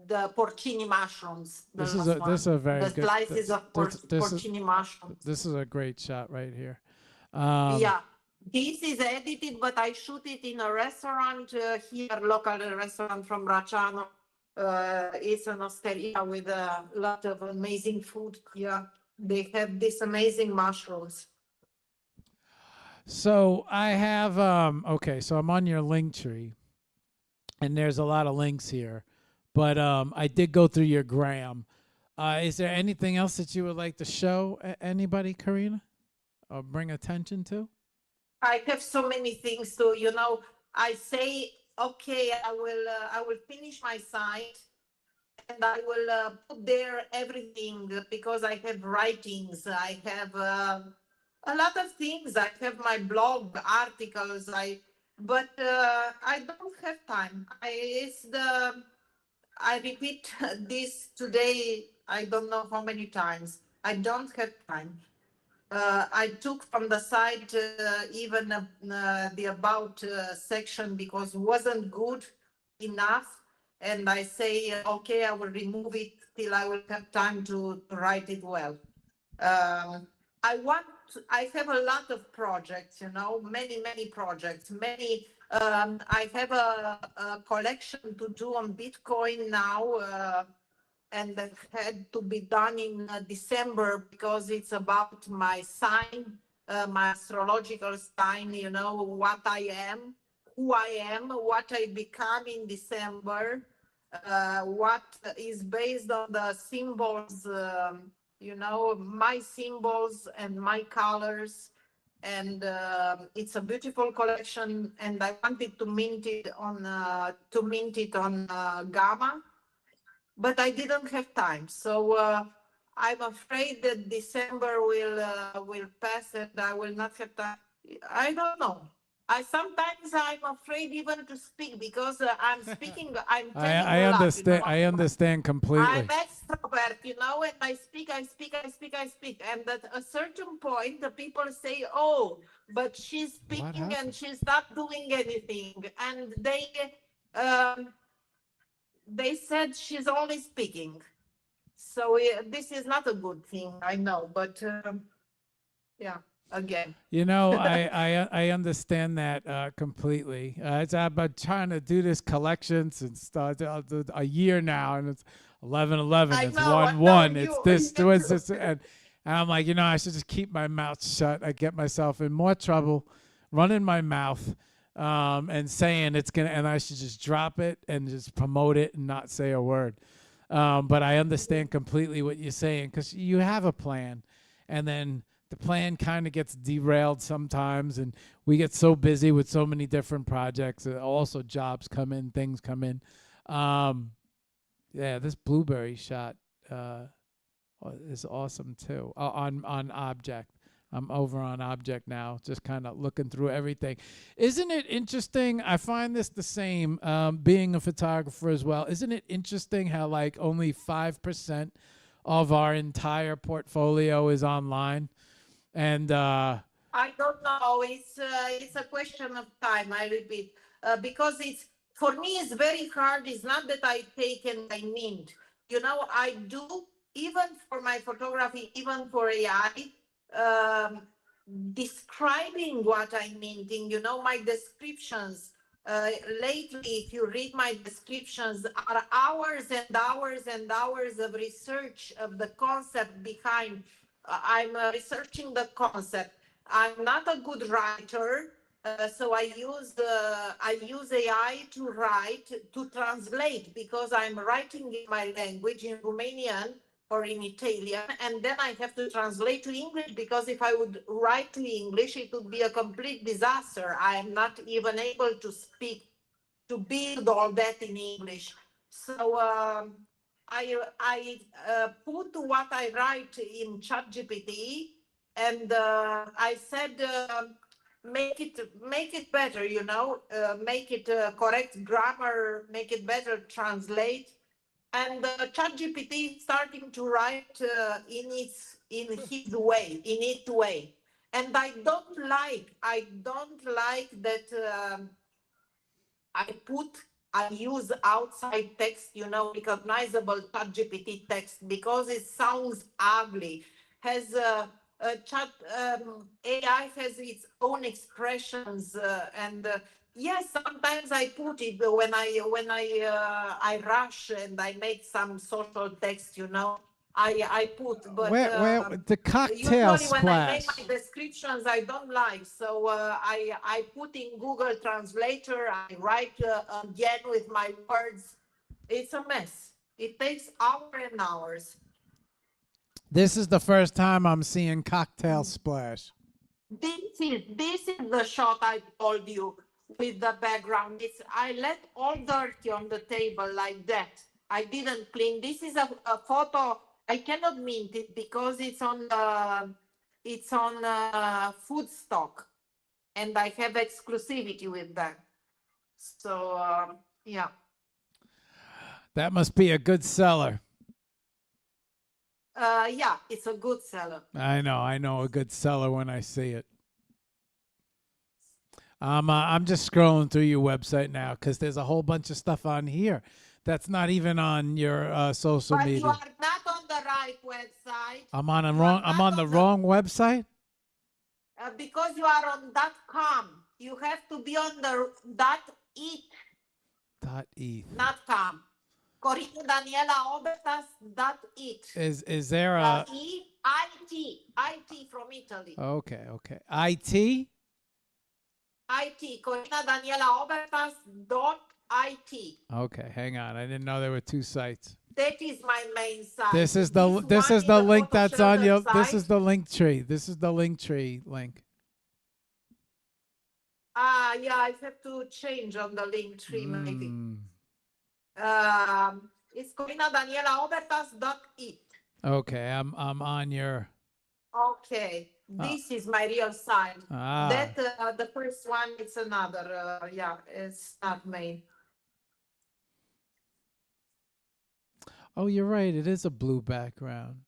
The porcini mushrooms, the last This is one. a very The good. slices of porcini mushrooms. This is a great shot right here. Yeah, this is edited, but I shoot it in a restaurant here, local restaurant from Bracciano. It's an osteria with a lot of amazing food. Yeah, they have these amazing mushrooms. So I have okay, so I'm on your link tree, and there's a lot of links here, but I did go through your gram. Is there anything else that you would like to show anybody, Corina, or bring attention to? I have so many things to, you know, I say, okay, I will finish my site and I will put there everything because I have writings, I have a lot of things. I have my blog articles. but I don't have time. I repeat this today, I don't know how many times. I don't have time. I took from the side even the about section because wasn't good enough. And I say, okay, I will remove it till I will have time to write it well. Um, I have a lot of projects, many projects, I have a collection to do on Bitcoin now. And that had to be done in December because it's about my sign, my astrological sign, what I am, who I am, what I become in December, what is based on the symbols, my symbols and my colors. And it's a beautiful collection, and I wanted to mint it on Gamma, but I didn't have time. So I'm afraid that December will pass and I will not have time. I don't know. I'm afraid even to speak because I'm speaking. I'm telling I a lot. understand. I understand I'm completely. extrovert, and I speak. And at a certain point, the people say, "Oh, but she's What speaking and happened? she's not doing anything," and um, they said she's only speaking. So this is not a good thing, I know, but yeah, again. I understand that completely. I've been trying to do this collection since a year now, and it's 11/11. It's I one know one. It's you, this you was too. this, and I'm like, I should just keep my mouth shut. I get myself in more trouble, running my mouth, and saying it's gonna, and I should just drop it and just promote it and not say a word. But I understand completely what you're saying because you have a plan, and then the plan kind of gets derailed sometimes, and we get so busy with so many different projects. Also, jobs come in, things come in. Um, yeah, this blueberry shot uh, is awesome too. On object. I'm over on object now, just kind of looking through everything. Isn't it interesting? I find this the same, being a photographer as well. Isn't it interesting how like only 5% of our entire portfolio is online? And I don't know. It's a question of time. I repeat, because it's for me. It's very hard. It's not that I take and I mint. I do even for my photography, even for AI, um, describing what I'm minting. My descriptions. Lately, if you read my descriptions, are hours and hours and hours of research of the concept behind. I'm researching the concept. I'm not a good writer, so I use AI to write, to translate, because I'm writing in my language, in Romanian or in Italian, and then I have to translate to English, because if I would write to English, it would be a complete disaster. I am not even able to speak, to build all that in English. So I put what I write in ChatGPT, and I said, make it better, make it correct grammar, make it better translate. And ChatGPT is starting to write in its way. And I don't like that. I use outside text, recognizable ChatGPT text, because it sounds ugly. Has chat AI has its own expressions, and yes, sometimes I put it when I rush and I make some social text, I put, but where the cocktail usually when I make my splash? descriptions, I don't like. So I put in Google Translator, I write again with my words. It's a mess. It takes hours and hours. This is the first time I'm seeing cocktail splash. This is the shot I told you with the background. I let all dirty on the table like that. I didn't clean. This is a photo. I cannot mint it because it's on food stock. and I have exclusivity with them. So yeah. That must be a good seller. Yeah, it's a good seller. I know a good seller when I see it. I'm just scrolling through your website now because there's a whole bunch of stuff on here that's not even on your social But you media. are not on the right website. I'm on a You wrong. are I'm not on the wrong website. because you are on .com. You have to be on the .it, .eth. not .com. Corina Daniela Obertas .it. Is there a IT from Italy. okay? IT. IT, Corina Daniela Obertas .it. Okay, hang on. I didn't know there were two sites. That is my main site. This is the one link photo that's on shelter your. This site. is the link tree. This is the link tree link. Yeah, I have to change on the link tree maybe. It's Corina Daniela Obertas .it. Okay, I'm on your. Okay, this is my real site. Ah. That the first one, it's another. Yeah, it's not main. Oh, you're right. It is a blue background.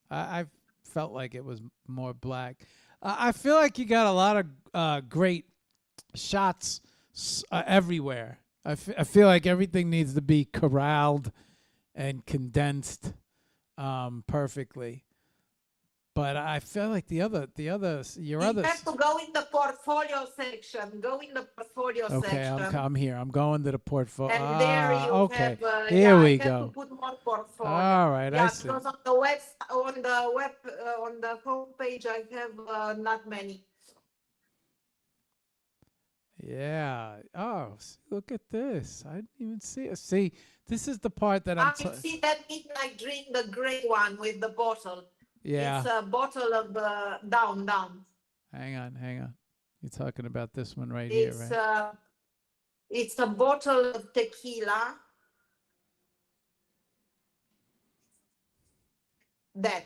I felt like it was more black. I feel like you got a lot of great shots everywhere. I feel like everything needs to be corralled and condensed perfectly. But I feel like your other. You have to go in the portfolio section. Go in the portfolio Okay, section. I'm here. I'm going to the portfolio. And there you okay. have. Here we I have go. to put more portfolio. All right, yeah, I see. because on the home page, I have not many. Yeah. Oh, look at this. I didn't even see it. See, this is the part that I'm. You see that midnight drink, the gray one with the bottle. Yeah. It's a bottle of down. Hang on. You're talking about this one right here, right? It's a bottle of tequila. That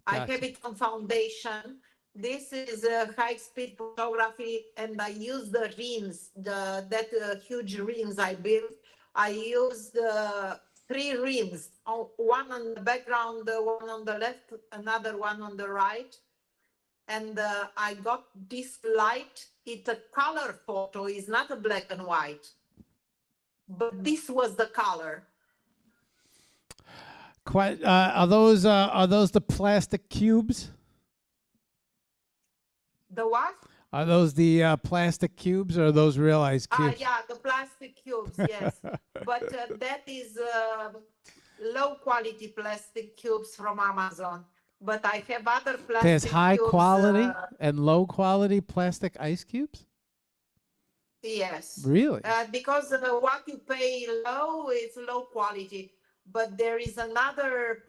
I have it on foundation. This is a high-speed photography, and I use the rims, that huge rims I built. I used 3 rims, one on the background, one on the left, another one on the right. And I got this light. It's a color photo. It's not a black and white. But this was the color. Quite. Are those the plastic cubes? The what? Are those the plastic cubes or are those real ice cubes? Yeah, the plastic cubes, yes. But that is low quality plastic cubes from Amazon. But I have other plastic There's high cubes, quality and low quality plastic ice cubes? Yes. Really? Because what you pay low is low quality. But there is another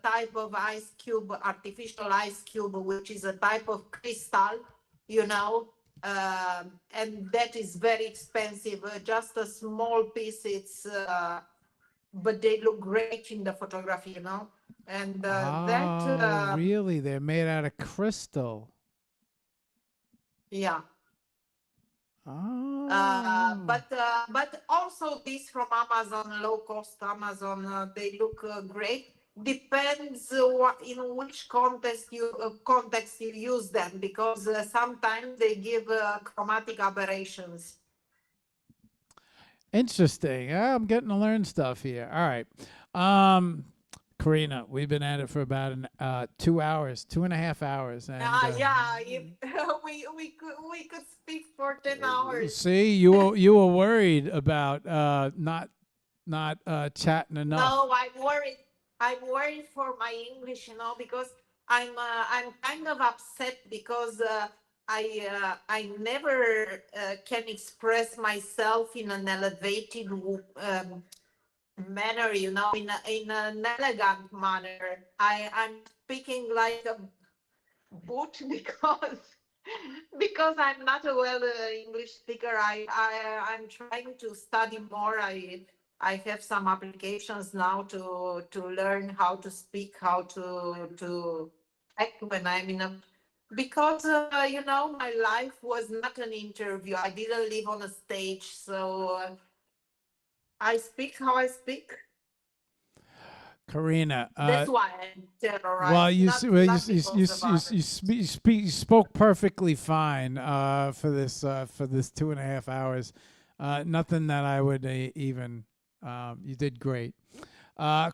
type of ice cube, artificial ice cube, which is a type of crystal, and that is very expensive. Just a small piece, but they look great in the photography, And really? They're made out of crystal. Yeah. Oh. But also these from Amazon, low cost Amazon, they look great. Depends in which context you use them, because sometimes they give chromatic aberrations. Interesting. I'm getting to learn stuff here. All right. Corina, we've been at it for about 2 hours, 2.5 hours. And, we could speak for 10 hours. See, you were worried about not chatting enough. No, I'm worried. I'm worried for my English, because I'm kind of upset because I never can express myself in an elevated manner, in an elegant manner. I'm speaking like a boot because I'm not a well English speaker. I'm trying to study more. I have some applications now to learn how to speak, how to act when I'm in a because my life was not an interview. I didn't live on a stage, so I speak how I speak. Corina, That's why I'm well, terrorized, you not s- well, not because of others. you spoke perfectly fine for this 2.5 hours. Nothing that I would even. You did great.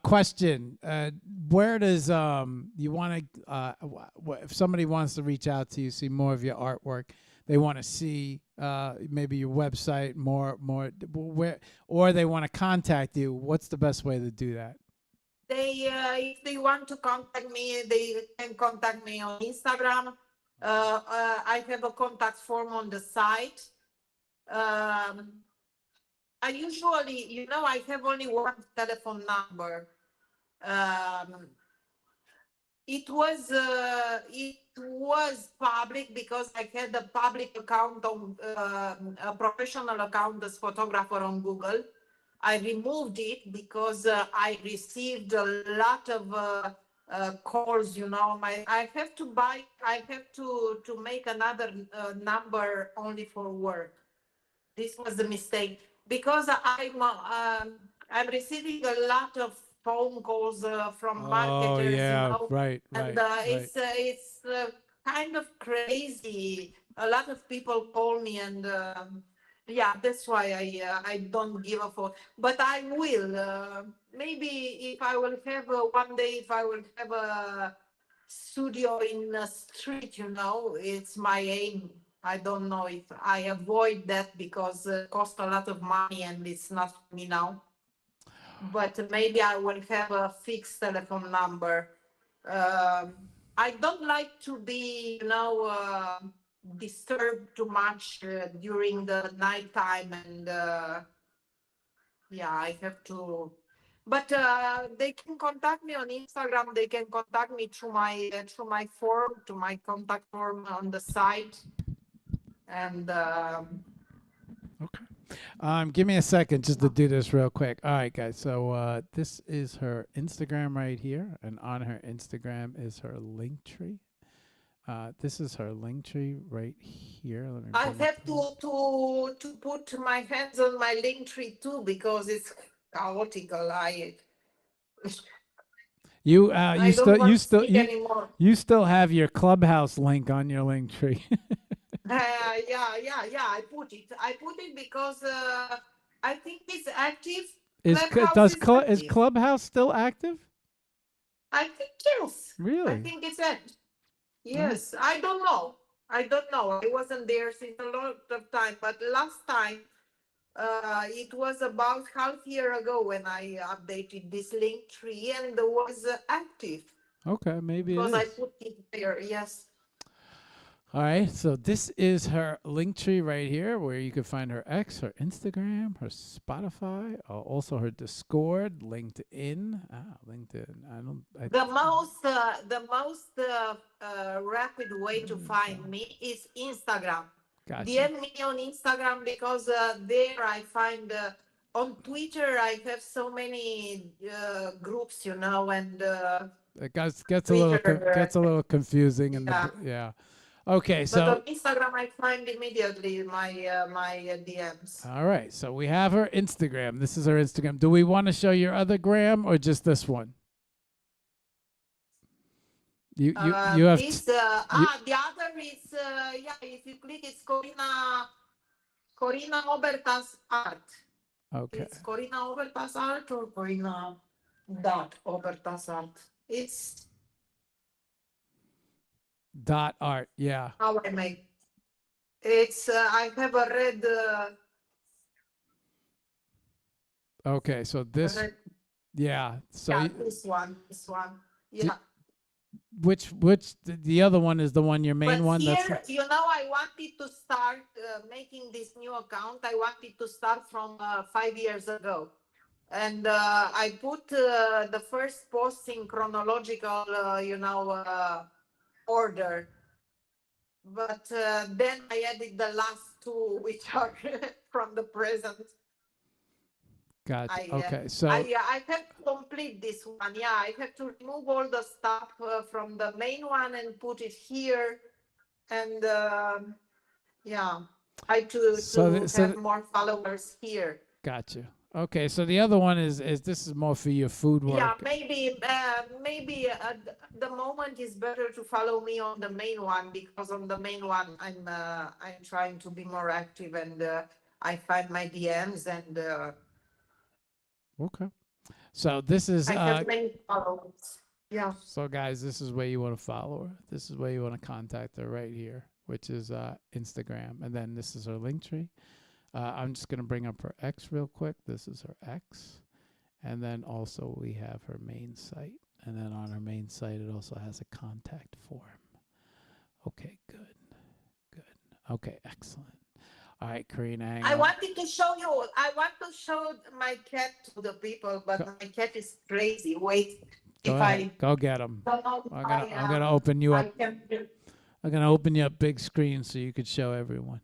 Question: Where does you want to? If somebody wants to reach out to you, see more of your artwork, they want to see maybe your website more where, or they want to contact you. What's the best way to do that? They, if they want to contact me, they can contact me on Instagram. I have a contact form on the site. Um, I usually, I have only one telephone number. Um, it was public because I had a public account on a professional account as photographer on Google. I removed it because I received a lot of calls. I have to make another number only for work. This was a mistake because I'm receiving a lot of phone calls from Oh marketers, yeah, and right. it's kind of crazy. A lot of people call me, and yeah, that's why I don't give a fuck. But I will maybe if I will have one day, if I will have a studio in a street, it's my aim. I don't know if I avoid that because it costs a lot of money and it's not for me now. But maybe I will have a fixed telephone number. Um, I don't like to be, disturbed too much during the nighttime, and yeah, I have to. But they can contact me on Instagram. They can contact me through my form, to my contact form on the site, and Okay. Give me a second just to do this real quick. All right, guys. So this is her Instagram right here, and on her Instagram is her link tree. This is her link tree right here. Let me I bring have it. to put my hands on my link tree too because it's chaotical. You I don't want to speak anymore. you still have your clubhouse link on your link tree. Yeah. I put it because I think it's active. is Clubhouse is is active. Clubhouse still active? I think yes. I Really? think it's active. Oh, Yes. I don't know. I wasn't there since a lot of time, but last time it was about half year ago when I updated this link tree and it was active okay. Maybe it because I is. put it there. Yes. All right, so this is her link tree right here, where you can find her X, her Instagram, her Spotify, also her Discord, LinkedIn. LinkedIn. I don't. The most rapid way to find me is Instagram. Gotcha. DM me on Instagram because there I find. On Twitter, I have so many groups, and It Twitter, gets a little confusing in the yeah. yeah. Okay, But on so Instagram, I find immediately my DMs. all right, so we have her Instagram. This is her Instagram. Do we want to show your other gram or just this one? You have you The other is yeah. If you click, it's Corina Obertas art. okay. It's Corina Obertas art or Corina dot Obertas art. It's Dot art. Yeah. how I make. It's I have a red. Okay, so this Red. yeah. So Yeah, this one. This one. Yeah. which the other one is the one your main But one that's here, I wanted to start making this new account. I wanted to start from 5 years ago. And I put the first post in chronological, order. But then I added the last two, which are from the present. gotcha. I uh, Okay, I so uh, I have to complete this one. Yeah, I have to remove all the stuff from the main one and put it here. and yeah, I So, to have more followers here. got you. Okay, so the other one is this is more for your food work. Yeah, maybe the moment is better to follow me on the main one, because on the main one I'm trying to be more active, and I find my DMs, and Okay. So this is I have many followers. Yeah. so guys, this is where you want to follow her. This is where you want to contact her right here, which is Instagram, and then this is her link tree. I'm just gonna bring up her X real quick. This is her X. And then also we have her main site. And then on her main site, it also has a contact form. Okay, good. Good. Okay, excellent. All right, Corina, hang I on. wanted to show you. I want to show my cat to the people, but my cat is crazy. Wait, Go if ahead. I Go get them. don't know, I'm gonna open you up. I can. I'm gonna open you up big screen so you could show everyone.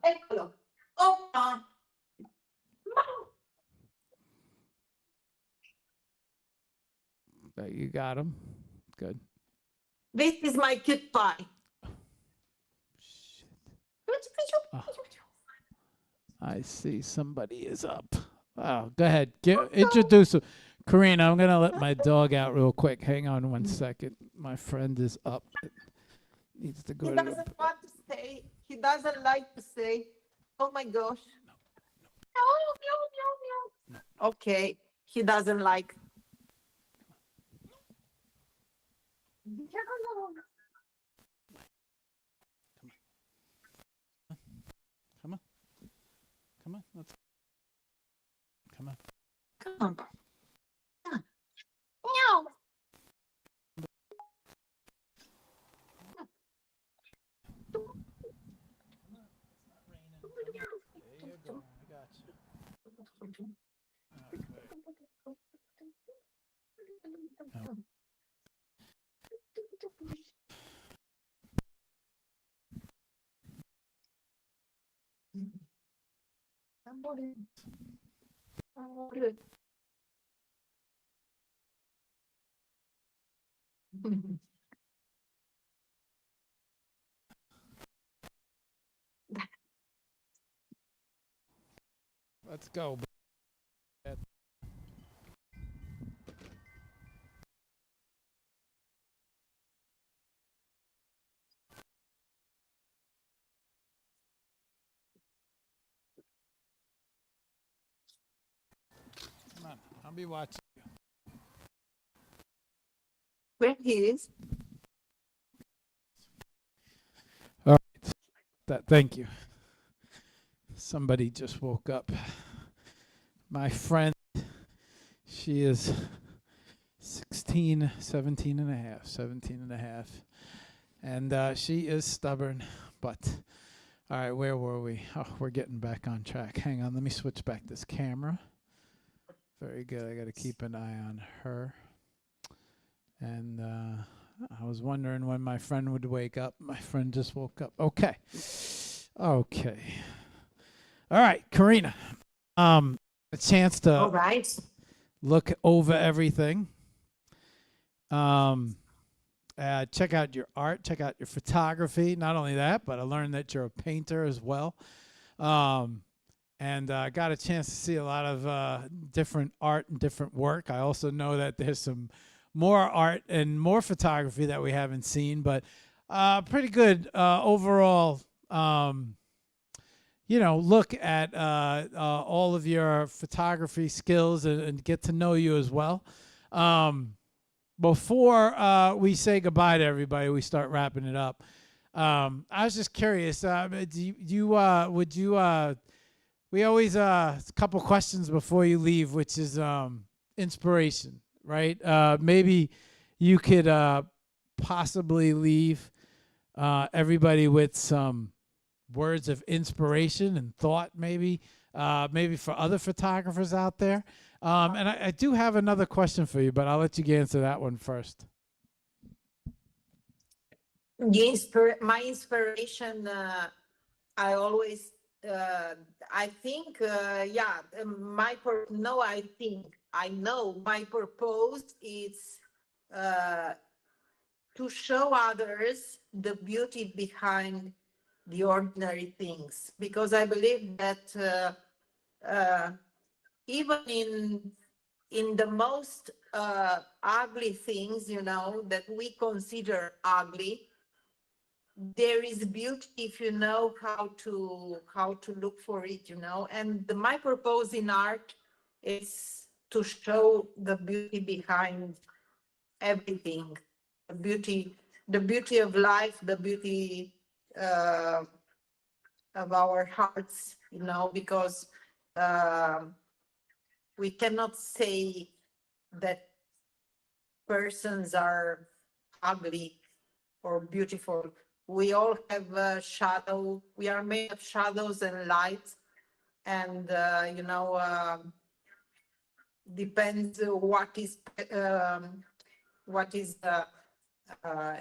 Eccolo. Oh, You got them. Good. this is my cute pie. Shit. Oh, I see somebody is up. Oh, go ahead. Introduce him. Corina, I'm going to let my dog out real quick. Hang on 1 second. My friend is up. It needs to go He to doesn't want to say. He doesn't like to say. Oh my gosh. No. Okay. He doesn't like. Come on. Come on. Let's. Come on. Come on. Meow. There you go. I got you. Okay. Let's go. Come on. I'll be watching. Where he is? All right. Thank you. Somebody just woke up. My friend, she is 17 and a half. And she is stubborn, but all right, where were we? Oh, we're getting back on track. Hang on, let me switch back this camera. Very good. I got to keep an eye on her. And I was wondering when my friend would wake up. My friend just woke up. Okay. Okay. All right, Corina. A chance to All right. look over everything. Check out your art, check out your photography. Not only that, but I learned that you're a painter as well. And I got a chance to see a lot of different art and different work. I also know that there's some more art and more photography that we haven't seen, but pretty good overall, look at all of your photography skills and get to know you as well. Before we say goodbye to everybody, we start wrapping it up. I was just curious. We always a couple questions before you leave, which is inspiration, right? Maybe you could possibly leave everybody with some words of inspiration and thought, maybe for other photographers out there. And I do have another question for you, but I'll let you answer that one first. My inspiration, I always, I think, I know my purpose is to show others the beauty behind the ordinary things, because I believe that even in the most ugly things, you know, that we consider ugly, there is beauty if you know how to look for it, you know. And my purpose in art is to show the beauty behind everything, the beauty of life, the beauty uh, of our hearts, you know, because um we cannot say that persons are ugly or beautiful. We all have a shadow. We are made of shadows and light, and you know, depends what is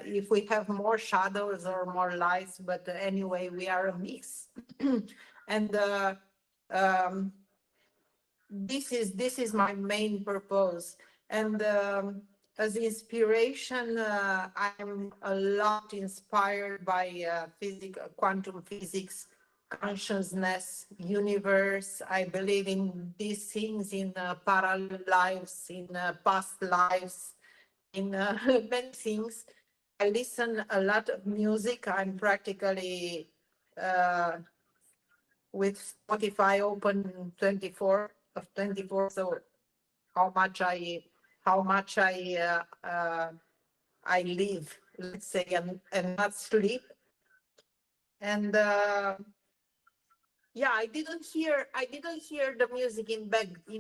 if we have more shadows or more lights. But anyway, we are a mix, and um, this is my main purpose. And as inspiration, I'm a lot inspired by quantum physics, consciousness, universe. I believe in these things, in parallel lives, in past lives, in many things. I listen a lot of music. I'm practically uh, with Spotify open 24 of 24. So how much I live, let's say, and not sleep. And yeah, I didn't hear the music in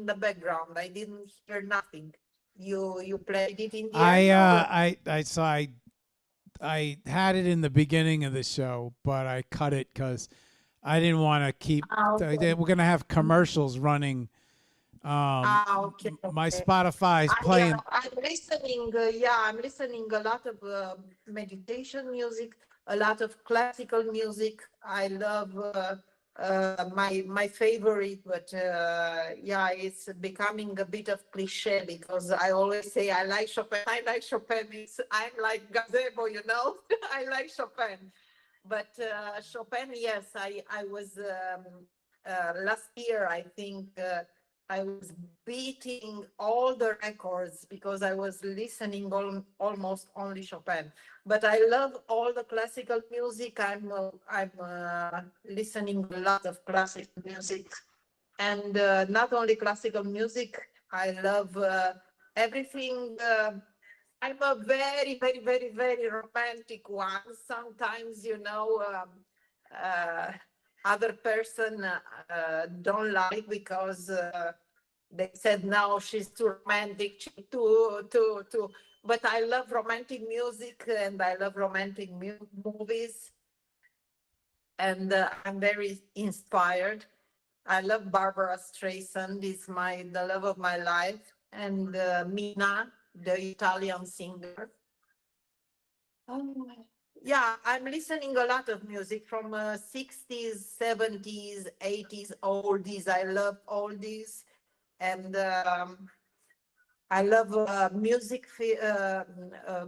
the background. I didn't hear nothing. You played it in the end, or I had it in the beginning of the show, but I cut it because I didn't want to keep. okay. We're gonna have commercials running. Okay, My okay. Spotify is playing. I'm listening. I'm listening a lot of meditation music, a lot of classical music. I love my favorite, but yeah, it's becoming a bit of cliche because I always say I like Chopin. I like Chopin. I'm like gazebo, you know. I like Chopin, but Chopin, yes, I was last year. I think. I was beating all the records because I was listening almost only Chopin. But I love all the classical music. I'm listening a lot of classical music, and not only classical music. I love everything. I'm a very, very, very, very romantic one. Sometimes, you know, uh, other person don't like because they said no, she's too romantic, she too. But I love romantic music and I love romantic movies, and I'm very inspired. I love Barbara Streisand. Is the love of my life, and Mina, the Italian singer. Oh, yeah, I'm listening a lot of music from 60s, 70s, 80s, oldies. I love oldies. And I love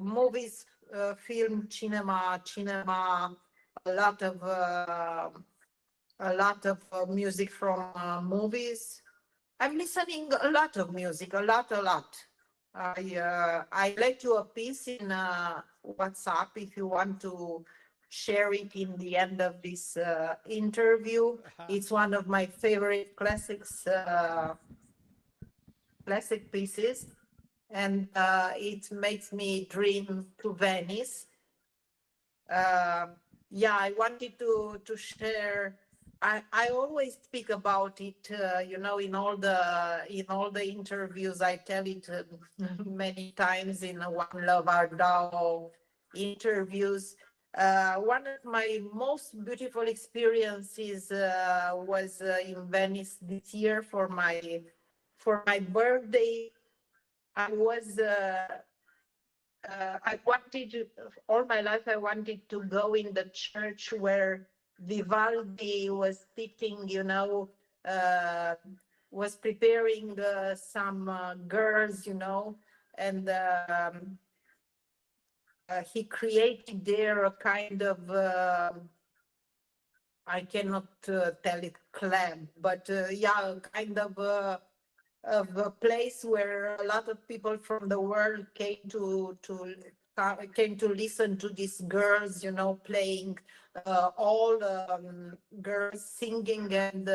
movies, film, cinema, a lot of music from movies. I'm listening a lot of music, a lot. I let you a piece in WhatsApp if you want to share it in the end of this interview. It's one of my favorite classic pieces, and it makes me dream to Venice. uh, yeah, I wanted to share. I always speak about it, you know, in all the interviews. I tell it many times in One Love Art Dao interviews. One of my most beautiful experiences was in Venice this year for my birthday. I was I wanted all my life. I wanted to go in the church where Vivaldi was teaching, you know, uh, was preparing some girls, you know, and he created there a kind of I cannot tell it club, but yeah, a kind of a place where a lot of people from the world came to listen to these girls, you know, playing, all girls singing and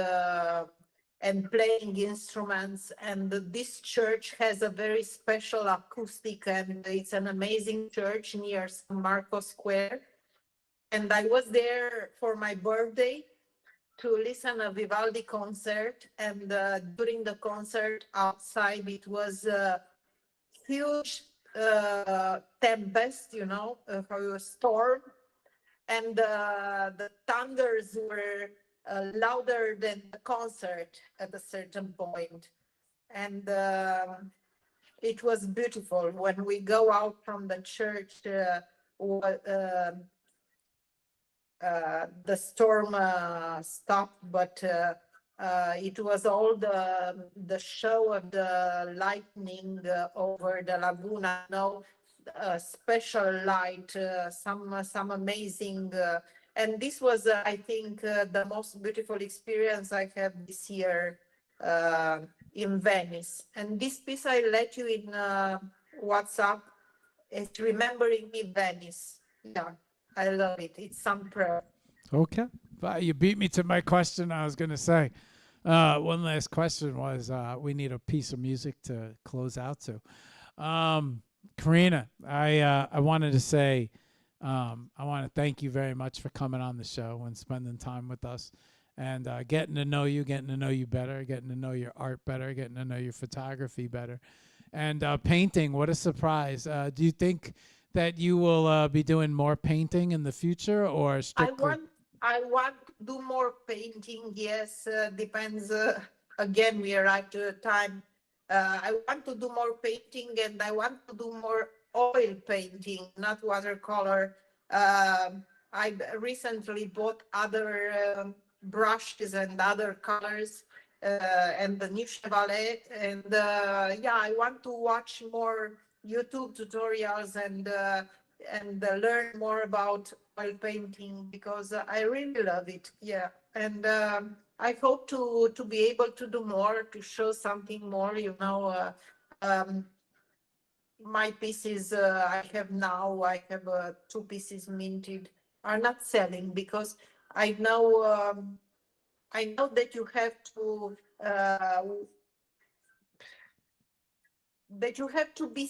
playing instruments. And this church has a very special acoustic, and it's an amazing church near San Marco Square. And I was there for my birthday to listen a Vivaldi concert, and during the concert outside, it was a huge tempest, you know, a storm, and the thunders were louder than the concert at a certain point. And it was beautiful. When we go out from the church, the storm stopped, but it was all the show of the lightning over the laguna. No, special light, some amazing, and this was, I think, the most beautiful experience I had this year in Venice. And this piece I let you in WhatsApp. It's remembering me Venice. Yeah. I love it. It's some prayer. Okay. You beat me to my question. I was going to say one last question was we need a piece of music to close out to. Corina, I wanted to say I want to thank you very much for coming on the show and spending time with us and getting to know you better, getting to know your art better, getting to know your photography better. And painting, what a surprise. Do you think that you will be doing more painting in the future, or strictly? I want to do more painting. Yes, depends. Again, we are at a time. I want to do more painting, and I want to do more oil painting, not watercolor. I recently bought other brushes and other colors, and the new Chevrolet. And yeah, I want to watch more YouTube tutorials and learn more about oil painting, because I really love it. Yeah, and I hope to be able to do more, to show something more. You know, um, my pieces I have now. I have 2 pieces minted, are not selling because I know I know that you have to. That you have to be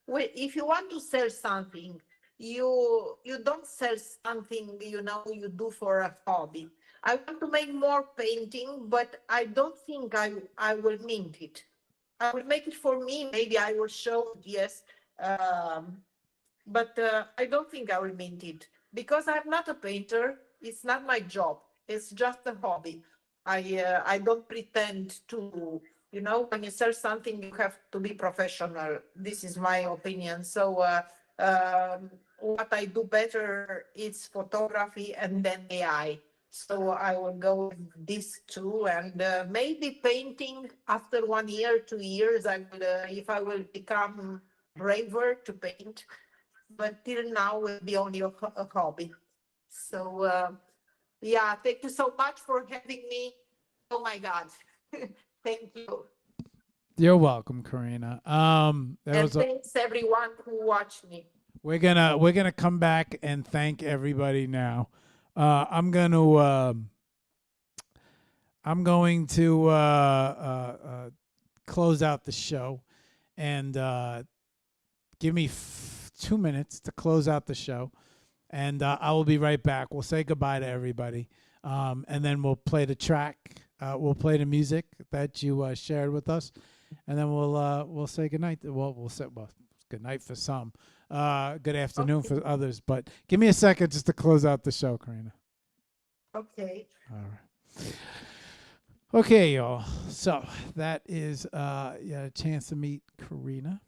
if you want to sell something, you don't sell something, you know, you do for a hobby. I want to make more painting, but I don't think I will mint it. I will make it for me. Maybe I will show it, yes, um, but I don't think I will mint it because I'm not a painter. It's not my job. It's just a hobby. I don't pretend to. You know, when you sell something, you have to be professional. This is my opinion. So what I do better is photography and then AI. So I will go with these two, and maybe painting after 1 year, 2 years. I will, if I will become braver to paint, but till now will be only a hobby. So yeah, thank you so much for having me. Oh my God, thank you. You're welcome, Corina. And thanks everyone who watched me. We're gonna come back and thank everybody now. I'm going to close out the show, and give me 2 minutes to close out the show, and I will be right back. We'll say goodbye to everybody, and then we'll play the track. We'll play the music that you shared with us, and then we'll say goodnight. We'll say good night for some, good afternoon for others. But give me a second just to close out the show, Corina. Okay. All right. Okay, y'all. So that is you had a chance to meet Corina.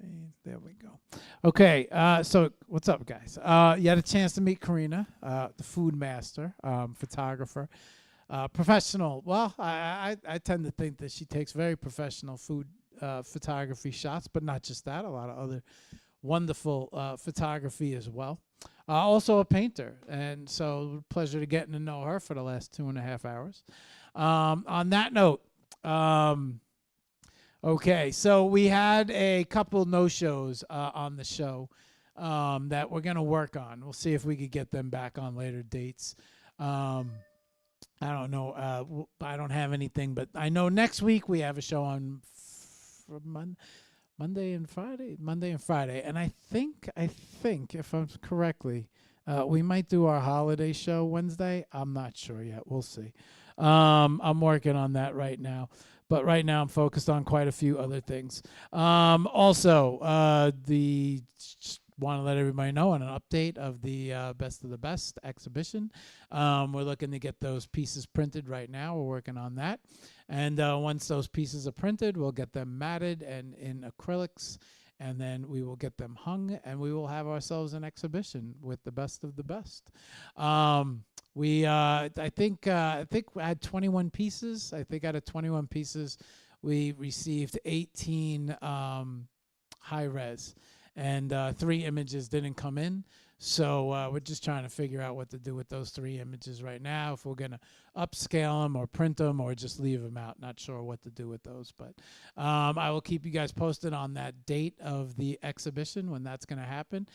And there we go. Okay, so what's up, guys? You had a chance to meet Corina, the FoodMaster, photographer, professional. Well, I tend to think that she takes very professional food photography shots, but not just that. A lot of other wonderful photography as well. Also a painter, and so pleasure to getting to know her for the last 2.5 hours. On that note, okay, so we had a couple no-shows on the show that we're going to work on. We'll see if we could get them back on later dates. I don't know. I don't have anything, but I know next week we have a show on Monday and Friday. And I think if I'm correctly, we might do our holiday show Wednesday. I'm not sure yet. We'll see. I'm working on that right now. But right now I'm focused on quite a few other things. Also, want to let everybody know on an update of the Best of the Best exhibition. We're looking to get those pieces printed right now. We're working on that. And once those pieces are printed, we'll get them matted and in acrylics. And then we will get them hung, and we will have ourselves an exhibition with the best of the best. I think we had 21 pieces. I think out of 21 pieces, we received 18 high res, and 3 images didn't come in. So we're just trying to figure out what to do with those 3 images right now. If we're gonna upscale them or print them or just leave them out. Not sure what to do with those, but I will keep you guys posted on that date of the exhibition when that's gonna happen.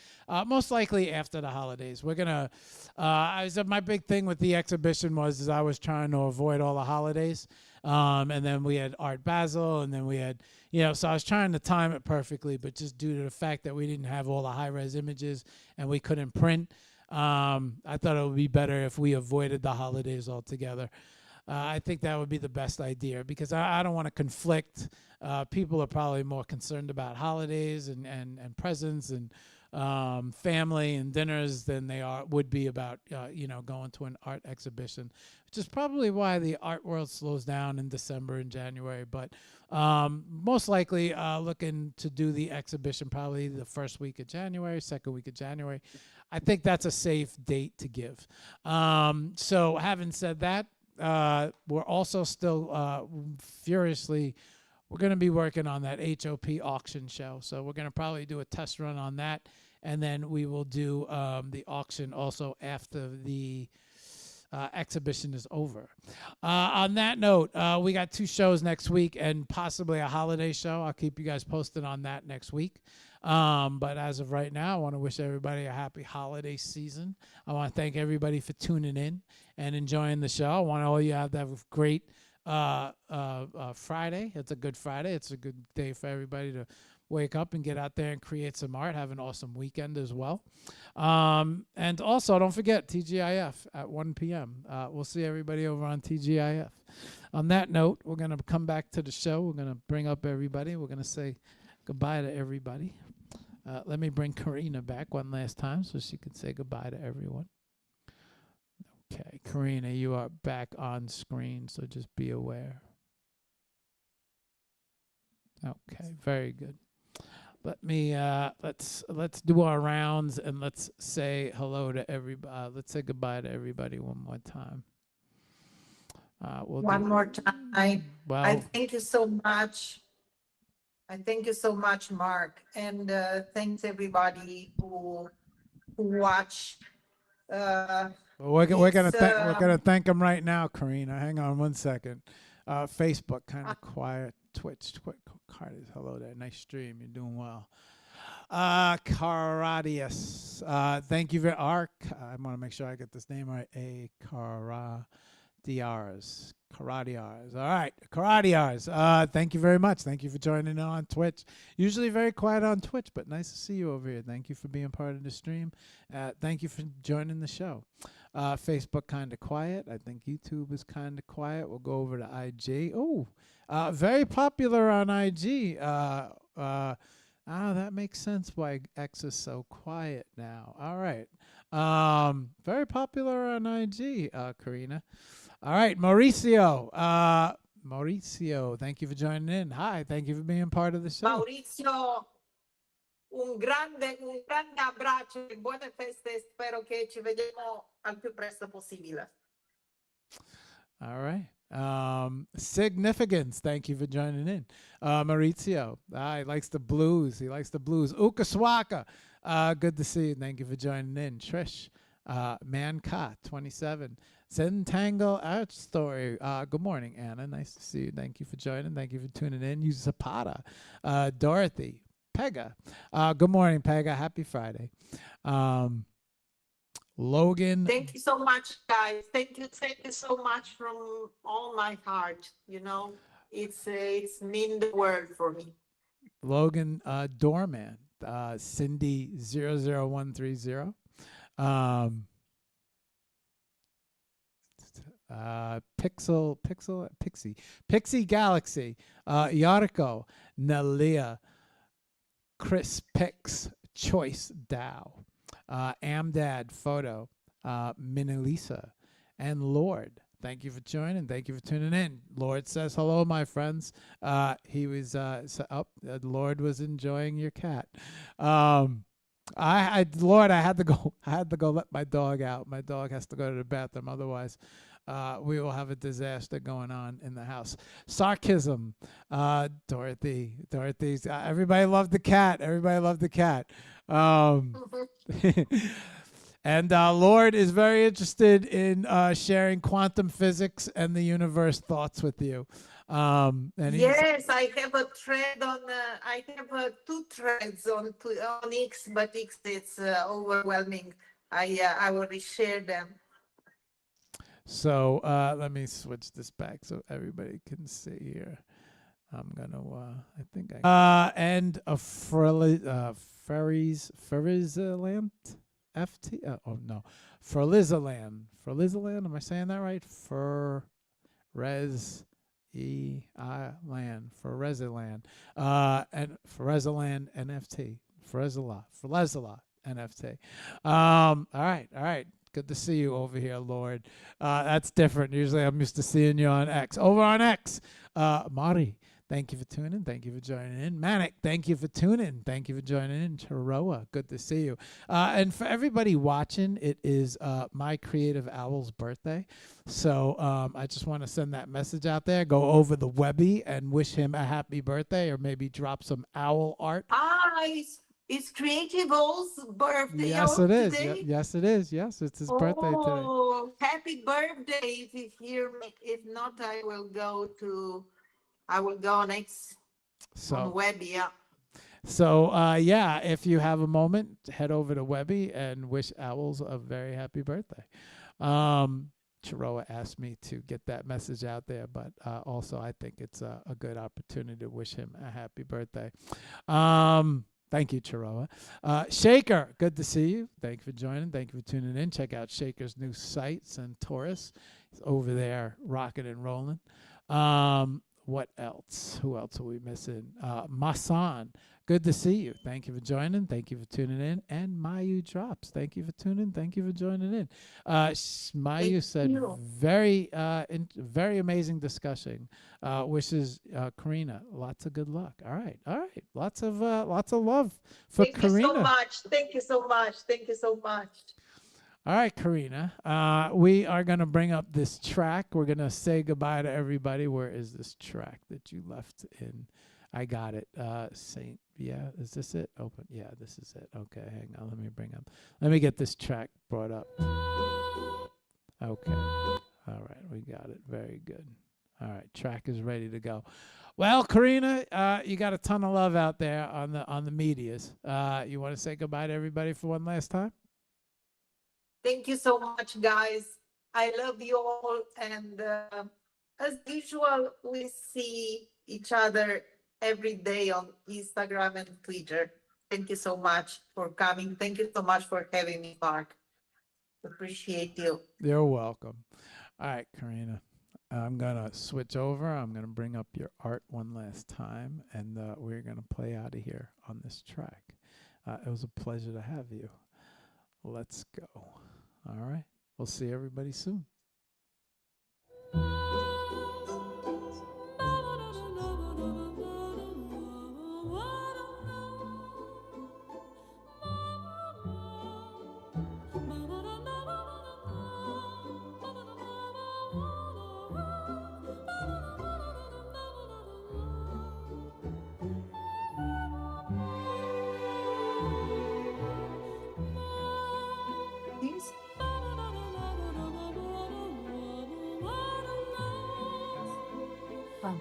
Most likely after the holidays. We're gonna. My big thing with the exhibition was I was trying to avoid all the holidays. And then we had Art Basel, and then we had, so I was trying to time it perfectly, but just due to the fact that we didn't have all the high-res images and we couldn't print, I thought it would be better if we avoided the holidays altogether. I think that would be the best idea because I don't want to conflict. People are probably more concerned about holidays and presents and family and dinners than they would be about going to an art exhibition, which is probably why the art world slows down in December and January. But most likely looking to do the exhibition probably the first week of January, second week of January. I think that's a safe date to give. So having said that, we're also still furiously. We're going to be working on that HOP auction show. So we're going to probably do a test run on that. And then we will do the auction also after the exhibition is over. On that note, we got 2 shows next week and possibly a holiday show. I'll keep you guys posted on that next week. But as of right now, I want to wish everybody a happy holiday season. I want to thank everybody for tuning in and enjoying the show. I want all you to have a great Friday. It's a good Friday. It's a good day for everybody to wake up and get out there and create some art. Have an awesome weekend as well. And also, don't forget TGIF at 1 p.m. We'll see everybody over on TGIF. On that note, we're going to come back to the show. We're going to bring up everybody. We're going to say goodbye to everybody. Let me bring Corina back one last time so she can say goodbye to everyone. Okay, Corina, you are back on screen, so just be aware. Okay, very good. Let me let's do our rounds and let's say hello to everybody. Let's say goodbye to everybody one more time. One more time. Well, I thank you so much. I thank you so much, Marc, and thanks everybody who watched. we're gonna thank them right now, Corina. Hang on one second. Facebook kind of quiet. Twitch, Cardi's hello there. Nice stream. You're doing well. Caradius. Thank you very Arc. I want to make sure I get this name right. Caradiars. All right. Caradiars. Thank you very much. Thank you for joining in on Twitch. Usually very quiet on Twitch, but nice to see you over here. Thank you for being part of the stream. Thank you for joining the show. Facebook kind of quiet. I think YouTube is kind of quiet. We'll go over to IG. Oh, very popular on IG. That makes sense why X is so quiet now. All right. Very popular on IG, Corina. All right, Mauricio. Mauricio, thank you for joining in. Hi, thank you for being part of the show. Maurizio, un grande abbraccio e buone feste. Spero che ci vediamo al più presto possibile. All right. Significance, thank you for joining in. Maurizio, he likes the blues. He likes the blues. Ukaswaka, good to see you. Thank you for joining in. Trish, Manka, 27. Zentangle Art Story. Good morning, Anna. Nice to see you. Thank you for joining. Thank you for tuning in. You Zapata. Dorothy. Pega. Good morning, Pega. Happy Friday. Logan. Thank you so much, guys. Thank you so much from all my heart. You know, it's mean the world for me. Logan Doorman. Cindy 00130. Pixie Galaxy, Yarko, Nalia, Chris Pix, Choice Dow, Amdad Photo, Minilisa, and Lord. Thank you for joining. Thank you for tuning in. Lord says hello, my friends. He was Lord was enjoying your cat. Lord, I had to go. I had to go let my dog out. My dog has to go to the bathroom. Otherwise, we will have a disaster going on in the house. Sarcasm, Dorothy's. Everybody loved the cat. Everybody loved the cat. And Lord is very interested in sharing quantum physics and the universe thoughts with you. And yes, I have a thread on. I have 2 threads on X, but X is overwhelming. I will reshare them. So let me switch this back so everybody can see here. I'm gonna. I think I. And a Ferrizaland FT. Oh no, Ferlizaland. Ferlizaland. Am I saying that right? Ferrez. Land, Ferezaland, and Ferezaland NFT, Ferezala NFT. All right. Good to see you over here, Lord. That's different. Usually I'm used to seeing you on X. Over on X, Mari, thank you for tuning. Thank you for joining in. Manic, thank you for tuning. Thank you for joining in. Chiroa, good to see you. And for everybody watching, it is my creative owl's birthday. So I just want to send that message out there. Go over the Webby and wish him a happy birthday, or maybe drop some owl art. It's Creative Owl's birthday. Yes, it is. Today? Yes, it is. Yes, it's his birthday today. Oh, happy birthday! If you hear me, if not, I will go next on Webby. Yeah. So yeah, if you have a moment, head over to Webby and wish Owls a very happy birthday. Chiroa asked me to get that message out there, but also I think it's a good opportunity to wish him a happy birthday. Thank you, Chiroa. Shaker, good to see you. Thank you for joining. Thank you for tuning in. Check out Shaker's new site, Centaurus. He's over there rocking and rolling. What else? Who else are we missing? Masan, good to see you. Thank you for joining. Thank you for tuning in. And Mayu Drops, thank you for tuning. Thank you for joining in. Mayu said, very amazing discussion. Wishes Corina lots of good luck. All right. Lots of love for Corina. Thank you so much. Thank you so much. All right, Corina. We are going to bring up this track. We're going to say goodbye to everybody. Where is this track that you left in? I got it. Yeah, is this it? Open. Yeah, this is it. Okay, hang on. Let me get this track brought up. Okay. All right, we got it. Very good. All right, track is ready to go. Well, Corina, you got a ton of love out there on the medias. You want to say goodbye to everybody for one last time? Thank you so much, guys. I love you all. And as usual, we see each other every day on Instagram and Twitter. Thank you so much for coming. Thank you so much for having me, Marc. Appreciate you. You're welcome. All right, Corina. I'm going to switch over. I'm going to bring up your art one last time, and we're going to play out of here on this track. It was a pleasure to have you. Let's go. All right. We'll see everybody soon. fun.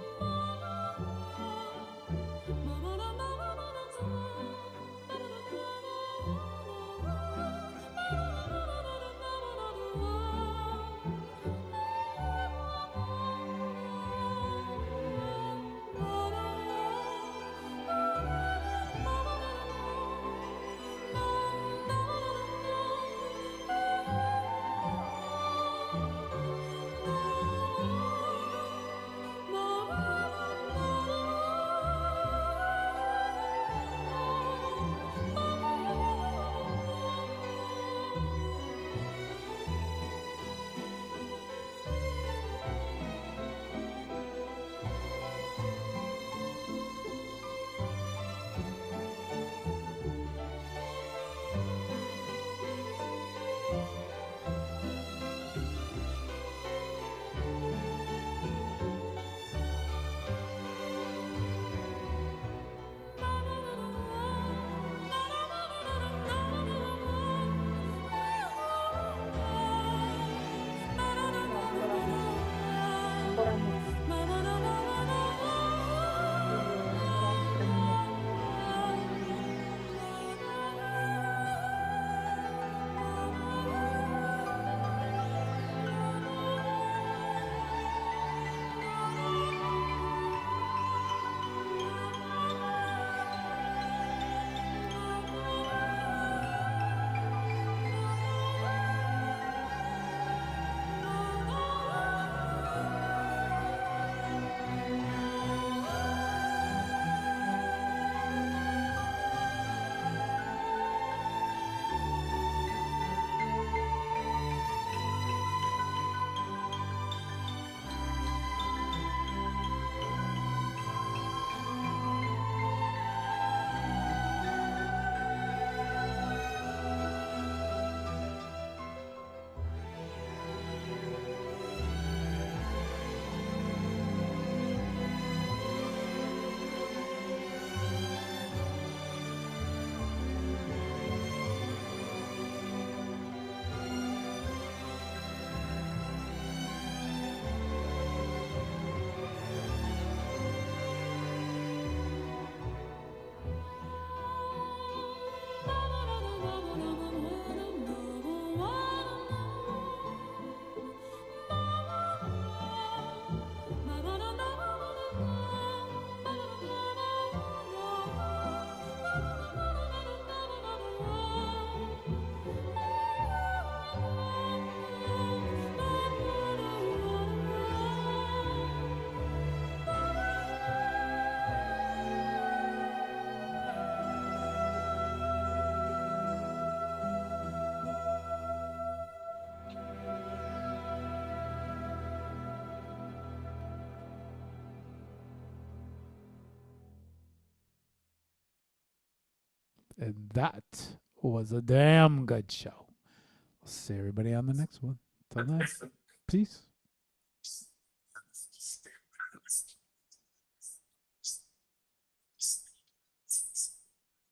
Ancora no. And that was a damn good show. I'll see everybody on the next one. Till then, peace.